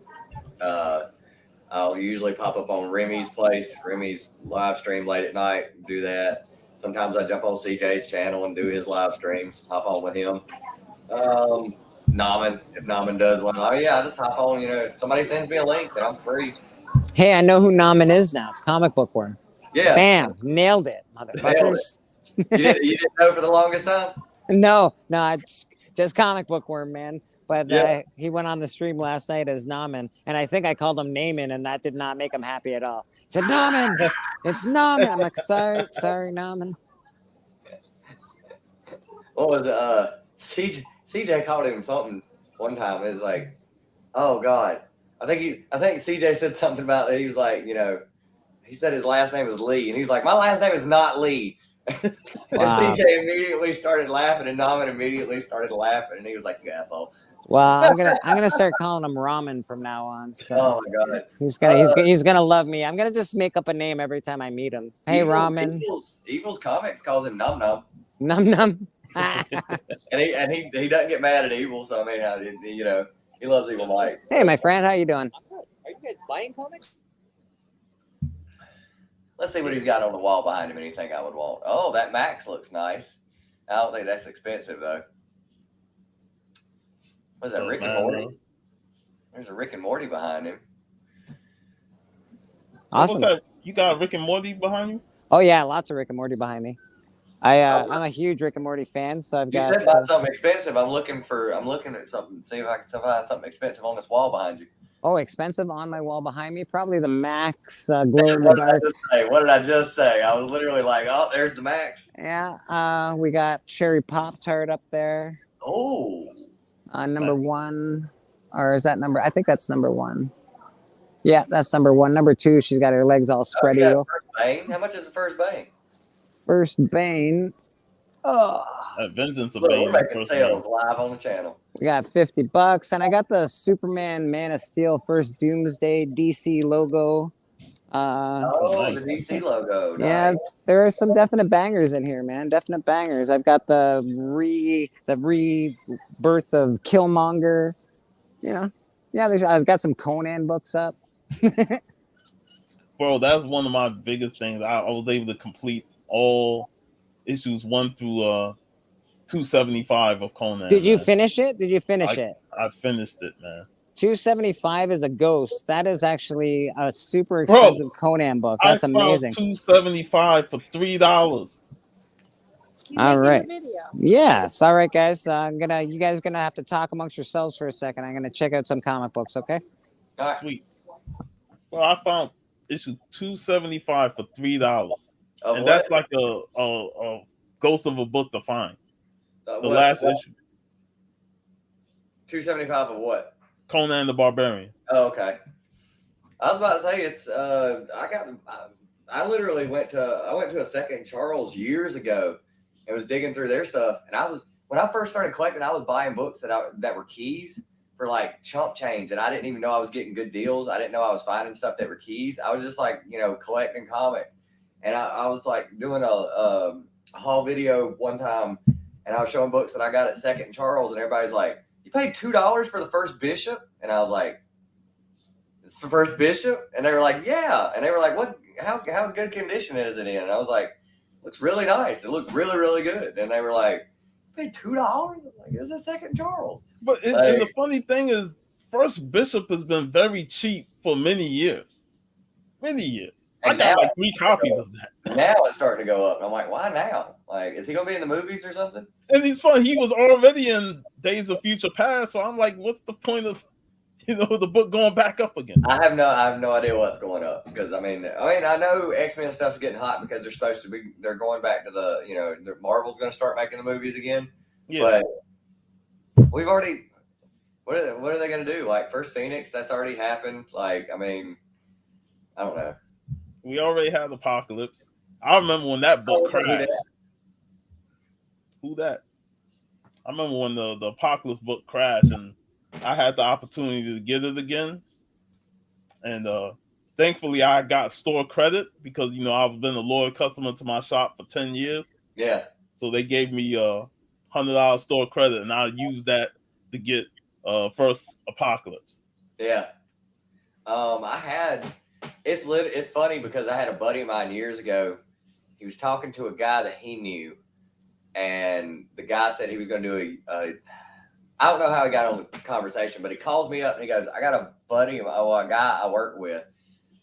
Speaker 13: usually pop up on Remy's place. Remy's live stream late at night. Do that. Sometimes I jump on CJ's channel and do his live streams. Hop on with him. Naman, if Naman does one, I just hop on. If somebody sends me a link, then I'm free.
Speaker 11: Hey, I know who Naman is now. It's Comic Bookworm.
Speaker 13: Yeah.
Speaker 11: Bam, nailed it, motherfuckers.
Speaker 13: You didn't know for the longest time?
Speaker 11: No, it's just Comic Bookworm, man. But he went on the stream last night as Naman, and I think I called him Naaman, and that did not make him happy at all. He said, Naman, it's Naman. I'm like, sorry, Naman.
Speaker 13: What was it? CJ called him something one time. It was like, oh God. I think CJ said something about that. He was like, he said his last name was Lee, and he's like, my last name is not Lee. Wow. And CJ immediately started laughing, and Naman immediately started laughing, and he was like, you asshole.
Speaker 11: Well, I'm gonna start calling him Ramen from now on. So
Speaker 13: oh my God.
Speaker 11: He's gonna love me. I'm gonna just make up a name every time I meet him. Hey, Ramen.
Speaker 13: Evil's Comics calls him Num Num.
Speaker 11: Num Num.
Speaker 13: and he doesn't get mad at Evil, so I mean, he loves Evil Mike.
Speaker 11: Hey, my friend, how you doing?
Speaker 12: Are you guys buying comics?
Speaker 13: Let's see what he's got on the wall behind him. Anything I would want. Oh, that Max looks nice. I don't think that's expensive though. What is that, Rick and Morty? There's a Rick and Morty behind him.
Speaker 11: Awesome.
Speaker 10: You got Rick and Morty behind you?
Speaker 11: Oh yeah, lots of Rick and Morty behind me. I'm a huge Rick and Morty fan, so I've got.
Speaker 13: You said about something expensive. I'm looking at something. See if I can find something expensive on this wall behind you.
Speaker 11: Oh, expensive on my wall behind me? Probably the Max glow in the dark.
Speaker 13: What did I just say? I was literally like, oh, there's the Max.
Speaker 11: Yeah. We got Cherry Pop-Tart up there.
Speaker 13: Oh.
Speaker 11: Number 1, or is that number? I think that's number 1. Yeah, that's number 1. Number 2, she's got her legs all spread eagle.
Speaker 13: First Bane. How much is the first Bane?
Speaker 11: First Bane. Oh.
Speaker 10: Vengeance of
Speaker 13: Look,
Speaker 10: Bane.
Speaker 13: we're making sales live on the channel.
Speaker 11: We got $50, and I got the Superman Man of Steel first Doomsday DC logo.
Speaker 13: The DC logo. Nice.
Speaker 11: Yeah, there are some definite bangers in here, man. Definite bangers. I've got the rebirth of Killmonger. I've got some Conan books up.
Speaker 10: Bro, that's one of my biggest things. I was able to complete all issues 1 through 275 of Conan.
Speaker 11: Did you finish it? I
Speaker 10: finished it, man.
Speaker 11: $275 is a Ghost. That is actually a super
Speaker 10: Bro,
Speaker 11: expensive Conan book. That's
Speaker 10: I
Speaker 11: amazing.
Speaker 10: found $275 for $3.
Speaker 11: All right.
Speaker 3: Video.
Speaker 11: Yes. All right, guys. You guys gonna have to talk amongst yourselves for a second. I'm gonna check out some comic books. Okay.
Speaker 13: All right.
Speaker 10: Sweet. Well, I found issue 275 for $3,
Speaker 13: Of
Speaker 10: and
Speaker 13: what?
Speaker 10: that's like a ghost of a book to find. The
Speaker 13: What?
Speaker 10: last issue,
Speaker 13: 275 of what?
Speaker 10: Conan the Barbarian.
Speaker 13: Oh, okay. I was about to say it's. I literally went to a Second Charles years ago and was digging through their stuff. And when I first started collecting, I was buying books that were keys for like chump change, and I didn't even know I was getting good deals. I didn't know I was finding stuff that were keys. I was just like, collecting comics, and I was like doing a haul video one time, and I was showing books that I got at Second Charles, and everybody's like, "You paid $2 for the first Bishop?" And I was like, "It's the first Bishop?" And they were like, "Yeah." And they were like, "What? How good condition is it in?" And I was like, "Looks really nice. It looks really, really good." And they were like, "Paid $2?" I was like, "It's a Second Charles."
Speaker 10: But and the funny thing is, First Bishop has been very cheap for many years. Many years. I got like 3 copies of that.
Speaker 13: Now it's starting to go up. I'm like, why now? Like, is he gonna be in the movies or something?
Speaker 10: And he's fun. He was already in Days of Future Past, so I'm like, what's the point of the book going back up again?
Speaker 13: I have no idea what's going up, because I know X-Men stuff's getting hot because they're going back to the Marvel's going to start making the movies again.
Speaker 10: Yeah.
Speaker 13: But we've already, what are they going to do? Like First Phoenix, that's already happened. Like, I don't know.
Speaker 10: We already had Apocalypse. I remember when that book crashed. Who that? I remember when the Apocalypse book crashed, and I had the opportunity to get it again. And thankfully, I got store credit because, I've been a loyal customer to my shop for 10 years.
Speaker 13: Yeah.
Speaker 10: So they gave me $100 store credit, and I used that to get First Apocalypse.
Speaker 13: Yeah. It's funny because I had a buddy of mine years ago. He was talking to a guy that he knew, and the guy said he was going to do I don't know how he got on the conversation, but he calls me up and he goes, "I got a buddy, a guy I work with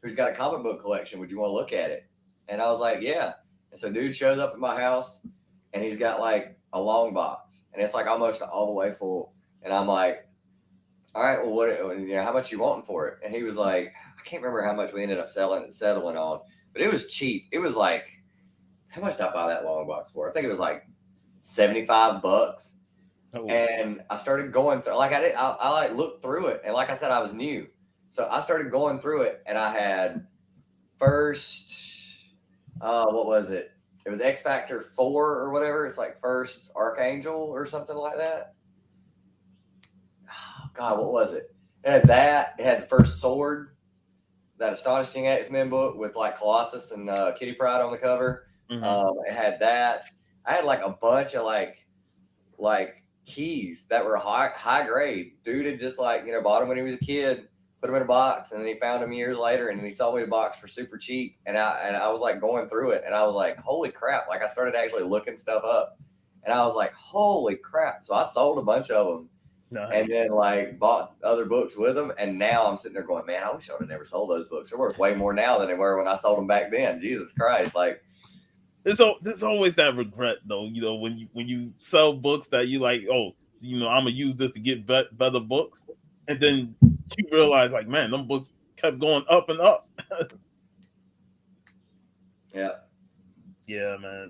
Speaker 13: who's got a comic book collection. Would you want to look at it?" And I was like, "Yeah." And so dude shows up at my house and he's got like a long box and it's like almost all the way full. And I'm like, "All right, well, how much you wanting for it?" And he was like, I can't remember how much we ended up settling on, but it was cheap. It was like, how much did I buy that long box for? I think it was like $75. Oh. And I started going through, I looked through it, and like I said, I was new, so I started going through it, and I had first, what was it? It was X Factor 4 or whatever. It's like First Archangel or something like that. Oh, God, what was it? It had that. It had the first Sword, that Astonishing X-Men book with like Colossus and Kitty Pryde on the cover. Mm-hmm. It had that. I had like a bunch of like keys that were high grade. Dude had just bought them when he was a kid, put them in a box, and then he found them years later, and then he sold me the box for super cheap. And I was like going through it, and I was like, holy crap! Like I started actually looking stuff up, and I was like, holy crap! So I sold a bunch of them. Nice. And then bought other books with them, and now I'm sitting there going, man, I wish I would have never sold those books. They're worth way more now than they were when I sold them back then. Jesus Christ! Like,
Speaker 10: there's always that regret though, when you sell books that you like, I'm gonna use this to get better books, and then you realize like, man, them books kept going up and up. Yeah, man.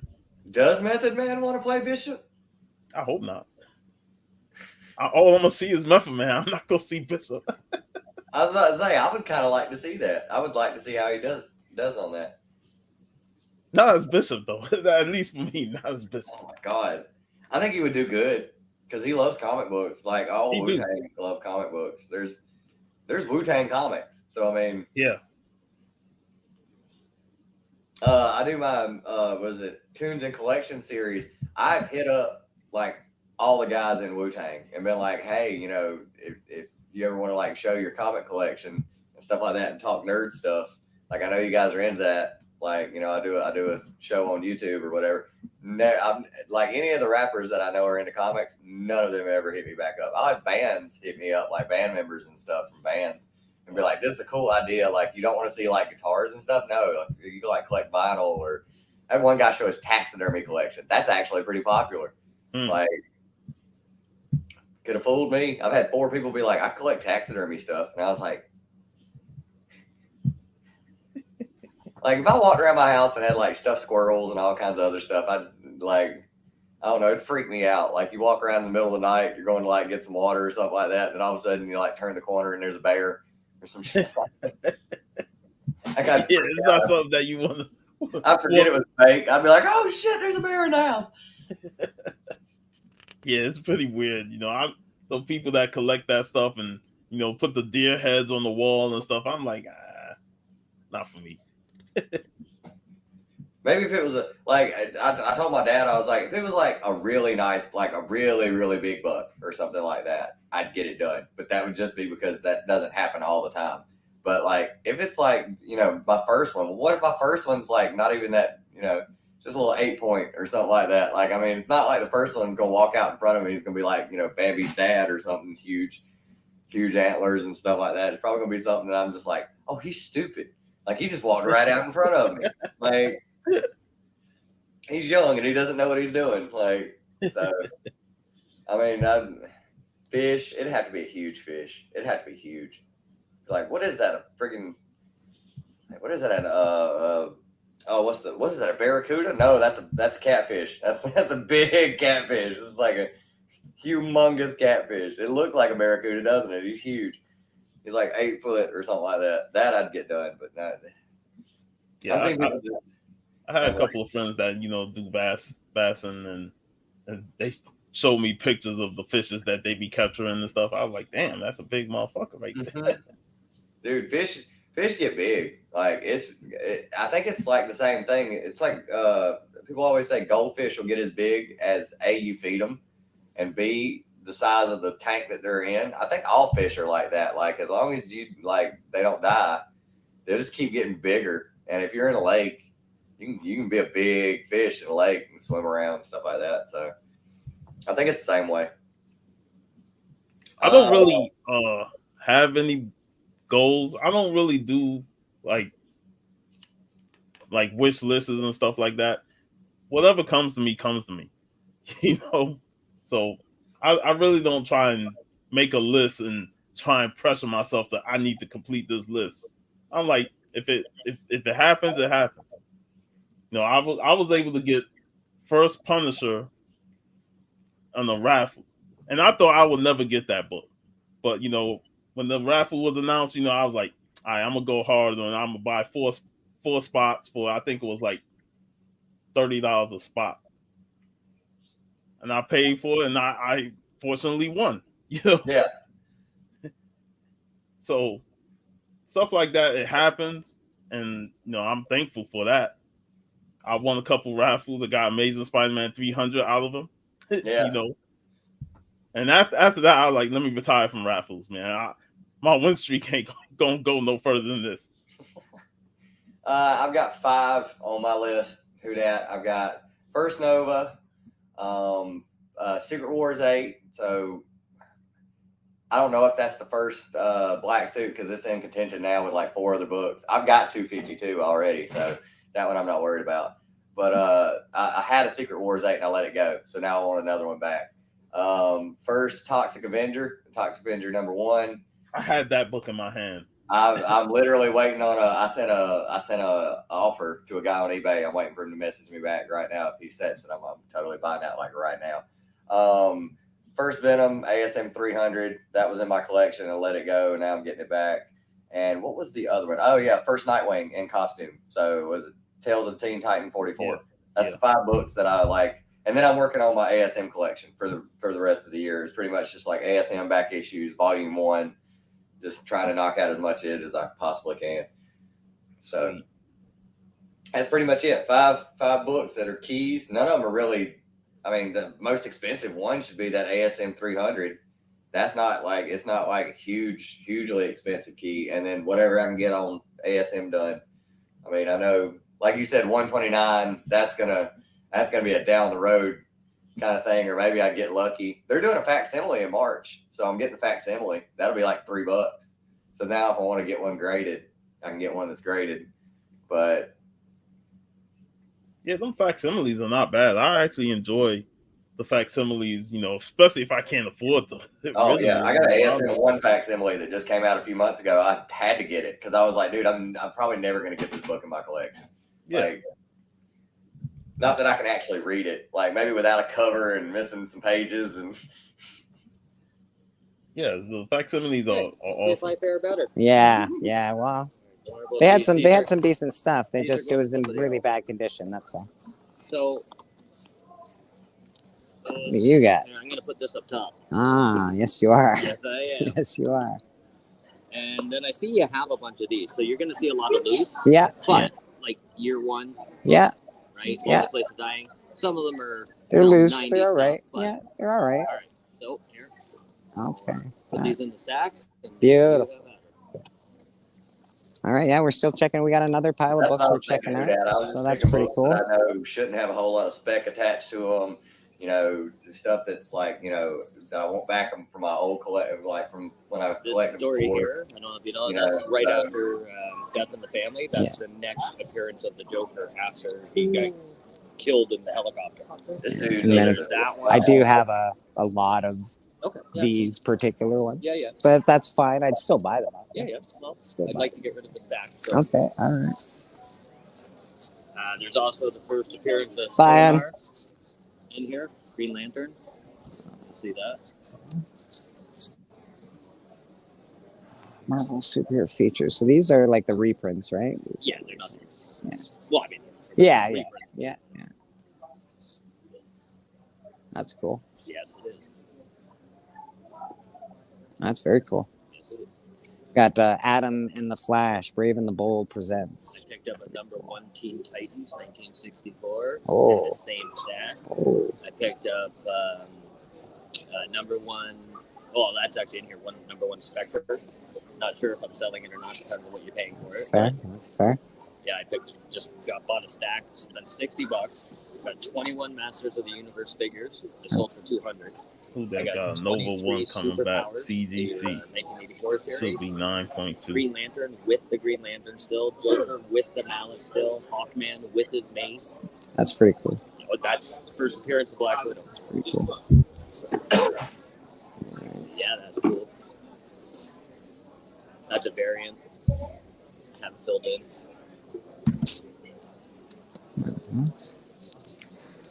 Speaker 13: Does Method Man want to play Bishop?
Speaker 10: I hope not. All I'm gonna see is Method Man. I'm not gonna see Bishop.
Speaker 13: I was about to say, I would kind of like to see that. I would like to see how he does on that.
Speaker 10: Not as Bishop though. At least for me, not as Bishop.
Speaker 13: Oh my God, I think he would do good because he loves comic books. Like all Wu-Tang love comic books. There's Wu-Tang comics, so I mean,
Speaker 10: yeah.
Speaker 13: I do my Tunes and Collection series. I've hit up like all the guys in Wu-Tang and been like, hey, if you ever want to show your comic collection and stuff like that and talk nerd stuff, like I know you guys are into that. Like, you know, I do a show on YouTube or whatever. I'm like any of the rappers that I know are into comics. None of them ever hit me back up. I have bands hit me up, like band members and stuff from bands, and be like, "This is a cool idea. Like, you don't want to see like guitars and stuff. No, you can like collect vinyl." Or I had one guy show his taxidermy collection. That's actually pretty popular. Like, could have fooled me. I've had 4 people be like, "I collect taxidermy stuff," and I was like. Like, if I walked around my house and had, like, stuffed squirrels and all kinds of other stuff, I'd, like, I don't know, it'd freak me out. Like, you walk around in the middle of the night, you're going to, like, get some water or something like that, and all of a sudden you, like, turn the corner and there's a bear or some shit like that.
Speaker 10: It's not something that you want to...
Speaker 13: I forget it was fake. I'd be like, oh, shit, there's a bear in the house.
Speaker 10: Yeah, it's pretty weird. You know, the people that collect that stuff and, you know, put the deer heads on the wall and stuff, I'm like, not for me.
Speaker 13: Maybe if it was I told my dad, I was like, if it was like a really nice, like a really, really big buck or something like that, I'd get it done. But that would just be because that doesn't happen all the time. But like, if it's like, you know, my first one, what if my first one's like not even that, you know, just a little 8-point or something like that? Like, I mean, it's not like the first one's going to walk out in front of me. He's going to be like, you know, Bambi's dad or something huge antlers and stuff like that. It's probably going to be something that I'm just like, oh, he's stupid. Like, he just walked right out in front of me. Like, he's young and he doesn't know what he's doing. Like, so, I mean, fish, it'd have to be a huge fish. It'd have to be huge. Like, what is that? A freaking, what is that? What is that? A barracuda? No, that's a catfish. That's a big catfish. It's like a humongous catfish. It looks like a barracuda, doesn't it? He's huge. He's like 8 foot or something like that. That I'd get done, but not.
Speaker 10: Yeah, I had a couple of friends that, you know, do bassing, and they showed me pictures of the fishes that they be capturing and stuff. I was like, damn, that's a big motherfucker right there.
Speaker 13: Dude, fish get big. Like, I think it's like the same thing. It's like people always say goldfish will get as big as A, you feed them, and B, the size of the tank that they're in. I think all fish are like that. Like, as long as you, like, they don't die, they'll just keep getting bigger. And if you're in a lake, you can be a big fish in a lake and swim around and stuff like that. So I think it's the same way.
Speaker 10: I don't really have any goals. I don't really do like wish lists and stuff like that. Whatever comes to me, you know? So I really don't try and make a list and try and pressure myself that I need to complete this list. I'm like, if it happens, it happens. You know, I was able to get first Punisher on the raffle, and I thought I would never get that book. But you know, when the raffle was announced, you know, I was like, all right, I'm gonna go hard and I'm gonna buy four spots for, I think it was like $30 a spot. And I paid for it, and I fortunately won. You know,
Speaker 13: yeah.
Speaker 10: So stuff like that, it happens, and you know, I'm thankful for that. I won a couple raffles. I got Amazing Spider-Man 300 out of them.
Speaker 13: Yeah.
Speaker 10: You know, and after that, I was like, let me retire from raffles, man. My win streak ain't gonna go no further than this.
Speaker 13: I've got 5 on my list. Who dat? I've got First Nova, Secret Wars 8. So I don't know if that's the first black suit because it's in contention now with like 4 other books. I've got 252 already, so that one I'm not worried about. But I had a Secret Wars 8 and I let it go, so now I want another one back. First Toxic Avenger number 1.
Speaker 10: I had that book in my hand.
Speaker 13: I'm literally waiting on I sent a offer to a guy on eBay. I'm waiting for him to message me back right now. If he accepts it, I'm totally buying that like right now. First Venom ASM 300, that was in my collection. I let it go, and now I'm getting it back. And what was the other one? Oh yeah, First Nightwing in costume. So it was Tales of Teen Titan 44. Yeah. That's the 5 books that I like. And then I'm working on my ASM collection for the rest of the year. It's pretty much just like ASM back issues, volume 1. Just trying to knock out as much of it as I possibly can. So that's pretty much it. 5 books that are keys. None of them are really, I mean, the most expensive one should be that ASM 300. That's not like, it's not like a hugely expensive key. And then whatever I can get on ASM done. I mean, I know like you said, 129. That's gonna be a down the road kind of thing, or maybe I get lucky. They're doing a facsimile in March, so I'm getting a facsimile. That'll be like $3. So now if I want to get one graded, I can get one that's graded. But
Speaker 10: yeah, them facsimiles are not bad. I actually enjoy the facsimiles, you know, especially if I can't afford them.
Speaker 13: oh yeah, I got an ASM1 facsimile that just came out a few months ago. I had to get it because I was like, dude, I'm probably never gonna get this book in my collection.
Speaker 10: Yeah.
Speaker 13: Like, not that I can actually read it, like maybe without a cover and missing some pages and.
Speaker 10: Yeah, the facsimiles are
Speaker 14: See if
Speaker 10: awesome.
Speaker 14: I fare better.
Speaker 11: Yeah, yeah. Well, they had some decent stuff. It was in really bad condition. That's all.
Speaker 14: So.
Speaker 11: What do you got?
Speaker 14: I'm gonna put this up top.
Speaker 11: Ah, yes, you are.
Speaker 14: Yes, I am.
Speaker 11: Yes, you are.
Speaker 14: And then I see you have a bunch of these, so you're gonna see a lot of loose.
Speaker 11: Yeah.
Speaker 14: But like year one.
Speaker 11: Yeah.
Speaker 14: Right.
Speaker 11: Yeah.
Speaker 14: All the place of dying. Some of them are.
Speaker 11: They're loose.
Speaker 14: 90
Speaker 11: They're all right.
Speaker 14: stuff,
Speaker 11: Yeah, they're all right.
Speaker 14: All right. So here,
Speaker 11: Okay.
Speaker 14: put these in the stack.
Speaker 11: Beautiful. All right. Yeah, we're still checking. We got another pile of
Speaker 13: That's
Speaker 11: books
Speaker 13: what I
Speaker 11: we're
Speaker 13: was thinking
Speaker 11: checking
Speaker 13: of,
Speaker 11: out.
Speaker 13: Dad. I was
Speaker 11: So
Speaker 13: just
Speaker 11: that's
Speaker 13: picking
Speaker 11: pretty
Speaker 13: books
Speaker 11: cool.
Speaker 13: that I know shouldn't have a whole lot of spec attached to them. You know, stuff that's like, you know, that I won't back them from my old collective, like from when I was
Speaker 14: This
Speaker 13: collecting
Speaker 14: story
Speaker 13: before.
Speaker 14: here, I don't know if you know,
Speaker 13: You
Speaker 14: that's
Speaker 13: know,
Speaker 14: right
Speaker 13: so-
Speaker 14: after Death in the Family. That's the next appearance of the Joker after he got killed in the helicopter.
Speaker 13: This dude
Speaker 11: And then
Speaker 13: is
Speaker 11: if-
Speaker 13: that
Speaker 11: I do have a lot of
Speaker 14: Okay. Yeah.
Speaker 11: these particular ones.
Speaker 14: Yeah, yeah.
Speaker 11: But that's fine. I'd still buy them.
Speaker 14: Yeah, yeah. Well,
Speaker 11: Still
Speaker 14: I'd
Speaker 11: buy
Speaker 14: like to get rid of the stack. So,
Speaker 11: Okay. All right.
Speaker 14: there's also the first appearance of
Speaker 11: Buy 'em.
Speaker 14: Solar in here, Green Lantern. See that?
Speaker 11: Marvel superhero features. So these are like the reprints, right?
Speaker 14: Yeah, they're not.
Speaker 11: Yeah.
Speaker 14: Well, I mean.
Speaker 11: Yeah,
Speaker 14: reprint.
Speaker 11: yeah. That's cool.
Speaker 14: Yes, it is.
Speaker 11: That's very cool.
Speaker 14: Yes, it is.
Speaker 11: Got Adam and the Flash, Brave and the Bold presents.
Speaker 14: I picked up a #1 Teen Titans, 1964.
Speaker 11: Oh.
Speaker 14: In the same stack.
Speaker 11: Oh.
Speaker 14: I picked up #1. Oh, that's actually in here. #1 Spectre. Not sure if I'm selling it or not, depending on what you're paying for
Speaker 11: That's
Speaker 14: it.
Speaker 11: fair. That's fair.
Speaker 14: Yeah, I bought a stack, spent $60. Got 21 Masters of the Universe figures. I sold for $200.
Speaker 10: Who
Speaker 14: I
Speaker 10: that
Speaker 14: got
Speaker 10: got
Speaker 14: 23
Speaker 10: Nova 1 coming back?
Speaker 14: Superpowers,
Speaker 10: CGC.
Speaker 14: the 1984 series.
Speaker 10: Should be 9.2.
Speaker 14: Green Lantern with the Green Lantern still. Joker with the mallet still. Hawkman with his mace.
Speaker 11: That's pretty cool.
Speaker 14: But that's the first appearance of Black Widow.
Speaker 11: Pretty cool.
Speaker 14: Yeah, that's cool. That's a variant. I haven't filled in.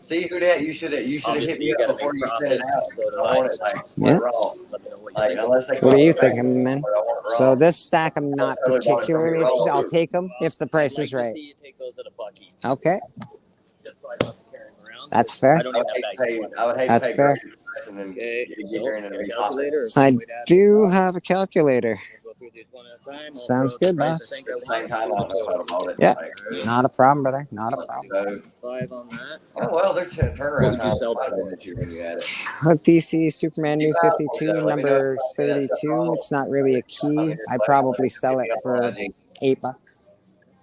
Speaker 13: See who that you should have hit
Speaker 14: Obviously,
Speaker 13: me
Speaker 14: you
Speaker 13: up
Speaker 14: gotta
Speaker 13: before
Speaker 14: make
Speaker 13: you sent it
Speaker 14: profit,
Speaker 13: out.
Speaker 14: so
Speaker 13: I want it like
Speaker 11: Yeah.
Speaker 13: raw.
Speaker 14: Let me know what you
Speaker 13: Like
Speaker 14: think.
Speaker 13: unless they
Speaker 11: What are you
Speaker 13: call it back,
Speaker 11: thinking, man?
Speaker 13: but I want it raw.
Speaker 11: So this stack, I'm not
Speaker 13: Totally bought it from
Speaker 11: particularly
Speaker 13: you raw.
Speaker 11: interested. I'll take them if the price
Speaker 14: I'd
Speaker 11: is
Speaker 14: like to
Speaker 11: right.
Speaker 14: see you take those at a buck each.
Speaker 11: Okay,
Speaker 14: Just so I don't have to carry them around.
Speaker 11: that's fair.
Speaker 14: I don't
Speaker 13: I
Speaker 14: even
Speaker 13: would
Speaker 14: have
Speaker 13: hate to
Speaker 14: bags.
Speaker 13: pay. I would hate
Speaker 11: That's
Speaker 13: to pay
Speaker 11: fair.
Speaker 13: great price and then
Speaker 14: Okay,
Speaker 13: get
Speaker 14: so,
Speaker 13: here and then
Speaker 14: got a
Speaker 13: repop it.
Speaker 14: calculator.
Speaker 11: I
Speaker 14: Wait, Adam.
Speaker 11: do have a calculator.
Speaker 14: We'll go through these one at a time. I'll
Speaker 11: Sounds
Speaker 14: throw out
Speaker 11: good,
Speaker 14: the price
Speaker 11: boss.
Speaker 14: I think
Speaker 13: At
Speaker 14: I
Speaker 13: the same
Speaker 14: want.
Speaker 13: time, I don't know if I'd bought it.
Speaker 11: Yeah.
Speaker 13: Like,
Speaker 11: Not a problem, brother. Not a problem.
Speaker 13: so,
Speaker 14: 5 on that.
Speaker 13: oh, well, their turnaround
Speaker 14: What did you
Speaker 13: time
Speaker 14: sell
Speaker 13: might have
Speaker 14: that
Speaker 13: been that you when you had it.
Speaker 11: DC Superman New 52,
Speaker 13: Let me know
Speaker 11: number
Speaker 13: if I said that's
Speaker 11: 32.
Speaker 13: wrong.
Speaker 11: It's not really a key. I'd probably sell it for $8.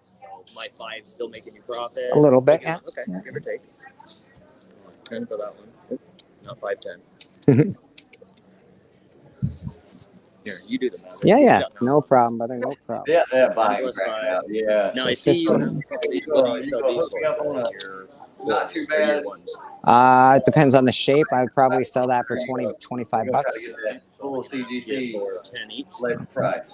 Speaker 14: So my 5 still making you profit.
Speaker 11: A little bit, yeah.
Speaker 14: Okay, give or take. 10 for that one. No, 5, 10. Here, you do the math.
Speaker 11: Yeah,
Speaker 14: You
Speaker 11: yeah.
Speaker 14: got
Speaker 11: No problem, brother. No problem.
Speaker 13: Yeah, yeah, buying
Speaker 14: Plus
Speaker 13: crap
Speaker 14: five.
Speaker 13: out. Yeah.
Speaker 14: Now
Speaker 11: So
Speaker 14: I see you have
Speaker 11: 15.
Speaker 14: a couple of these.
Speaker 13: You
Speaker 14: What
Speaker 13: go-
Speaker 14: do you
Speaker 13: you
Speaker 14: sell
Speaker 13: go
Speaker 14: these
Speaker 13: hook me up on
Speaker 14: for?
Speaker 13: a-
Speaker 14: Your
Speaker 13: Not too
Speaker 14: fours or your
Speaker 13: bad.
Speaker 14: ones?
Speaker 11: It depends on the shape. I'd probably sell that for 20, 25
Speaker 13: We're gonna try to
Speaker 11: bucks.
Speaker 13: get that full
Speaker 14: Yeah,
Speaker 13: CGC
Speaker 14: for 10 each.
Speaker 13: labor price.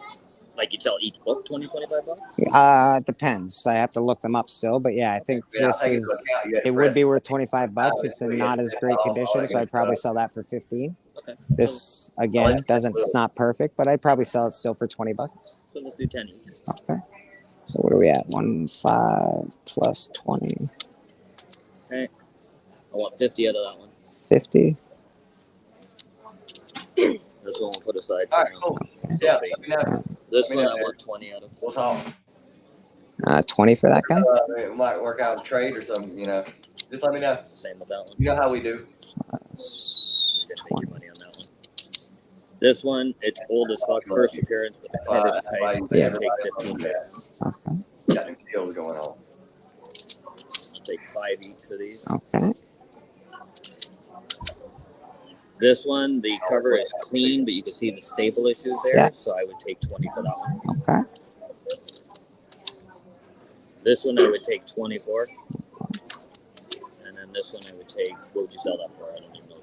Speaker 14: Like you sell each book 20, 25 bucks?
Speaker 11: It depends. I have to look them up still, but yeah, I think
Speaker 13: Yeah,
Speaker 11: this
Speaker 13: I'll take into
Speaker 11: is.
Speaker 13: account you had
Speaker 11: It would
Speaker 13: press.
Speaker 11: be worth 25 bucks. It's in not as great condition, so I'd probably sell that for 15.
Speaker 14: Okay.
Speaker 11: This again doesn't. It's not perfect, but I'd probably sell it still for 20 bucks.
Speaker 14: So let's do 10 each.
Speaker 11: Okay. So what are we at? 1.5 plus 20.
Speaker 14: Okay. I want 50 out of that one.
Speaker 11: 50.
Speaker 14: This one we'll put aside
Speaker 13: All
Speaker 14: for
Speaker 13: right,
Speaker 14: now.
Speaker 13: cool. Yeah, let me know.
Speaker 14: This
Speaker 13: Let me
Speaker 14: one
Speaker 13: know,
Speaker 14: I
Speaker 13: man.
Speaker 14: want 20 out of.
Speaker 13: We'll talk.
Speaker 11: 20 for that guy.
Speaker 13: It might work out a trade or something, you know. Just let me know.
Speaker 14: Same with that one.
Speaker 13: You know how we do.
Speaker 11: Plus
Speaker 14: Didn't make you money on that one. This one, it's old as fuck. First appearance, but the cover's tight.
Speaker 11: Yeah.
Speaker 14: Take 15 bucks.
Speaker 11: Okay.
Speaker 13: Got new deals going on.
Speaker 14: Take 5 each for these.
Speaker 11: Okay.
Speaker 14: This one, the cover is clean, but you can see the staple issues there.
Speaker 11: Yeah.
Speaker 14: So I would take 20 for that one.
Speaker 11: Okay.
Speaker 14: This one I would take 20 for. And then this one I would take, what would you sell that for? I don't even know.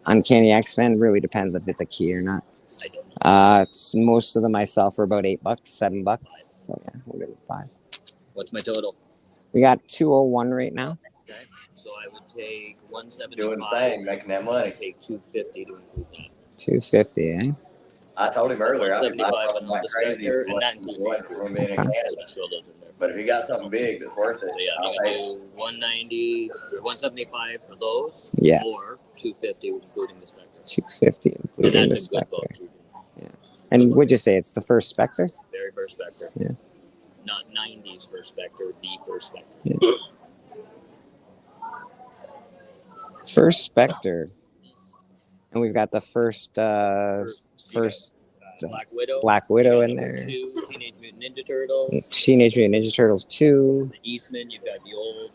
Speaker 11: Uncanny X-Men really depends if it's a key or not.
Speaker 14: I don't know.
Speaker 11: Most of them I sell for about $8, $7. So yeah, we'll give it 5.
Speaker 14: What's my total?
Speaker 11: We got 201 right now.
Speaker 14: Okay. So I would take 175.
Speaker 13: Doing the thing, making that
Speaker 14: I
Speaker 13: money.
Speaker 14: would take 250 to include that.
Speaker 11: 250, eh?
Speaker 13: I told him earlier, I
Speaker 14: 175
Speaker 13: was
Speaker 14: on
Speaker 13: like
Speaker 14: the
Speaker 13: crazy
Speaker 14: Spectre,
Speaker 13: if
Speaker 14: and that
Speaker 13: it
Speaker 14: includes
Speaker 13: wasn't being in
Speaker 14: I'll
Speaker 13: Canada.
Speaker 14: just throw those in there.
Speaker 13: But if you got something big that's worth it,
Speaker 14: So yeah,
Speaker 13: I'll
Speaker 14: you can
Speaker 13: take it.
Speaker 14: do 190 or 175 for those.
Speaker 11: Yeah.
Speaker 14: Or 250 including the Spectre.
Speaker 11: 250
Speaker 14: And
Speaker 11: including the
Speaker 14: that's a good
Speaker 11: Spectre.
Speaker 14: book.
Speaker 11: Yeah. And would you say it's the first Spectre?
Speaker 14: Very first Spectre.
Speaker 11: Yeah.
Speaker 14: Not 90s first Spectre, the first Spectre.
Speaker 11: Yeah. First Spectre. And we've got the first
Speaker 14: Black Widow.
Speaker 11: in there.
Speaker 14: 2, Teenage Mutant Ninja Turtles.
Speaker 11: Teenage Mutant Ninja Turtles 2.
Speaker 14: The Eastman, you've got the old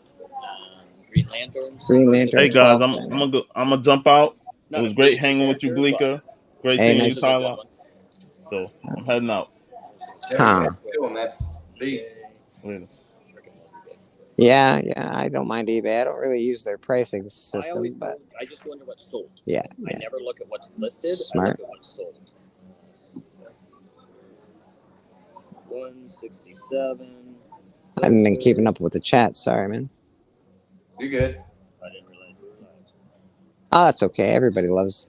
Speaker 14: Green Lanterns.
Speaker 11: Green Lantern.
Speaker 10: Hey guys,
Speaker 11: 12
Speaker 10: I'm gonna jump out. It was great hanging with you, Bleeker. Great
Speaker 11: Hey,
Speaker 10: seeing
Speaker 11: nice.
Speaker 10: you, Tyler. So I'm heading out.
Speaker 11: Huh.
Speaker 13: Doing that. Peace.
Speaker 10: Later.
Speaker 11: Yeah, I don't mind eBay. I don't really use their pricing system, but
Speaker 14: I just wonder what's sold.
Speaker 11: yeah.
Speaker 14: I never look at what's listed. I
Speaker 11: Smart.
Speaker 14: look at what's sold. 167.
Speaker 11: I haven't been keeping up with the chat. Sorry, man.
Speaker 13: You good?
Speaker 14: I didn't realize we were live.
Speaker 11: Oh, that's okay. Everybody loves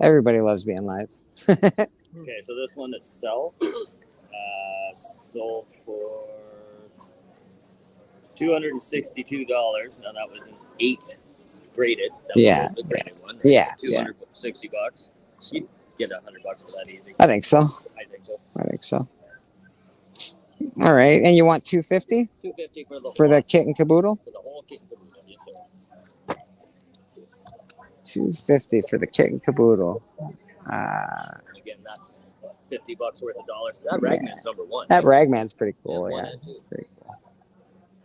Speaker 11: being live.
Speaker 14: Okay, so this one itself sold for $262. Now that was an 8 graded. That
Speaker 11: Yeah,
Speaker 14: was the graded one.
Speaker 11: Yeah,
Speaker 14: $260. You'd get $100 for that easy.
Speaker 11: I think so.
Speaker 14: I think so.
Speaker 11: All right, and you want 250
Speaker 14: $250
Speaker 11: for the kit and caboodle?
Speaker 14: For the whole kit and caboodle, yes sir.
Speaker 11: 250 for the kit and caboodle.
Speaker 14: Again, that's $50 worth of dollars. That Ragman's number one.
Speaker 11: That Ragman's pretty cool.
Speaker 14: one
Speaker 11: Yeah,
Speaker 14: and two.
Speaker 11: it's pretty cool.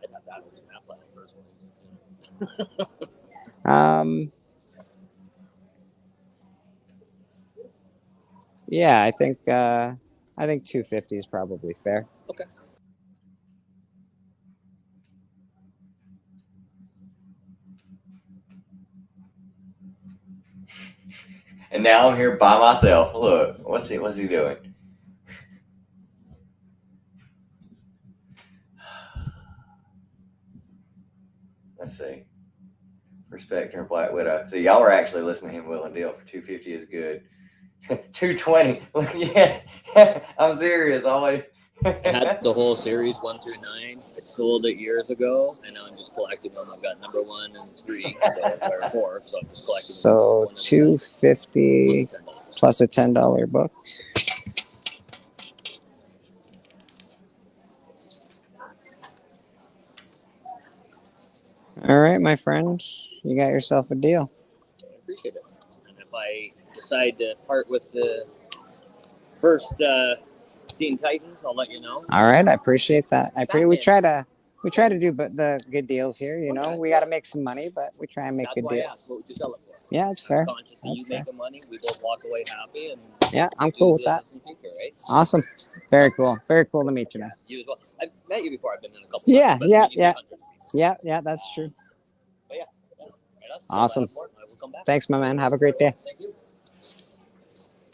Speaker 14: I'd have that one. That planet first one.
Speaker 11: Yeah, I think 250 is probably fair.
Speaker 14: Okay.
Speaker 13: And now I'm here by myself. Look, what's he doing? Let's see. For Spectre and Black Widow. So y'all were actually listening to him, Will and Deal, for 250 is good. 220. Yeah, I'm serious. Always.
Speaker 14: I had the whole series 1 through 9. I sold it years ago, and now I'm just collecting them. I've got number 1 and 3, or 4, so I'm just collecting them.
Speaker 11: So 250 plus a $10 book. All right, my friend, you got yourself a deal.
Speaker 14: I appreciate it. And if I decide to part with the first Teen Titans, I'll let you know.
Speaker 11: All right, I appreciate that. We try to do the good deals here. You know, we got to make some money, but we try and make
Speaker 14: That's
Speaker 11: good
Speaker 14: why I
Speaker 11: deals.
Speaker 14: asked, what would you sell it for?
Speaker 11: Yeah, it's fair.
Speaker 14: Conscious that
Speaker 11: That's
Speaker 14: you
Speaker 11: fair.
Speaker 14: make the money, we both walk away happy, and
Speaker 11: Yeah, I'm
Speaker 14: do
Speaker 11: cool with that.
Speaker 14: business in future, right?
Speaker 11: Awesome. Very cool. Very cool to meet you, man.
Speaker 14: You as well. I've met you before. I've been in a couple.
Speaker 11: Yeah,
Speaker 14: times, but
Speaker 11: yeah,
Speaker 14: you
Speaker 11: yeah.
Speaker 14: 300.
Speaker 11: Yeah, that's true.
Speaker 14: But yeah, right on. So
Speaker 11: Awesome.
Speaker 14: I will come back.
Speaker 11: Thanks, my man. Have a great day.
Speaker 14: Thank you.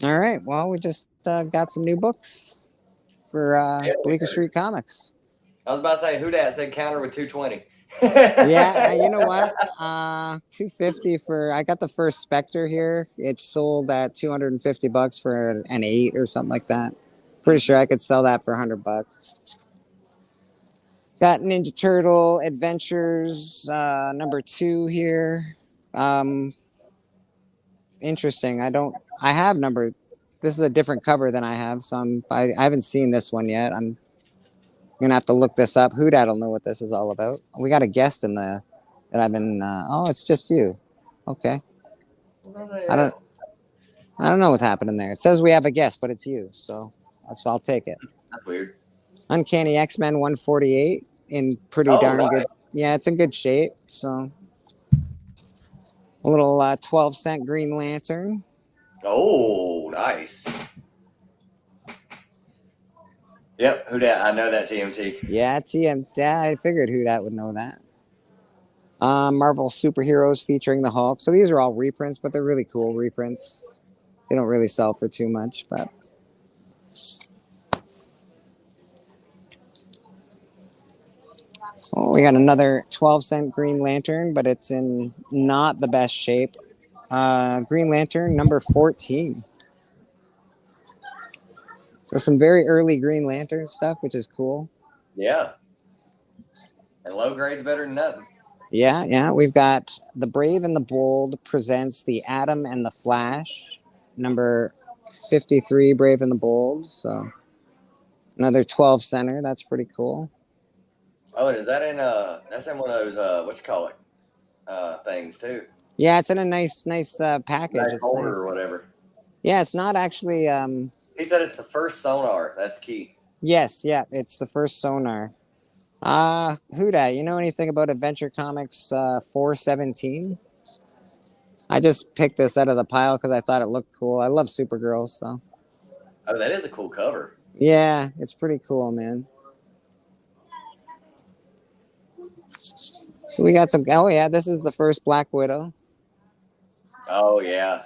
Speaker 11: All right. Well, we just got some new books for Bleecker Street Comics.
Speaker 13: I was about to say, who that said counter with 220?
Speaker 11: Yeah, you know what? 250 for. I got the first Spectre here. It sold at $250 for an 8 or something like that. Pretty sure I could sell that for $100. Got Ninja Turtle Adventures number 2 here. Interesting. I have number. This is a different cover than I have, so I haven't seen this one yet. I'm gonna have to look this up. Who that'll know what this is all about. We got a guest in that I've been. Oh, it's just you. Okay. I don't know what happened in there. It says we have a guest, but it's you. So I'll take it.
Speaker 13: That's weird.
Speaker 11: Uncanny X-Men 148 in pretty
Speaker 13: Oh,
Speaker 11: darn
Speaker 13: right.
Speaker 11: good. Yeah, it's in good shape. So a little 12-cent Green Lantern.
Speaker 13: Oh, nice. Yep, who dat? I know that TMT.
Speaker 11: Yeah, yeah, I figured who that would know that. Marvel superheroes featuring the Hulk. So these are all reprints, but they're really cool reprints. They don't really sell for too much, but oh, we got another 12-cent Green Lantern, but it's in not the best shape. Green Lantern number 14. So some very early Green Lantern stuff, which is cool.
Speaker 13: Yeah. And low grade's better than nothing.
Speaker 11: Yeah. We've got The Brave and the Bold presents The Atom and the Flash, number 53, Brave and the Bold. So another 12 center. That's pretty cool.
Speaker 13: Oh, and is that in that's in one of those what you call it things too?
Speaker 11: Yeah, it's in a nice package.
Speaker 13: Nice
Speaker 11: It's
Speaker 13: holder
Speaker 11: nice.
Speaker 13: or whatever.
Speaker 11: Yeah, it's not actually.
Speaker 13: He said it's the first sonar. That's key.
Speaker 11: Yes, yeah, it's the first sonar. Who dat? You know anything about Adventure Comics 417? I just picked this out of the pile because I thought it looked cool. I love Supergirl, so.
Speaker 13: Oh, that is a cool cover.
Speaker 11: Yeah, it's pretty cool, man. So we got some. Oh yeah, this is the first Black Widow.
Speaker 13: Oh yeah.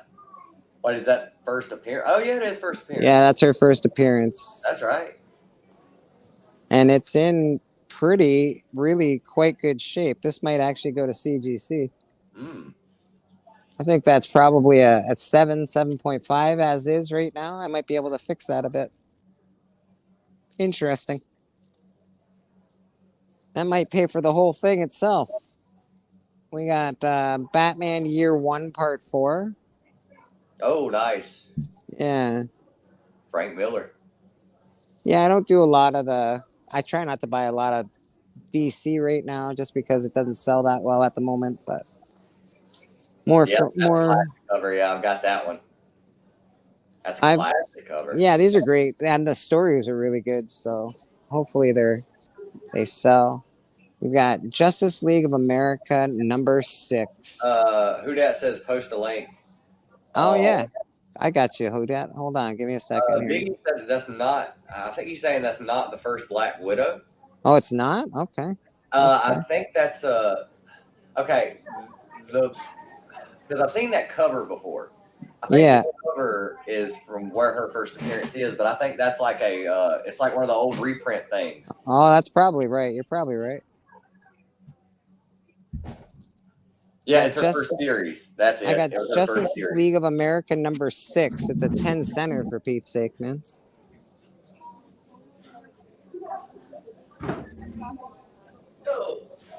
Speaker 13: What is that first appearance? Oh yeah, it is first appearance.
Speaker 11: Yeah, that's her first appearance.
Speaker 13: That's right.
Speaker 11: And it's in really quite good shape. This might actually go to CGC. I think that's probably a 7.5 as is right now. I might be able to fix that a bit. Interesting. That might pay for the whole thing itself. We got Batman Year 1 Part 4.
Speaker 13: Oh, nice.
Speaker 11: Yeah.
Speaker 13: Frank Miller.
Speaker 11: Yeah, I don't do a lot of I try not to buy a lot of DC right now just because it doesn't sell that well at the moment, but more.
Speaker 13: Cover, yeah, I've got that one. That's a classic cover.
Speaker 11: Yeah, these are great, and the stories are really good. So hopefully they sell. We've got Justice League of America number 6.
Speaker 13: Who dat says post a link?
Speaker 11: Oh yeah, I got you. Who dat? Hold on, give me a second here.
Speaker 13: Biggie said that's not. I think he's saying that's not the first Black Widow.
Speaker 11: Oh, it's not? Okay.
Speaker 13: I think that's okay. Because I've seen that cover before. I think the cover is from where her first appearance is, but I think that's like it's like one of the old reprint things.
Speaker 11: Oh, that's probably right. You're probably right.
Speaker 13: Yeah, it's her first series. That's it.
Speaker 11: I got Justice League of America number 6. It's a 10 center for Pete's sake, man.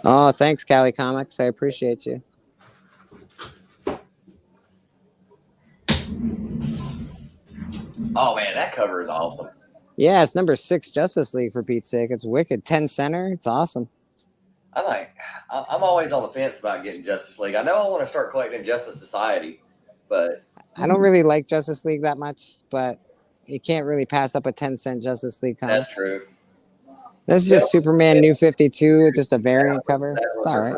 Speaker 11: Oh, thanks, Cali Comics. I appreciate you.
Speaker 13: Oh man, that cover is awesome.
Speaker 11: Yeah, it's number 6 Justice League for Pete's sake. It's wicked. 10 center. It's awesome.
Speaker 13: I'm always on the fence about getting Justice League. I know I want to start collecting Justice Society, but
Speaker 11: I don't really like Justice League that much, but you can't really pass up a 10-cent Justice League comic.
Speaker 13: That's true.
Speaker 11: This is just Superman New 52, just a variant cover. It's all right.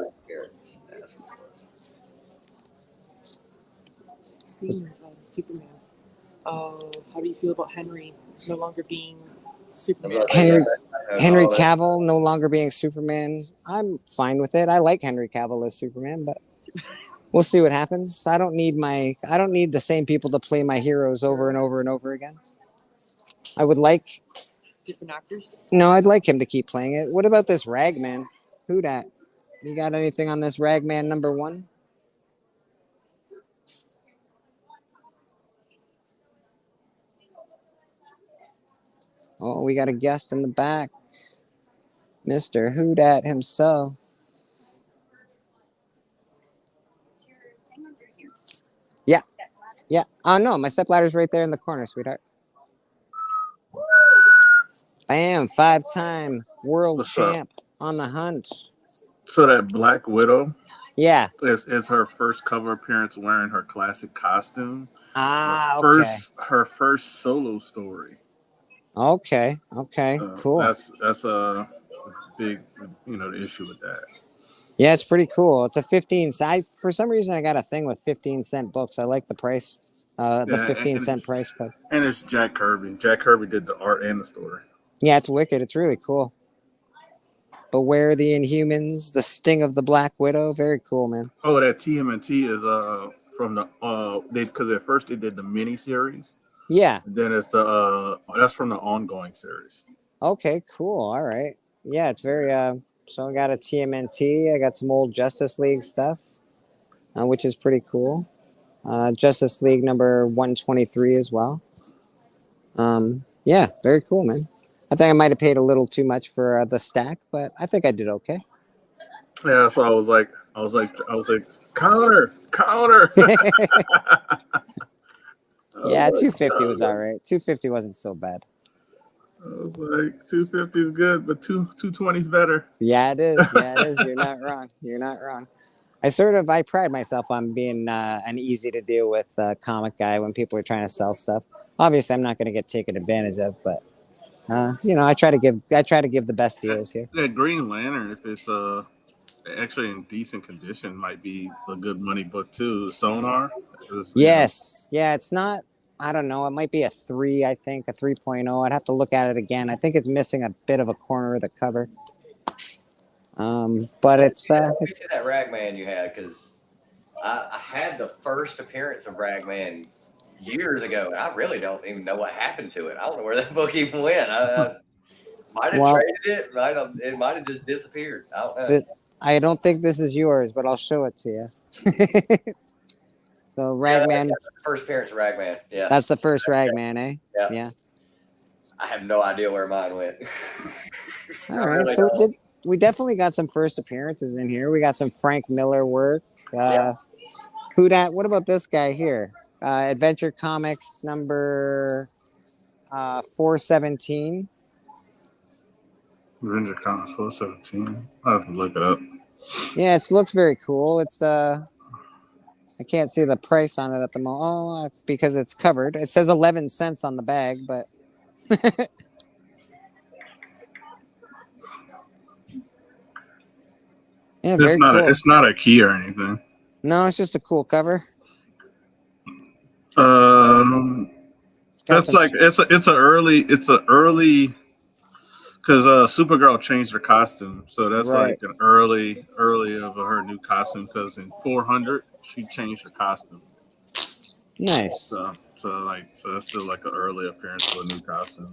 Speaker 3: Speaking of Superman, how do you feel about Henry no longer being Superman?
Speaker 11: Henry Cavill no longer being Superman. I'm fine with it. I like Henry Cavill as Superman, but we'll see what happens. I don't need the same people to play my heroes over and over and over again. I would like
Speaker 3: different actors.
Speaker 11: No, I'd like him to keep playing it. What about this Ragman? Who dat? You got anything on this Ragman number 1? Oh, we got a guest in the back. Mr. Who Dat himself. Yeah. Yeah. Oh, no, my stepladder's right there in the corner, sweetheart. Bam, 5-time world champ on the hunt.
Speaker 10: So that Black Widow,
Speaker 11: yeah,
Speaker 10: is her first cover appearance wearing her classic costume.
Speaker 11: Okay.
Speaker 10: Her first solo story.
Speaker 11: Okay, cool.
Speaker 10: That's a big, the issue with that.
Speaker 11: Yeah, it's pretty cool. It's a 15 cent. For some reason, I got a thing with 15-cent books. I like the price, the
Speaker 10: Yeah,
Speaker 11: 15-cent price. But
Speaker 10: and it's Jack Kirby. Jack Kirby did the art and the story.
Speaker 11: yeah, it's wicked. It's really cool. Beware the Inhumans, the sting of the Black Widow. Very cool, man.
Speaker 10: Oh, that TMNT is from the because at first they did the mini series.
Speaker 11: Yeah.
Speaker 10: And then it's the that's from the ongoing series.
Speaker 11: Okay, cool. All right. Yeah, it's very so I got a TMNT. I got some old Justice League stuff, which is pretty cool. Justice League number 123 as well. Yeah, very cool, man. I think I might have paid a little too much for the stack, but I think I did okay.
Speaker 10: Yeah, that's what I was like, counter.
Speaker 11: Yeah, 250 was all right. 250 wasn't so bad.
Speaker 10: I was like, 250 is good, but 220 is better.
Speaker 11: Yeah, it is. Yeah, it is. You're not wrong. You're not wrong. I pride myself on being an easy to deal with comic guy when people are trying to sell stuff. Obviously, I'm not going to get taken advantage of, but I try to give the best deals here.
Speaker 10: That Green Lantern, if it's actually in decent condition, might be a good money book too. The Sonar.
Speaker 11: Yes. Yeah, it's not. I don't know. It might be a 3, I think, a 3.0. I'd have to look at it again. I think it's missing a bit of a corner of the cover. But it's
Speaker 13: that Ragman you had, because I had the first appearance of Ragman years ago, and I really don't even know what happened to it. I don't know where that book even went. I might have traded it. It might have just disappeared. I don't know.
Speaker 11: I don't think this is yours, but I'll show it to you. So Ragman.
Speaker 13: That's the first appearance of Ragman. Yeah.
Speaker 11: That's the first Ragman, eh?
Speaker 13: Yeah. I have no idea where mine went.
Speaker 11: All right. Really so we definitely got some first appearances in here. We got some Frank Miller work. Who dat? What about this guy here? Adventure Comics number 417.
Speaker 10: Adventure Comics 417. I'll have to look it up.
Speaker 11: Yeah, it looks very cool. It's I can't see the price on it at the moment. Oh, because it's covered. It says 11 cents on the bag, but yeah, very cool.
Speaker 10: It's not a key or anything.
Speaker 11: No, it's just a cool cover.
Speaker 10: That's like it's a early because Supergirl changed her costume, so that's like an early of her new costume. Because in 400 she changed her costume.
Speaker 11: Nice.
Speaker 10: So that's still like an early appearance of a new costume.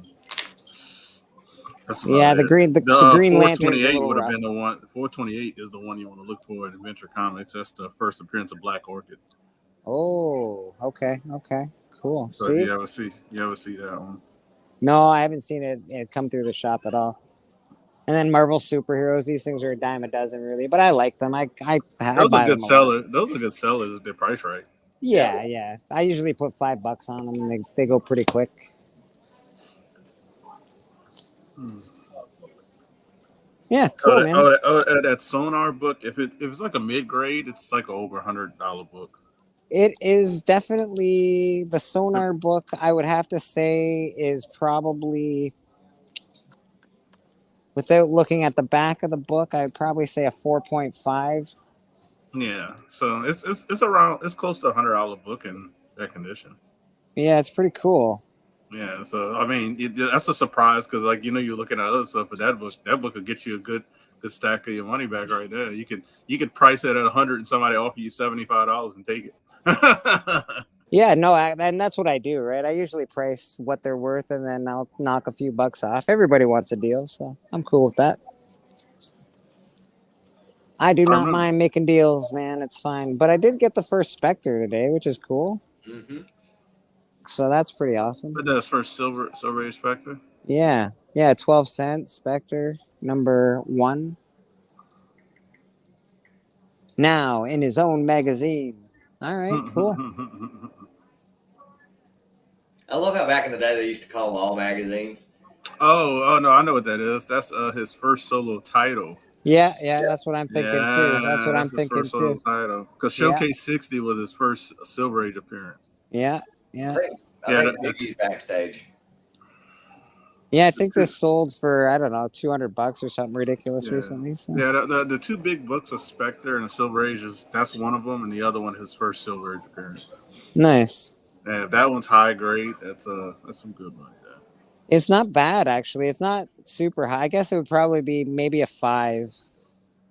Speaker 10: That's
Speaker 11: the Green Lantern
Speaker 10: 428 would have been the one. 428 is the one you want to look for in Adventure Comics. That's the first appearance of Black Orchid.
Speaker 11: Oh, okay, cool.
Speaker 10: So you ever see that one?
Speaker 11: No, I haven't seen it come through the shop at all. And then Marvel superheroes, these things are a dime a dozen, really. But I like them. I
Speaker 10: those
Speaker 11: buy
Speaker 10: are good
Speaker 11: them
Speaker 10: sellers. Those are good sellers at their price right.
Speaker 11: Yeah. I usually put $5 on them, and they go pretty quick. Yeah, cool, man.
Speaker 10: That Sonar book. If it's like a mid grade, it's like an over $100 book.
Speaker 11: It is definitely the Sonar book. I would have to say is probably, without looking at the back of the book, I'd probably say a 4.5.
Speaker 10: Yeah, so it's around. It's close to $100 book in that condition.
Speaker 11: Yeah, it's pretty cool.
Speaker 10: Yeah, so I mean that's a surprise because you're looking at other stuff, but that book will get you a good stack of your money back right there. You could price it at 100 and somebody offer you $75 and take it.
Speaker 11: Yeah, no, and that's what I do, right? I usually price what they're worth, and then I'll knock a few bucks off. Everybody wants a deal, so I'm cool with that. I do not mind making deals, man. It's fine. But I did get the first Spectre today, which is cool.
Speaker 13: Mm-hmm.
Speaker 11: So that's pretty awesome.
Speaker 10: That's first Silver Age Spectre?
Speaker 11: Yeah, 12 cents, Spectre, number 1. Now, in his own magazine. All right, cool.
Speaker 13: I love how back in the day they used to call them all magazines.
Speaker 10: Oh no, I know what that is. That's his first solo title.
Speaker 11: Yeah, that's what I'm thinking too. That's what I'm thinking
Speaker 10: first
Speaker 11: too.
Speaker 10: Title, because Showcase 60 was his first Silver Age appearance.
Speaker 11: Yeah.
Speaker 13: I think he's backstage.
Speaker 11: Yeah, I think this sold for I don't know $200 or something ridiculous
Speaker 15: Yeah.
Speaker 11: recently. So.
Speaker 15: Yeah, the two big books of Spectre and the Silver Age that's one of them, and the other one his first Silver Age appearance.
Speaker 11: Nice.
Speaker 15: And if that one's high grade, that's some good money there.
Speaker 11: It's not bad actually. It's not super high. I guess it would probably be maybe a 5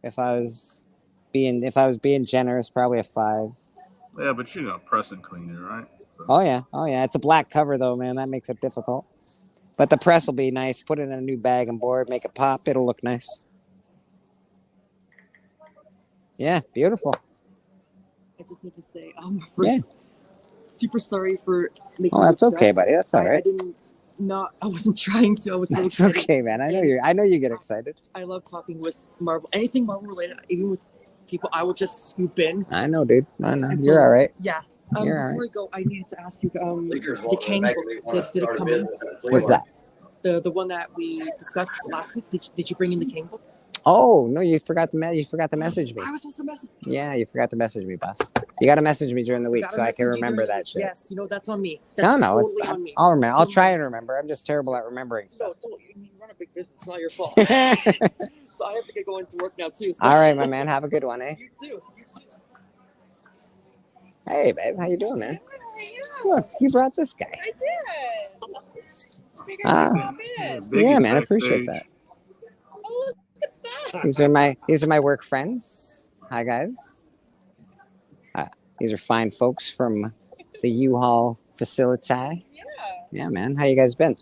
Speaker 11: if I was being generous. Probably a 5.
Speaker 15: Yeah, but press and clean it, right? So.
Speaker 11: Oh yeah. It's a black cover though, man. That makes it difficult. But the press will be nice. Put it in a new bag and board, make it pop. It'll look nice. Yeah, beautiful.
Speaker 3: I just need to say, first, super sorry for making
Speaker 11: Oh,
Speaker 3: you
Speaker 11: that's
Speaker 3: upset.
Speaker 11: okay, buddy. That's all right.
Speaker 3: I wasn't trying to. I was so
Speaker 11: That's
Speaker 3: excited.
Speaker 11: okay, man. I know you get excited.
Speaker 3: I love talking with Marvel. Anything Marvel related, even with people, I will just scoop in.
Speaker 11: I know, dude. I know.
Speaker 3: And
Speaker 11: You're
Speaker 3: so,
Speaker 11: all right.
Speaker 3: Yeah.
Speaker 11: You're all
Speaker 3: Before
Speaker 11: right.
Speaker 3: I go, I needed to ask you, the Kang book, did it come in?
Speaker 11: What's that?
Speaker 3: The one that we discussed last week. Did you bring in the Kang book?
Speaker 11: Oh no, you forgot to message me.
Speaker 3: I was supposed to message.
Speaker 11: Yeah, you forgot to message me, boss. You got to message me during the week
Speaker 3: Gotta
Speaker 11: so I can
Speaker 3: message you
Speaker 11: remember
Speaker 3: during-
Speaker 11: that shit.
Speaker 3: Yes, that's on me. That's
Speaker 11: No,
Speaker 3: totally
Speaker 11: it's
Speaker 3: on me.
Speaker 11: I'll remember.
Speaker 3: It's
Speaker 11: I'll
Speaker 3: on
Speaker 11: try
Speaker 3: me.
Speaker 11: and remember. I'm just terrible at remembering
Speaker 3: No,
Speaker 11: stuff.
Speaker 3: you run a big business. It's not your fault. So I have to get going to work now too. So.
Speaker 11: All right, my man. Have a good one, eh?
Speaker 3: You too.
Speaker 11: Hey, babe. How you doing, man? Look, you brought this guy.
Speaker 8: I did.
Speaker 11: Ah, yeah, man. I appreciate that.
Speaker 8: Oh, look at that.
Speaker 11: These are my work friends. Hi, guys. These are fine folks from the U-Haul facility. Yeah, man. How you guys been?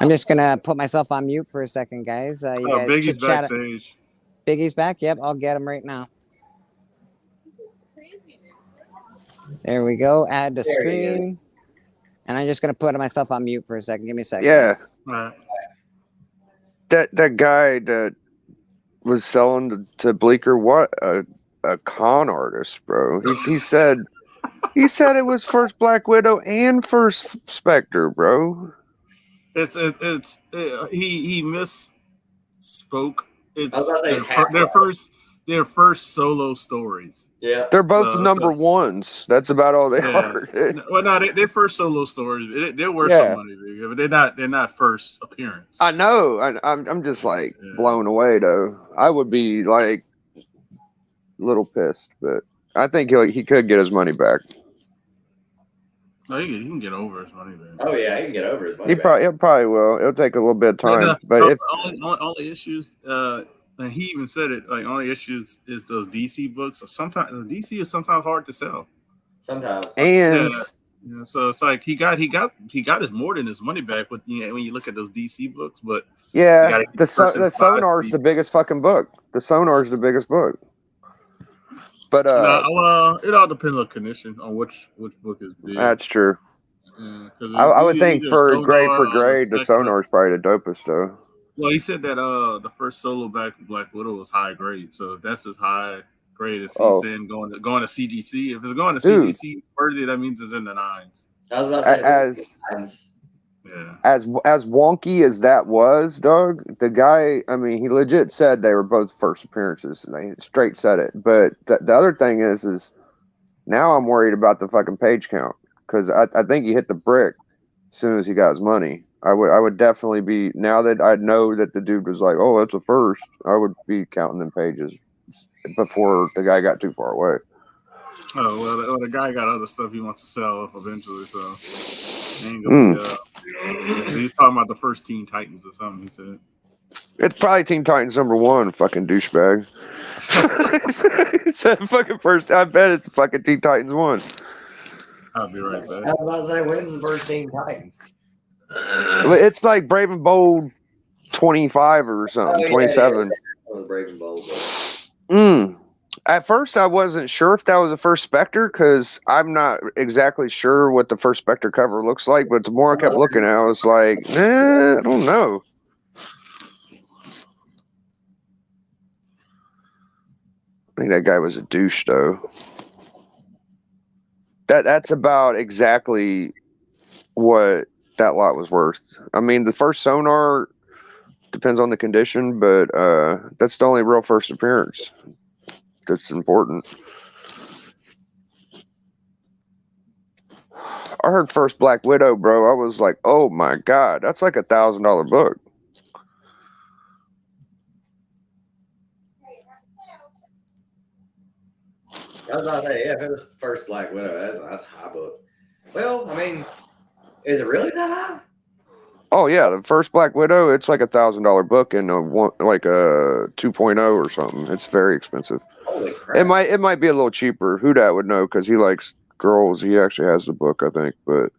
Speaker 11: I'm just gonna put myself on mute for a second, guys. You guys
Speaker 15: Biggie's
Speaker 11: chit-chat.
Speaker 15: backstage.
Speaker 11: Biggie's back. Yep, I'll get him right now.
Speaker 8: This is crazy.
Speaker 11: There we go. Add to
Speaker 13: There he is.
Speaker 11: stream. And I'm just gonna put myself on mute for a second. Give me a second.
Speaker 5: Yeah.
Speaker 11: guys.
Speaker 5: That guy that was selling to Bleecker, what a con artist, bro. He said it was first Black Widow and first Spectre, bro.
Speaker 15: He misspoke. It's
Speaker 13: I was about to say
Speaker 15: their first solo stories.
Speaker 13: Yeah.
Speaker 5: They're both number ones. That's about all they are.
Speaker 15: Well, no, they're first solo stories. They're worth
Speaker 5: Yeah.
Speaker 15: some money, but they're not first appearance.
Speaker 5: I know. I'm just like blown away though. I would be like a little pissed, but I think he could get his money back.
Speaker 15: No, he can get over his money back.
Speaker 13: Oh yeah, he can get over his money.
Speaker 5: He probably will. It'll take a little bit of time, but if
Speaker 15: Only issues, and he even said it. Like only issues is those DC books. So sometimes DC is sometimes hard to sell.
Speaker 13: Sometimes.
Speaker 5: And
Speaker 15: so it's like he got his more than his money back with when you look at those DC books, but
Speaker 5: yeah, the Sonar's the biggest fucking book. The Sonar's the biggest book. But
Speaker 15: it all depends on condition on which book is big.
Speaker 5: That's true.
Speaker 15: Yeah,
Speaker 5: I would think for grade
Speaker 15: the
Speaker 5: the Sonar's probably the dopest though.
Speaker 15: Well, he said that the first solo back Black Widow was high grade, so if that's as high grade as he's saying going to CGC. If it's going to CGC worthy, that means it's in the 9s.
Speaker 13: I was about to say,
Speaker 5: As wonky as that was, Doug, the guy, I mean, he legit said they were both first appearances. And they straight said it. But the other thing is now I'm worried about the fucking page count because I think he hit the brick as soon as he got his money. I would definitely be, now that I know that the dude was like, oh, that's a first, I would be counting them pages before the guy got too far away.
Speaker 15: Oh well, the guy got other stuff he wants to sell eventually, so he ain't gonna he's talking about the first Teen Titans or something. He said
Speaker 5: it's probably Teen Titans #1, fucking douchebag. He said fucking first. I bet it's fucking Teen Titans 1.
Speaker 15: I'll be right back.
Speaker 13: I was about to say, when's the first Teen Titans?
Speaker 5: It's like Brave and Bold 25 or something, 27.
Speaker 13: Yeah. Brave and Bold.
Speaker 5: At first, I wasn't sure if that was the first Spectre because I'm not exactly sure what the first Spectre cover looks like. But the more I kept looking at it, I was like, I don't know. I think that guy was a douche, though. That's about exactly what that lot was worth. I mean, the first Sonar depends on the condition, but that's the only real first appearance that's important. I heard First Black Widow, bro. I was like, oh my god, that's like $1,000 book.
Speaker 13: I was about to say, yeah, if it was First Black Widow, that's a high book. Well, I mean, is it really that high?
Speaker 5: Oh yeah, the First Black Widow, it's like $1,000 book and like a 2.0 or something. It's very expensive.
Speaker 13: Holy crap!
Speaker 5: It might be a little cheaper. Who dat would know because he likes girls. He actually has the book, I think. But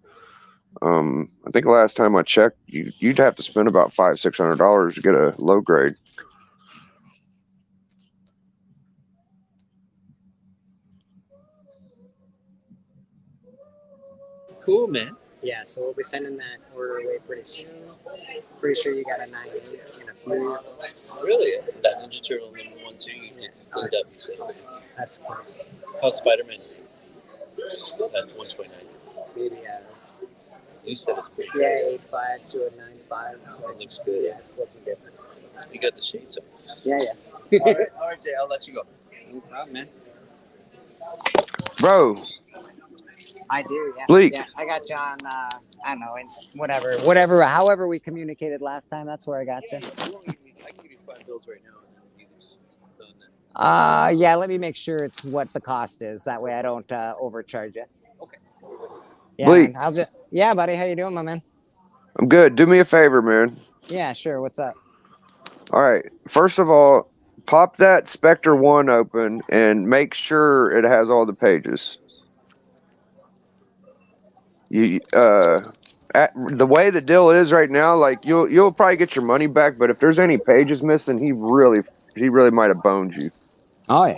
Speaker 5: I think last time I checked, you'd have to spend about $500-$600 to get a low grade.
Speaker 11: Cool, man. Yeah, so we'll be sending that order away pretty soon. Pretty sure you got a 9.8 in a few.
Speaker 14: Really? That Ninja Turtle number 1, 2, you cleaned up, you said.
Speaker 11: That's close.
Speaker 14: How's Spider-Man? That's 129.
Speaker 11: Maybe,
Speaker 14: You said it's pretty good.
Speaker 11: yeah, 8.5 to a 9.5.
Speaker 14: That looks good.
Speaker 11: Yeah, it's looking good. So,
Speaker 14: You got the shades on.
Speaker 11: yeah, yeah.
Speaker 14: All right, Jay, I'll let you go.
Speaker 11: No problem, man.
Speaker 5: Bro,
Speaker 11: I do, yeah.
Speaker 5: Bleak.
Speaker 11: Yeah, I got you on, I don't know, it's whatever, however we communicated last time, that's where I got you.
Speaker 14: I can give you 5 bills right now, and then you can just throw that.
Speaker 11: Yeah, let me make sure it's what the cost is. That way I don't overcharge you.
Speaker 14: Okay.
Speaker 11: Yeah,
Speaker 5: Bleak.
Speaker 11: man, yeah, buddy, how you doing, my man?
Speaker 5: I'm good. Do me a favor, man.
Speaker 11: Yeah, sure. What's up?
Speaker 5: All right. First of all, pop that Spectre 1 open and make sure it has all the pages. The way the deal is right now, like you'll probably get your money back, but if there's any pages missing, he really might have boned you.
Speaker 11: Oh yeah.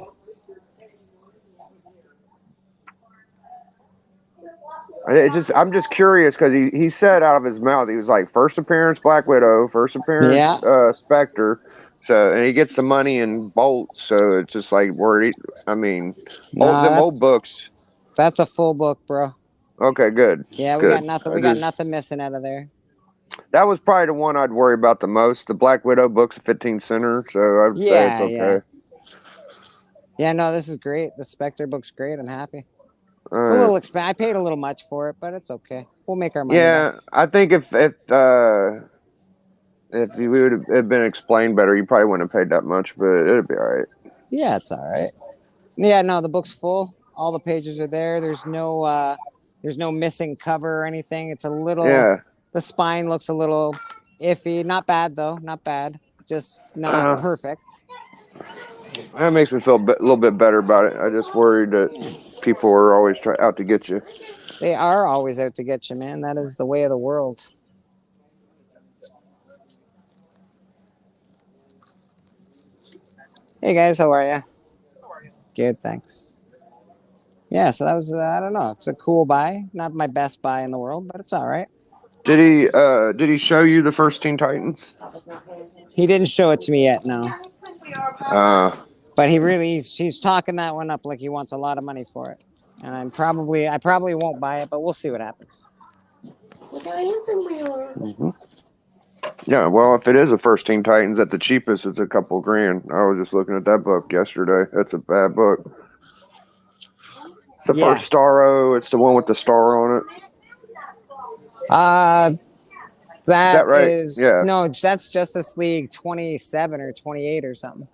Speaker 5: I'm just curious because he said out of his mouth, he was like, first appearance Black Widow, first appearance Spectre. So, and he gets the money in bolts. So it's just like, them old books.
Speaker 11: That's a full book, bro.
Speaker 5: Okay, good.
Speaker 11: Yeah, we
Speaker 5: good.
Speaker 11: got nothing. We got nothing missing out of there.
Speaker 5: That was probably the one I'd worry about the most. The Black Widow book's a 15 center, so I'd say it's okay.
Speaker 11: Yeah, no, this is great. The Spectre book's great. I'm happy.
Speaker 5: All
Speaker 11: It's a
Speaker 5: right.
Speaker 11: little expensive. I paid a little much for it, but it's okay. We'll make our money
Speaker 5: Yeah,
Speaker 11: back.
Speaker 5: I think if you would have been explained better, you probably wouldn't have paid that much, but it'd be all right.
Speaker 11: Yeah, it's all right. Yeah, no, the book's full. All the pages are there. There's no missing cover or anything. It's a little.
Speaker 5: Yeah.
Speaker 11: The spine looks a little iffy. Not bad though. Not bad. Just not perfect.
Speaker 5: That makes me feel a little bit better about it. I just worried that people are always out to get you.
Speaker 11: They are always out to get you, man. That is the way of the world. Hey guys, how are you? Good, thanks. Yeah, so that was I don't know. It's a cool buy. Not my best buy in the world, but it's all right.
Speaker 5: Did he show you the first Teen Titans?
Speaker 11: He didn't show it to me yet, no. But he's talking that one up like he wants a lot of money for it. And I probably won't buy it, but we'll see what happens.
Speaker 5: Mm-hmm. Yeah, well, if it is a first Teen Titans at the cheapest, it's a couple grand. I was just looking at that book yesterday. That's a bad book. It's the first Starro. It's the one with the star on it.
Speaker 11: That
Speaker 5: right?
Speaker 11: is
Speaker 5: Yeah.
Speaker 11: No, that's Justice League 27 or 28 or something.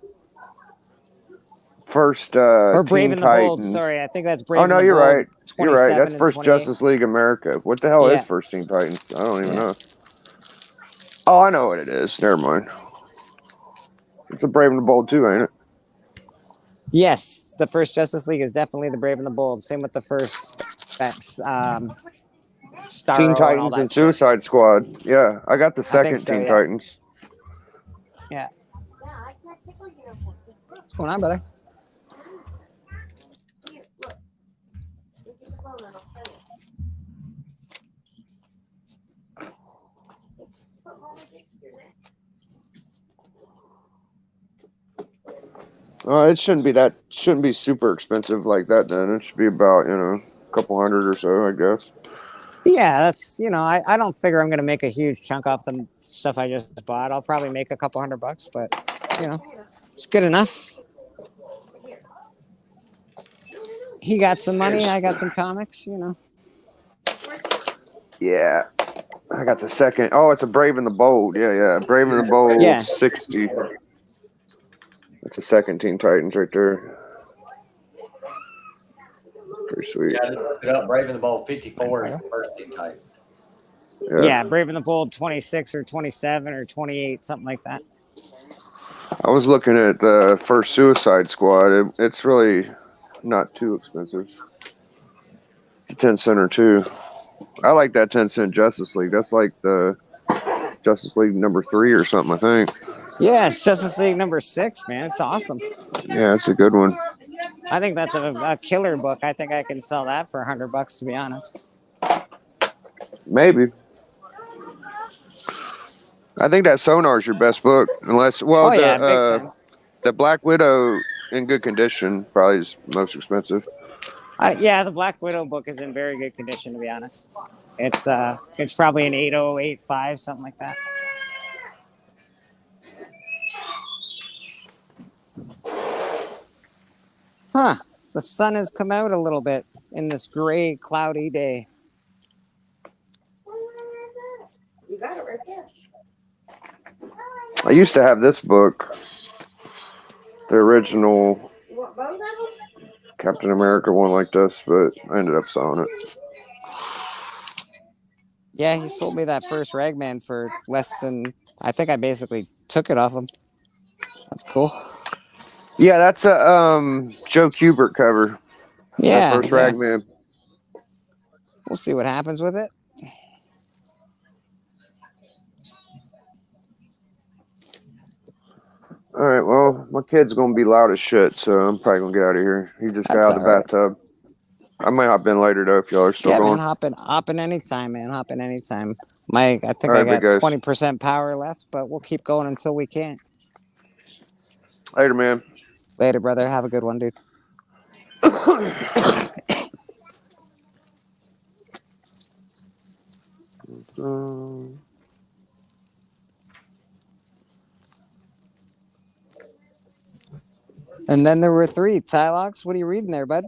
Speaker 5: First
Speaker 11: Or Brave
Speaker 5: Teen
Speaker 11: and the Bold.
Speaker 5: Titans.
Speaker 11: Sorry, I think that's Brave.
Speaker 5: Oh
Speaker 11: and
Speaker 5: no,
Speaker 11: the
Speaker 5: you're
Speaker 11: Bold,
Speaker 5: right. You're right.
Speaker 11: 27
Speaker 5: That's
Speaker 11: and
Speaker 5: first
Speaker 11: 28.
Speaker 5: Justice League America. What the hell
Speaker 11: Yeah.
Speaker 5: is first Teen Titans? I don't even know. Oh, I know what it is. Never mind. It's a Brave and the Bold too, ain't it?
Speaker 11: Yes, the first Justice League is definitely the Brave and the Bold. Same with the first Starro
Speaker 5: Teen
Speaker 11: and all
Speaker 5: Titans
Speaker 11: that
Speaker 5: and
Speaker 11: shit.
Speaker 5: Suicide Squad. Yeah, I got the second
Speaker 11: so,
Speaker 5: Teen
Speaker 11: yeah.
Speaker 5: Titans.
Speaker 11: Yeah. What's going on, brother?
Speaker 5: It shouldn't be super expensive like that then. It should be about, a couple hundred or so, I guess.
Speaker 11: Yeah, that's, I don't figure I'm going to make a huge chunk off the stuff I just bought. I'll probably make a couple $100, but, it's good enough. He got some money. I got some comics,
Speaker 5: Yeah. I got the second. Oh, it's a Brave and the Bold. Yeah. Brave and the Bold,
Speaker 11: Yeah.
Speaker 5: 60. That's a second Teen Titans right there. Pretty sweet.
Speaker 13: Yeah, I just looked it up. Brave and the Bold 54 is the first Teen Titans.
Speaker 11: Yeah, Brave and the Bold 26 or 27 or 28, something like that.
Speaker 5: I was looking at the first Suicide Squad. It's really not too expensive. It's a 10 center too. I like that 10-cent Justice League. That's like the Justice League number 3 or something, I think.
Speaker 11: Yeah, it's Justice League number 6, man. It's awesome.
Speaker 5: Yeah, it's a good one.
Speaker 11: I think that's a killer book. I think I can sell that for $100, to be honest.
Speaker 5: Maybe. I think that Sonar's your best book, unless big time. The Black Widow in good condition probably is most expensive.
Speaker 11: Yeah, the Black Widow book is in very good condition, to be honest. It's probably an 8085, something like that. Huh. The sun has come out a little bit in this gray, cloudy day.
Speaker 8: You got it right there.
Speaker 5: I used to have this book, the original
Speaker 8: You want both of them?
Speaker 5: Captain America one like this, but I ended up selling it.
Speaker 11: Yeah, he sold me that first Ragman for less than... I think I basically took it off him. That's cool.
Speaker 5: Yeah, that's a Joe Kubert cover.
Speaker 11: Yeah.
Speaker 5: That first Ragman.
Speaker 11: We'll see what happens with it.
Speaker 5: All right, well, my kid's going to be loud as shit, so I'm probably going to get out of here. He just got out of the bathtub. I might hop in later, though, if y'all are still going.
Speaker 11: Man, hop in anytime, man. Hop in anytime. I think
Speaker 5: All right,
Speaker 11: I got
Speaker 5: big guys.
Speaker 11: 20% power left, but we'll keep going until we can't.
Speaker 5: Later, man.
Speaker 11: Later, brother. Have a good one, dude. And then there were 3. Tylox, what are you reading there, bud?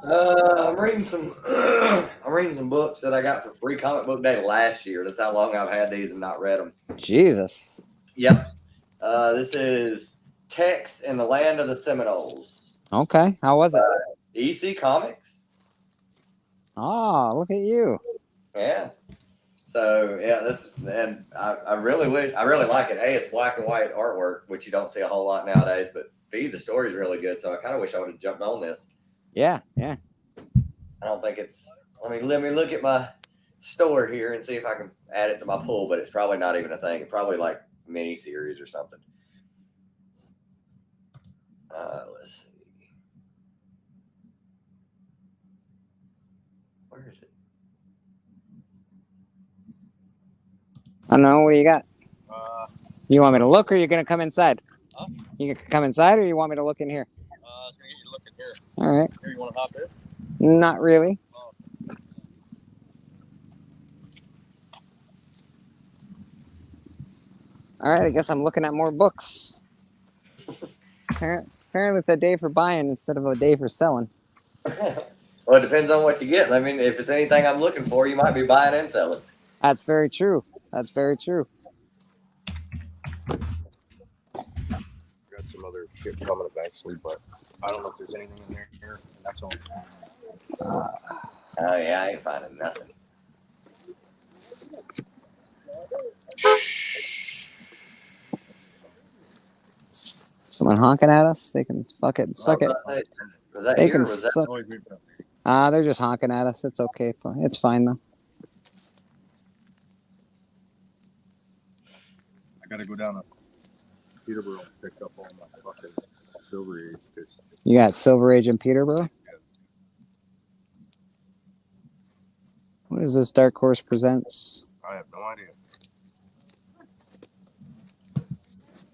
Speaker 13: I'm reading some books that I got for free comic book day last year. That's how long I've had these and not read them.
Speaker 11: Jesus.
Speaker 13: Yep. This is Tex in the Land of the Seminoles.
Speaker 11: Okay. How was it?
Speaker 13: EC Comics.
Speaker 11: Oh, look at you.
Speaker 13: Yeah. So and I really like it. A, it's black and white artwork, which you don't see a whole lot nowadays, but B, the story's really good. So I kind of wish I would have jumped on this.
Speaker 11: Yeah.
Speaker 13: I don't think it's. Let me look at my store here and see if I can add it to my pool, but it's probably not even a thing. It's probably like mini series or something. Let's see. Where is it?
Speaker 11: I don't know. What do you got? You want me to look, or you gonna come inside?
Speaker 2: Huh?
Speaker 11: You can come inside, or you want me to look in here?
Speaker 2: I was gonna get you to look in here.
Speaker 11: All right.
Speaker 2: Here, you want to hop in?
Speaker 11: Not really. All right. I guess I'm looking at more books. Apparently, it's a day for buying instead of a day for selling.
Speaker 13: Well, it depends on what you get. I mean, if it's anything I'm looking for, you might be buying and selling.
Speaker 11: That's very true. That's very true.
Speaker 7: Got some other shit coming eventually, but I don't know if there's anything in there here. That's all.
Speaker 13: Oh yeah, I ain't finding nothing.
Speaker 11: Someone honking at us? They can fuck it, suck it.
Speaker 13: Was that
Speaker 11: They
Speaker 13: here
Speaker 11: can
Speaker 13: or was that
Speaker 11: suck.
Speaker 13: noise?
Speaker 11: They're just honking at us. It's okay. It's fine though.
Speaker 15: I gotta go down to Peterborough and pick up all my fucking Silver Age.
Speaker 11: You got Silver Age in Peterborough? What is this Dark Horse Presents?
Speaker 15: I have no idea.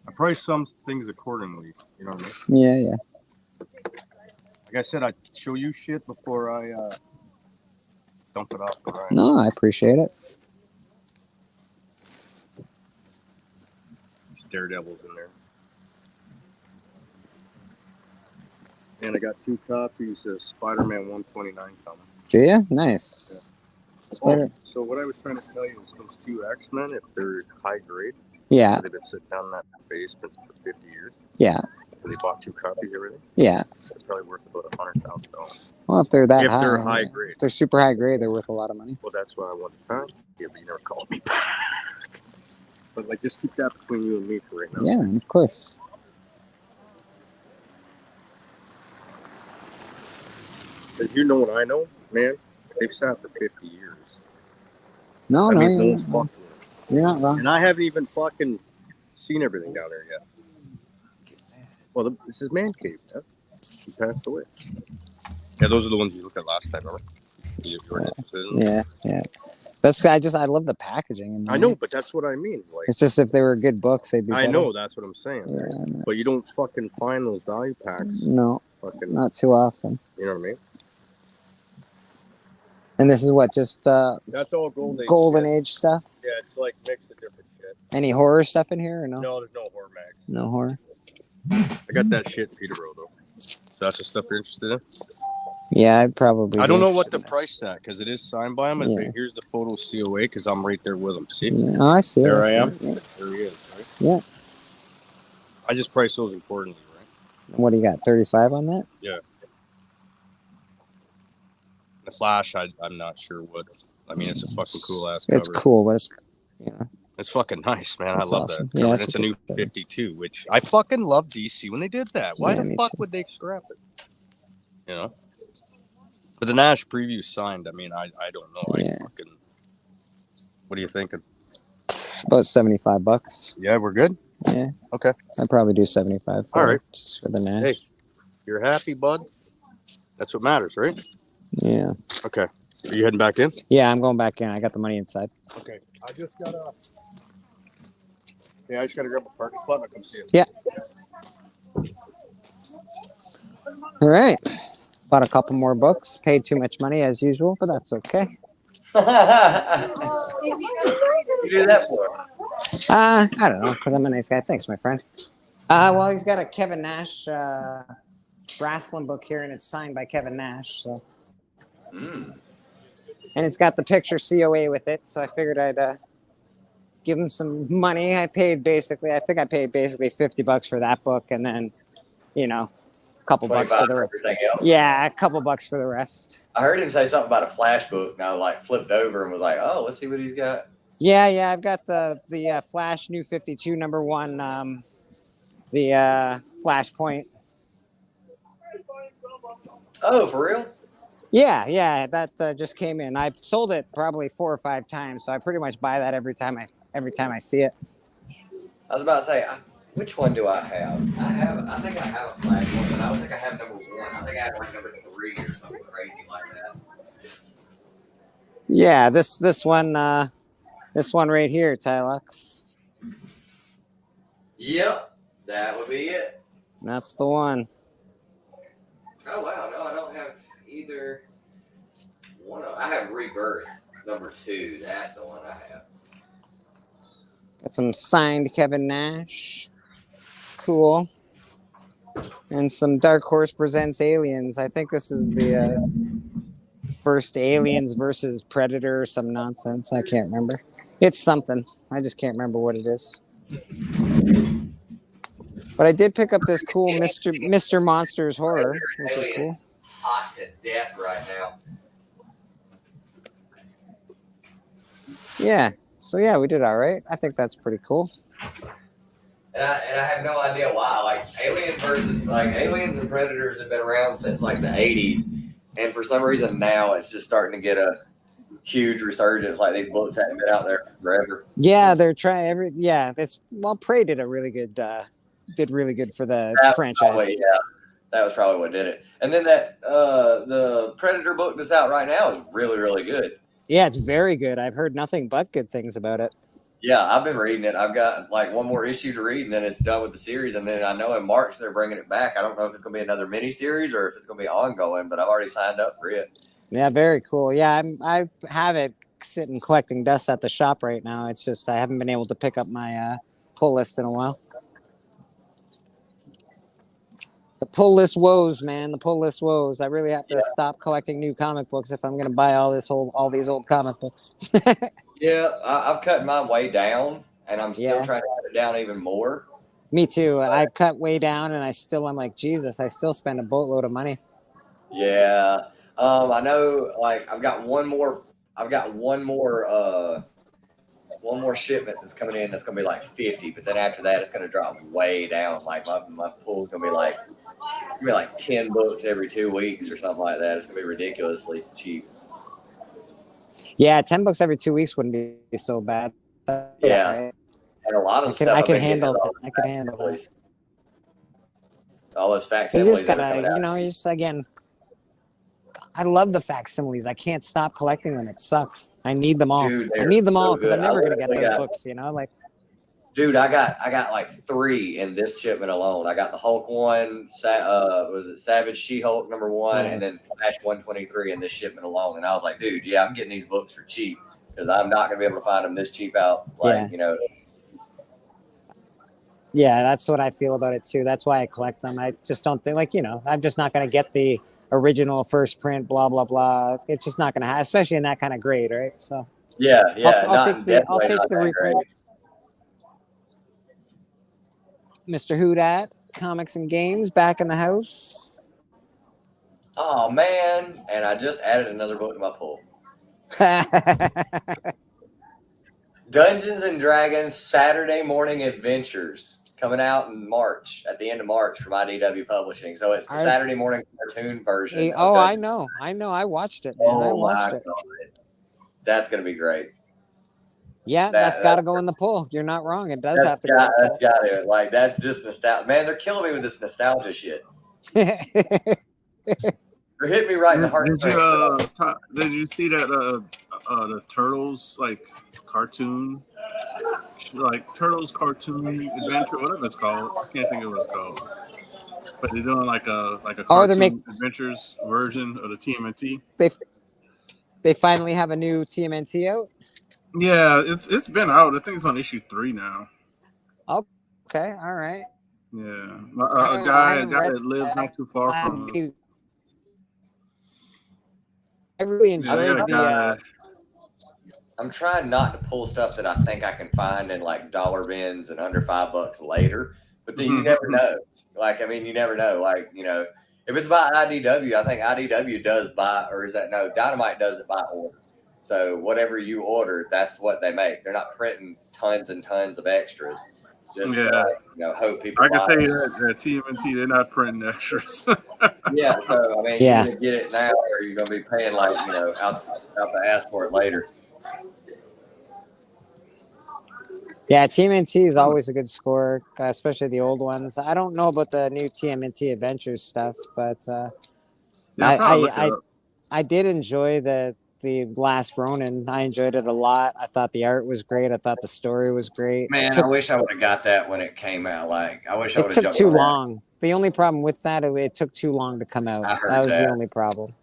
Speaker 15: I price some things accordingly. You know what I mean?
Speaker 11: Yeah.
Speaker 15: Like I said, I show you shit before I dump it off the right.
Speaker 11: No, I appreciate it.
Speaker 15: These Daredevils in there. And I got 2 copies of Spider-Man 129 coming.
Speaker 11: Do you? Nice.
Speaker 16: So what I was trying to tell you is those two X-Men, if they're high grade,
Speaker 11: Yeah.
Speaker 16: they've been sitting down in that basement for 50 years.
Speaker 11: Yeah.
Speaker 16: They bought 2 copies, everything.
Speaker 11: Yeah.
Speaker 16: It's probably worth about $100,000.
Speaker 11: Well, if they're that
Speaker 16: If
Speaker 11: high,
Speaker 16: they're high
Speaker 11: yeah.
Speaker 16: grade.
Speaker 11: If they're super high grade, they're worth a lot of money.
Speaker 16: Well, that's why I wanted to tell you, but you never called me back. But like, just keep that between you and me for right now.
Speaker 11: Yeah, of course.
Speaker 16: Because you know what I know, man. They've sat for 50 years.
Speaker 11: No,
Speaker 16: That
Speaker 11: no,
Speaker 16: means no
Speaker 11: you're,
Speaker 16: one's fucking with them.
Speaker 11: you're not wrong.
Speaker 16: And I haven't even fucking seen everything down there yet. Well, this is Man Cave, man. He passed away. Yeah, those are the ones you looked at last time, remember? You were interested in.
Speaker 11: Yeah, yeah. I love the packaging. And
Speaker 16: I know, but that's what I mean. Like,
Speaker 11: it's just if they were good books, they'd be.
Speaker 16: I
Speaker 11: better.
Speaker 16: know, that's what I'm saying.
Speaker 11: Yeah,
Speaker 16: right? But you don't fucking find those value packs.
Speaker 11: No,
Speaker 16: Fucking,
Speaker 11: not too often.
Speaker 16: you know what I mean?
Speaker 11: And this is what just
Speaker 16: That's all golden age.
Speaker 11: golden
Speaker 16: shit.
Speaker 11: age stuff.
Speaker 16: Yeah, it's like mix of different shit.
Speaker 11: Any horror stuff in here or no?
Speaker 16: No, there's no horror mags.
Speaker 11: No horror.
Speaker 16: I got that shit in Peterborough though. So that's the stuff you're interested in.
Speaker 11: Yeah, I'd probably.
Speaker 16: I don't
Speaker 11: be
Speaker 16: know what the
Speaker 11: interested
Speaker 16: price at because it is signed by him.
Speaker 11: Yeah.
Speaker 16: Here's the photo COA because I'm right there with him. See?
Speaker 11: in- Yeah. Oh, I see.
Speaker 16: There
Speaker 11: I
Speaker 16: I
Speaker 11: see
Speaker 16: am.
Speaker 11: it, yeah.
Speaker 16: There he is. Right?
Speaker 11: Yeah.
Speaker 16: I just price those accordingly, right?
Speaker 11: What do you got? 35 on that?
Speaker 16: Yeah. The Flash, I'm not sure what. I mean, it's a fucking cool ass cover.
Speaker 11: It's cool, but it's
Speaker 16: It's fucking nice, man.
Speaker 11: That's
Speaker 16: I love
Speaker 11: awesome.
Speaker 16: that.
Speaker 11: Yeah,
Speaker 16: Yeah,
Speaker 11: it's
Speaker 16: it's
Speaker 11: a
Speaker 16: a new
Speaker 11: good cover.
Speaker 16: 52, which I fucking love DC when they did that. Why
Speaker 11: Yeah,
Speaker 16: the
Speaker 11: me
Speaker 16: fuck
Speaker 11: too.
Speaker 16: would they scrap it? You know? But the Nash preview signed. I mean, I don't know.
Speaker 11: Yeah.
Speaker 16: I fucking. What are you thinking?
Speaker 11: about $75.
Speaker 16: Yeah, we're good.
Speaker 11: Yeah.
Speaker 16: Okay.
Speaker 11: I'd probably do 75.
Speaker 16: All right.
Speaker 11: Just for the Nash.
Speaker 16: Hey, you're happy, bud? That's what matters, right?
Speaker 11: Yeah.
Speaker 16: Okay. Are you heading back in?
Speaker 11: Yeah, I'm going back in. I got the money inside.
Speaker 16: Okay. I just gotta. Yeah, I just gotta grab a parking spot and I'll come see you.
Speaker 11: Yeah. All right. Bought a couple more books. Paid too much money as usual, but that's okay.
Speaker 13: You do that for?
Speaker 11: I don't know, because I'm a nice guy. Thanks, my friend. Well, he's got a Kevin Nash Braslin book here, and it's signed by Kevin Nash. So, and it's got the picture COA with it. So I figured I'd give him some money. I think I paid basically $50 for that book, and then, a couple bucks for the rest.
Speaker 13: everything else.
Speaker 11: Yeah, a couple bucks for the rest.
Speaker 13: I heard him say something about a Flash book, and I like flipped over and was like, "Oh, let's see what he's got."
Speaker 11: Yeah, I've got the Flash New 52 #1, the Flashpoint.
Speaker 13: Oh, for real?
Speaker 11: Yeah, that just came in. I've sold it probably 4 or 5 times, so I pretty much buy that every time I see it.
Speaker 13: I was about to say, which one do I have? I think I have a Flash one, but I don't think I have #1. I think I have like #3 or something crazy like that.
Speaker 11: Yeah, this one right here, Tylux.
Speaker 13: Yep, that would be it.
Speaker 11: That's the one.
Speaker 13: Oh wow, no, I don't have either one. I have Rebirth #2. That's the one I have.
Speaker 11: Got some signed Kevin Nash. Cool. And some Dark Horse Presents Aliens. I think this is the first Aliens versus Predator or some nonsense. I can't remember. It's something. I just can't remember what it is. But I did pick up this cool Mr. Monsters horror, which is cool.
Speaker 13: Hot to death right now.
Speaker 11: Yeah. So yeah, we did all right. I think that's pretty cool.
Speaker 13: And I have no idea why. Like Aliens and Predators have been around since like the 80s, and for some reason now it's just starting to get a huge resurgence. Like these books haven't been out there forever.
Speaker 11: Yeah, they're trying Prey did really good for the franchise.
Speaker 13: That was probably what did it. And then that the Predator book that's out right now is really, really good.
Speaker 11: Yeah, it's very good. I've heard nothing but good things about it.
Speaker 13: Yeah, I've been reading it. I've got like one more issue to read, and then it's done with the series. And then I know in March they're bringing it back. I don't know if it's going to be another mini series or if it's going to be ongoing, but I've already signed up for it.
Speaker 11: Yeah, very cool. Yeah, I have it sitting collecting dust at the shop right now. It's just I haven't been able to pick up my pull list in a while. The pull list woes, man. The pull list woes. I really have to stop collecting new comic books if I'm gonna buy all these old comic books.
Speaker 13: Yeah, I've cut mine way down, and I'm still trying to cut it down even more.
Speaker 11: Me too. I've cut way down, and I'm like, Jesus, I still spend a boatload of money.
Speaker 13: Yeah, I know. Like, I've got one more shipment that's coming in that's gonna be like 50, but then after that it's gonna drop way down. Like my pool's gonna be like 10 books every 2 weeks or something like that. It's gonna be ridiculously cheap.
Speaker 11: Yeah, $10 every 2 weeks wouldn't be so bad.
Speaker 13: Yeah,
Speaker 11: Right?
Speaker 13: and a lot of stuff
Speaker 11: I could
Speaker 13: I've been getting
Speaker 11: handle
Speaker 13: is all
Speaker 11: it. I could handle it.
Speaker 13: facsimiles. All those
Speaker 11: You
Speaker 13: facsimiles
Speaker 11: just
Speaker 13: that are
Speaker 11: gotta,
Speaker 13: coming out.
Speaker 11: you just again. I love the facsimiles. I can't stop collecting them. It sucks. I need them all.
Speaker 13: Dude,
Speaker 11: I
Speaker 13: they're
Speaker 11: need them all
Speaker 13: so
Speaker 11: because
Speaker 13: good.
Speaker 11: I'm
Speaker 13: I
Speaker 11: never gonna get
Speaker 13: literally
Speaker 11: those
Speaker 13: got-
Speaker 11: books. Like.
Speaker 13: Dude, I got like 3 in this shipment alone. I got the Hulk one, was it Savage She-Hulk #1, and then Flash 123 in this shipment alone. And I was like, dude, yeah, I'm getting these books for cheap because I'm not gonna be able to find them this cheap out.
Speaker 11: Yeah, that's what I feel about it too. That's why I collect them. I just don't think I'm just not gonna get the original first print. Blah blah blah. It's just not gonna happen, especially in that kind of grade, right? So.
Speaker 13: Yeah.
Speaker 11: I'll take the reprint. Mr. Hoodat, Comics and Games, back in the house.
Speaker 13: Oh man! And I just added another book to my pool. Dungeons and Dragons Saturday Morning Adventures coming out in March, at the end of March from IDW Publishing. So it's the Saturday morning cartoon version.
Speaker 11: Oh, I know. I watched it, man. I watched it.
Speaker 13: God. That's gonna be great.
Speaker 11: Yeah, that's got to go in the pool. You're not wrong. It does have to go.
Speaker 13: That's got to. Like, that's just nostalgia. Man, they're killing me with this nostalgia shit. They're hitting me right in the heart.
Speaker 15: Did you see that the Turtles cartoon, Turtles cartoon adventure, whatever it's called? I can't think of what it's called. But they're doing like a cartoon adventures version of the TMNT.
Speaker 11: They finally have a new TMNT out.
Speaker 15: Yeah, it's been out. I think it's on issue 3 now.
Speaker 11: Okay, all right.
Speaker 15: Yeah, a guy that lives not too far from us.
Speaker 11: I really enjoyed
Speaker 13: I'm trying not to pull stuff that I think I can find in like dollar bins and under $5 later, but then you never know. You never know. If it's by IDW, I think IDW does buy, or is that no? Dynamite does it by order. So whatever you order, that's what they make. They're not printing tons and tons of extras. Just hope people.
Speaker 15: I can tell you that TMNT, they're not printing extras.
Speaker 13: Yeah, so you're gonna get it now, or you're gonna be paying out the ass for it later.
Speaker 11: Yeah, TMNT is always a good score, especially the old ones. I don't know about the new TMNT Adventures stuff, but I did enjoy the Last Ronin. I enjoyed it a lot. I thought the art was great. I thought the story was great.
Speaker 13: Man, I wish I would have got that when it came out. I wish I would have.
Speaker 11: It took too long. The only problem with that, it took too long to come out. That was the only problem.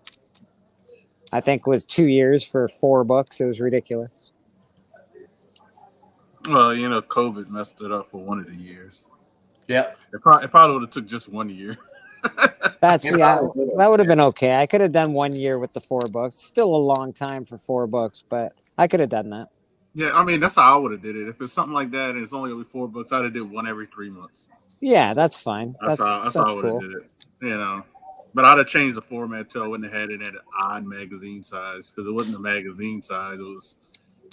Speaker 11: I think it was 2 years for 4 books. It was ridiculous.
Speaker 15: Well, COVID messed it up for one of the years.
Speaker 13: Yep.
Speaker 15: It probably would have took just 1 year.
Speaker 11: That would have been okay. I could have done 1 year with the 4 books. Still a long time for 4 books, but I could have done that.
Speaker 15: Yeah, that's how I would have did it. If it's something like that and it's only gonna be 4 books, I'd have did one every 3 months.
Speaker 11: Yeah, that's fine.
Speaker 15: That's how I would have did it. But I'd have changed the format to I wouldn't have had it at an odd magazine size because it wasn't a magazine size. It was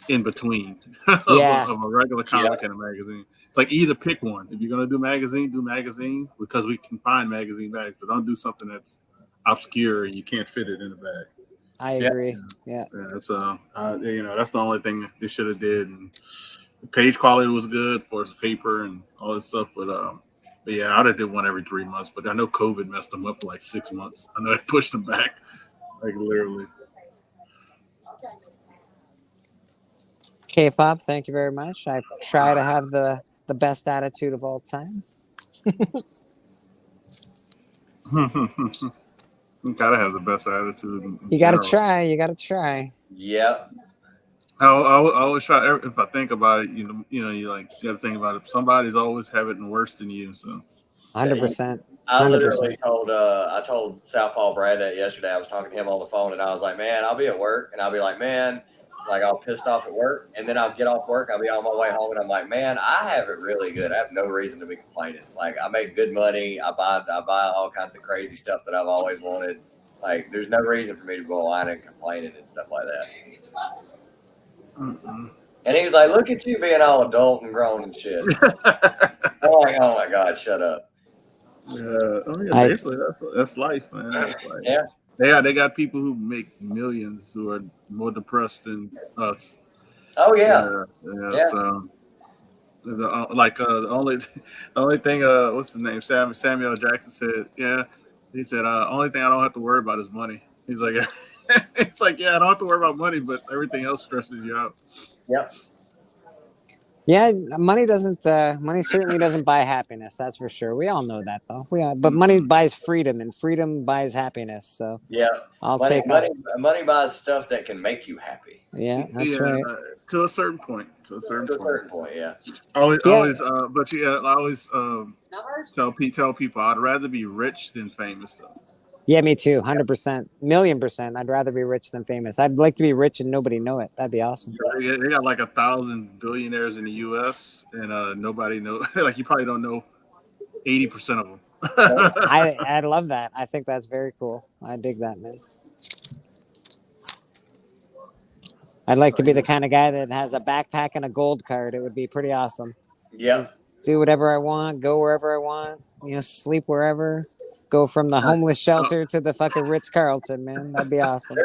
Speaker 15: in between of a regular comic and a magazine. It's like either pick one. If you're gonna do magazine because we can find magazine bags, but don't do something that's obscure and you can't fit it in a bag.
Speaker 11: I agree. Yeah.
Speaker 15: That's that's the only thing they should have did. And the page quality was good for its paper and all that stuff, but yeah, I'd have did one every 3 months. But I know COVID messed them up for like 6 months. I know it pushed them back, like literally.
Speaker 11: K-pop, thank you very much. I try to have the best attitude of all time.
Speaker 15: You gotta have the best attitude.
Speaker 11: You gotta try. You gotta try.
Speaker 13: Yep.
Speaker 15: I always try. If I think about it, you gotta think about it. Somebody's always having it worse than you. So
Speaker 11: 100%.
Speaker 13: I
Speaker 11: 100%.
Speaker 13: literally told I told Southpaw Brad that yesterday. I was talking to him on the phone, and I was like, "Man, I'll be at work, and I'll be like, man, like I'm pissed off at work, and then I'll get off work, I'll be on my way home, and I'm like, man, I have it really good. I have no reason to be complaining. Like I make good money. I buy all kinds of crazy stuff that I've always wanted. Like there's no reason for me to go online and complaining and stuff like that." And he was like, "Look at you being all adult and grown and shit." I'm like, "Oh my God, shut up."
Speaker 15: Basically, that's life, man. That's life.
Speaker 13: Yeah.
Speaker 15: They got people who make millions who are more depressed than us.
Speaker 13: Oh yeah.
Speaker 15: Yeah. So, the only thing, what's his name? Samuel Jackson said, he said, only thing I don't have to worry about is money. He's like, it's like, I don't have to worry about money, but everything else stresses you out.
Speaker 13: Yep.
Speaker 11: Yeah, money certainly doesn't buy happiness. That's for sure. We all know that, though. But money buys freedom, and freedom buys happiness. So
Speaker 13: yeah, money buys stuff that can make you happy.
Speaker 11: Yeah, that's right.
Speaker 15: To a certain point.
Speaker 13: Yeah.
Speaker 15: I always tell people I'd rather be rich than famous, though.
Speaker 11: Yeah, me too. 100%, $1,000,000%. I'd rather be rich than famous. I'd like to be rich and nobody know it. That'd be awesome.
Speaker 15: They got like 1,000 billionaires in the U.S. and nobody knows. Like you probably don't know 80% of them.
Speaker 11: I love that. I think that's very cool. I dig that, man. I'd like to be the kind of guy that has a backpack and a gold card. It would be pretty awesome.
Speaker 13: Yeah.
Speaker 11: Do whatever I want, go wherever I want, sleep wherever, go from the homeless shelter to the fucking Ritz-Carlton, man. That'd be awesome.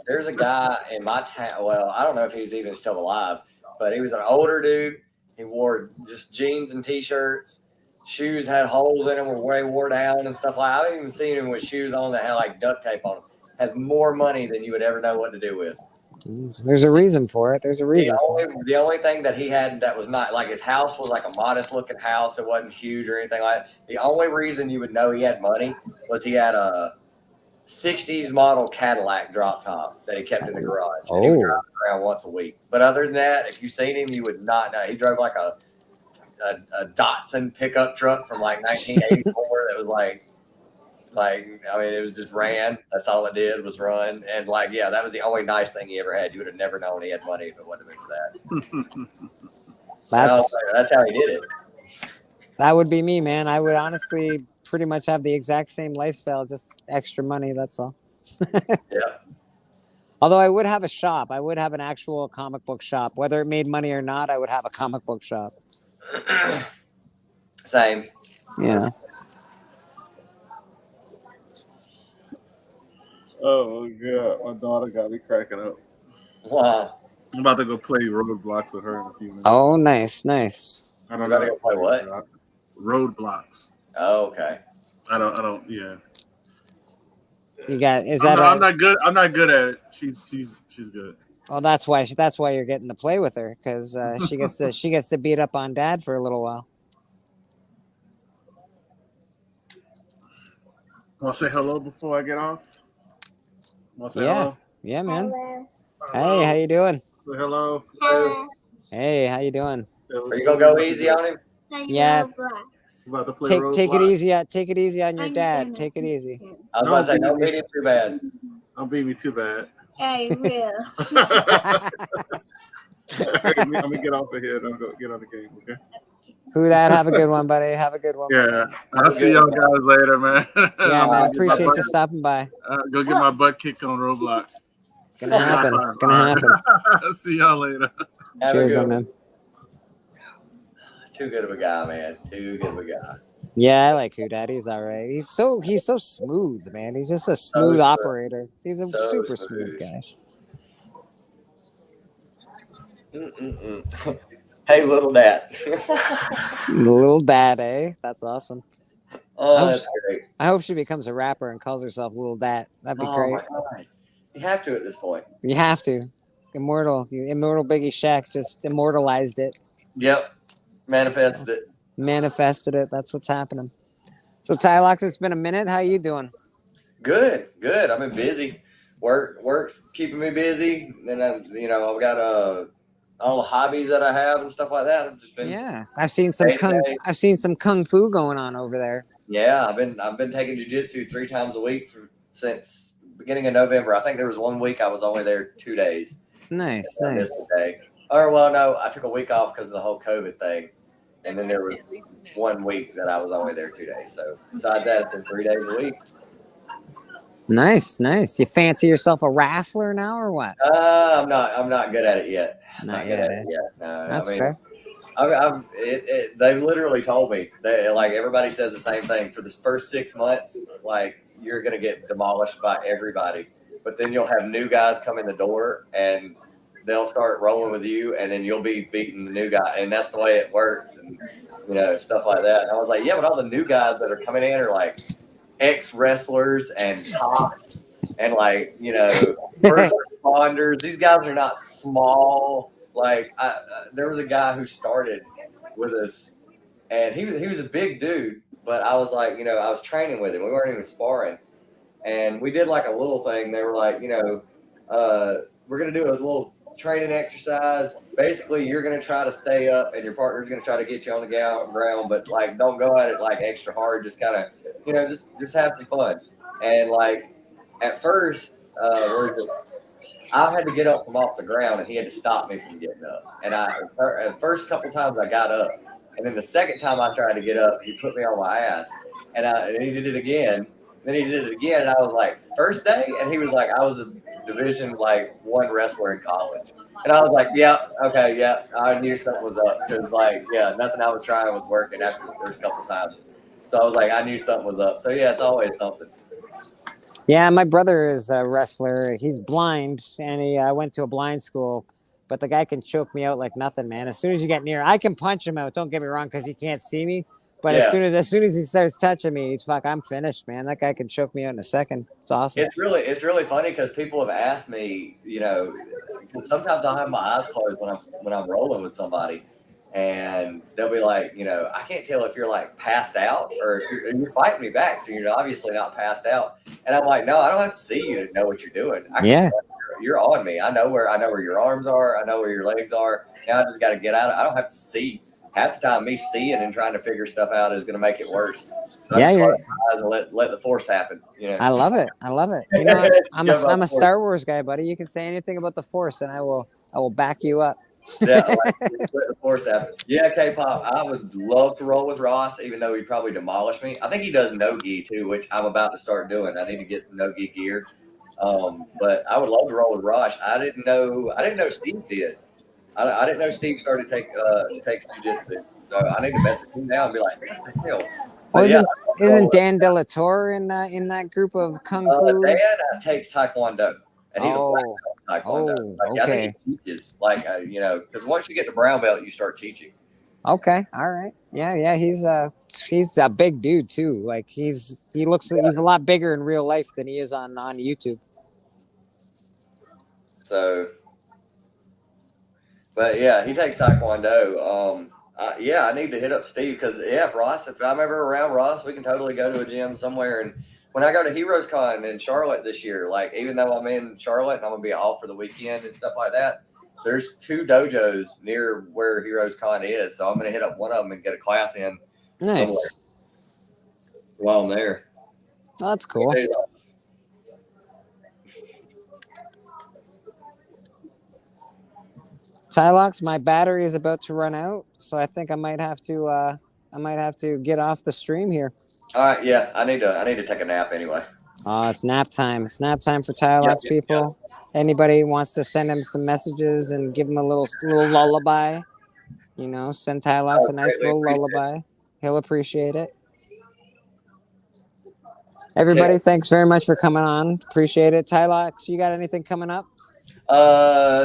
Speaker 13: There's a guy in my town. Well, I don't know if he's even still alive, but he was an older dude. He wore just jeans and t-shirts. Shoes had holes in them, were way wore down and stuff like that. I haven't even seen him with shoes on that had like duct tape on them. Has more money than you would ever know what to do with.
Speaker 11: There's a reason for it.
Speaker 13: The only thing that he had that was not like his house was like a modest looking house. It wasn't huge or anything like that. The only reason you would know he had money was he had a 60s model Cadillac drop top that he kept in the garage. And he would drive around once a week. But other than that, if you seen him, you would not know. He drove like a Datsun pickup truck from like 1984 that was like it was just ran. That's all it did was run. And that was the only nice thing he ever had. You would have never known he had money if it wouldn't have been for that. That's how he did it.
Speaker 11: That would be me, man. I would honestly pretty much have the exact same lifestyle, just extra money. That's all.
Speaker 13: Yeah.
Speaker 11: Although I would have a shop. I would have an actual comic book shop. Whether it made money or not, I would have a comic book shop.
Speaker 13: Same.
Speaker 11: Yeah.
Speaker 15: Oh God, my daughter got me cracking up.
Speaker 13: Wow.
Speaker 15: I'm about to go play Roadblocks with her in a few minutes.
Speaker 11: Oh, nice.
Speaker 15: I don't
Speaker 13: know. You gotta go play what?
Speaker 15: Roadblocks.
Speaker 13: Oh, okay.
Speaker 15: I don't. Yeah.
Speaker 11: You got?
Speaker 15: I'm not good. I'm not good at it. She's good.
Speaker 11: Well, that's why you're getting to play with her, because she gets to beat up on Dad for a little while.
Speaker 15: Want to say hello before I get off?
Speaker 11: Hello? Yeah, man.
Speaker 15: Hello.
Speaker 11: Hey, how you doing?
Speaker 15: Say hello.
Speaker 11: Hey, how you doing?
Speaker 13: Are you gonna go easy on him?
Speaker 11: Yeah.
Speaker 15: About to play
Speaker 11: Take it easy. Take it easy on your dad. Take it easy.
Speaker 13: I was about to say, don't beat him too bad.
Speaker 15: Don't beat me too bad.
Speaker 8: I will.
Speaker 15: I'm gonna get off of here. I'm gonna get on the game. Okay.
Speaker 11: Who that? Have a good one, buddy. Have a good one.
Speaker 15: Yeah, I'll see y'all guys later, man.
Speaker 11: Yeah, man. Appreciate you stopping by.
Speaker 15: Go get my butt kicked on Roblox.
Speaker 11: It's gonna happen. It's gonna happen.
Speaker 15: See y'all later.
Speaker 11: Cheers, man.
Speaker 13: Too good of a guy, man. Too good of a guy.
Speaker 11: Yeah, I like Who Daddy. He's all right. He's so smooth, man. He's just a smooth operator. He's a super smooth guy.
Speaker 13: Hey, little dad.
Speaker 11: Little dad, eh? That's awesome.
Speaker 13: Oh, that's great.
Speaker 11: I hope she becomes a rapper and calls herself Little Dat. That'd be great.
Speaker 13: My God. You have to at this point.
Speaker 11: You have to. Immortal Biggie Shaq just immortalized it.
Speaker 13: Yep. Manifested it. That's what's happening. So Tylox, it's been a minute. How you doing? Good. I've been busy. Work's keeping me busy. Then I've got all the hobbies that I have and stuff like that. I've just been
Speaker 11: Yeah, I've seen some
Speaker 13: day to
Speaker 11: kung.
Speaker 13: day.
Speaker 11: I've seen some kung fu going on over there.
Speaker 13: Yeah, I've been taking jujitsu 3 times a week since beginning of November. I think there was 1 week I was only there 2 days.
Speaker 11: Nice,
Speaker 13: I missed
Speaker 11: nice.
Speaker 13: a day. Or well, no, I took a week off because of the whole COVID thing, and then there was 1 week that I was only there 2 days. So besides that, it's been 3 days a week.
Speaker 11: Nice, nice. You fancy yourself a wrestler now, or what?
Speaker 13: I'm not good at it yet.
Speaker 11: Not
Speaker 13: good
Speaker 11: yet,
Speaker 13: at it yet. No,
Speaker 11: That's
Speaker 13: I mean,
Speaker 11: fair.
Speaker 13: they literally told me like everybody says the same thing for the first 6 months. Like you're gonna get demolished by everybody, but then you'll have new guys come in the door and they'll start rolling with you, and then you'll be beating the new guy, and that's the way it works, and stuff like that. And I was like, yeah, but all the new guys that are coming in are like ex wrestlers and cops and like first responders. These guys are not small. Like there was a guy who started with us, and he was a big dude, but I was like, I was training with him. We weren't even sparring, and we did like a little thing. They were like, we're gonna do a little training exercise. Basically, you're gonna try to stay up, and your partner's gonna try to get you on the ground, but like don't go at it like extra hard. Just kind of, just have some fun. And like at first, I had to get up from off the ground, and he had to stop me from getting up. And the first couple times I got up, and then the second time I tried to get up, he put me on my ass, and he did it again. Then he did it again, and I was like, first day? And he was like, I was a Division 1 wrestler in college. And I was like, yeah, okay, yeah. I knew something was up because nothing I was trying was working after the first couple times. So I was like, I knew something was up. So yeah, it's always something.
Speaker 11: Yeah, my brother is a wrestler. He's blind, and he went to a blind school. But the guy can choke me out like nothing, man. As soon as you get near, I can punch him out. Don't get me wrong, because he can't see me. But as soon as he starts touching me, I'm finished, man. That guy can choke me out in a second. It's awesome.
Speaker 13: It's really funny because people have asked me, because sometimes I'll have my eyes closed when I'm rolling with somebody, and they'll be like, I can't tell if you're like passed out or if you're fighting me back, so you're obviously not passed out. And I'm like, no, I don't have to see you to know what you're doing. You're on me. I know where your arms are. I know where your legs are. Now I just got to get out. I don't have to see. Half the time, me seeing and trying to figure stuff out is going to make it worse. So I just close my eyes and let the force happen.
Speaker 11: I love it. I'm a Star Wars guy, buddy. You can say anything about the Force, and I will back you up.
Speaker 13: Yeah, let the force happen. Yeah, K-pop. I would love to roll with Ross, even though he'd probably demolish me. I think he does no-gi too, which I'm about to start doing. I need to get some no-gi gear. But I would love to roll with Ross. I didn't know Steve did. I didn't know Steve started takes jiu-jitsu. So I need to message him now and be like, what the hell?
Speaker 11: Isn't Dan Delatorre in that group of kung fu?
Speaker 13: Dan takes taekwondo, and he's a black belt in taekwondo. I think he teaches, because once you get the brown belt, you start teaching.
Speaker 11: Okay, all right, yeah. He's a big dude too. Like he's a lot bigger in real life than he is on YouTube.
Speaker 13: So. But yeah, he takes taekwondo. I need to hit up Steve because if I'm ever around Ross, we can totally go to a gym somewhere. And when I go to Heroes Con in Charlotte this year, like even though I'm in Charlotte and I'm gonna be off for the weekend and stuff like that, there's 2 dojos near where Heroes Con is, so I'm gonna hit up one of them and get a class in.
Speaker 11: Nice.
Speaker 13: Somewhere while I'm there.
Speaker 11: Oh, that's cool. Tylox, my battery is about to run out, so I think I might have to get off the stream here.
Speaker 13: All right, yeah, I need to take a nap anyway.
Speaker 11: It's nap time. It's nap time for Tylox people. Anybody wants to send him some messages and give him a little lullaby, send Tylox a nice little lullaby. He'll appreciate it. Everybody, thanks very much for coming on. Appreciate it. Tylox, you got anything coming up?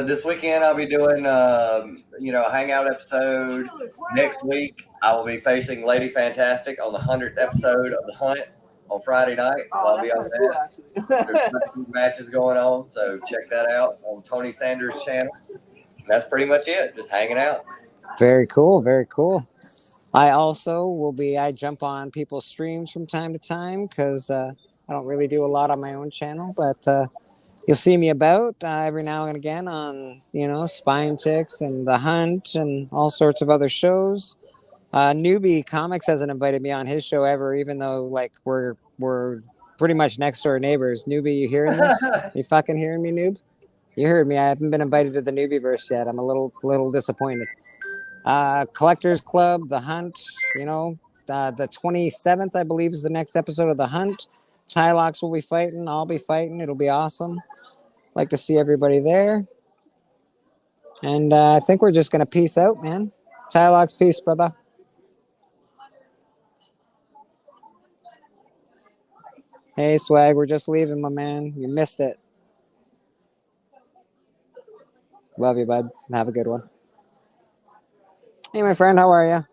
Speaker 13: This weekend I'll be doing a hangout episode. Next week I will be facing Lady Fantastic on the 100th episode of The Hunt on Friday night. So I'll be on that. There's matches going on, so check that out on Tony Sanders' channel. That's pretty much it. Just hanging out.
Speaker 11: Very cool. Very cool. I also I jump on people's streams from time to time because I don't really do a lot on my own channel, but You'll see me about every now and again on, Spine Chicks and The Hunt and all sorts of other shows. Newbie Comics hasn't invited me on his show ever, even though like we're pretty much next door neighbors. Newbie, you hearing this? You fucking hearing me, Noob? You heard me. I haven't been invited to the Newbieverse yet. I'm a little disappointed. Collectors Club, The Hunt, the 27th, I believe, is the next episode of The Hunt. Tylocks will be fighting. I'll be fighting. It'll be awesome. Like to see everybody there. And I think we're just going to peace out, man. Tylocks, peace, brother. Hey, Swag, we're just leaving, my man. You missed it. Love you, bud. Have a good one. Hey, my friend, how are you?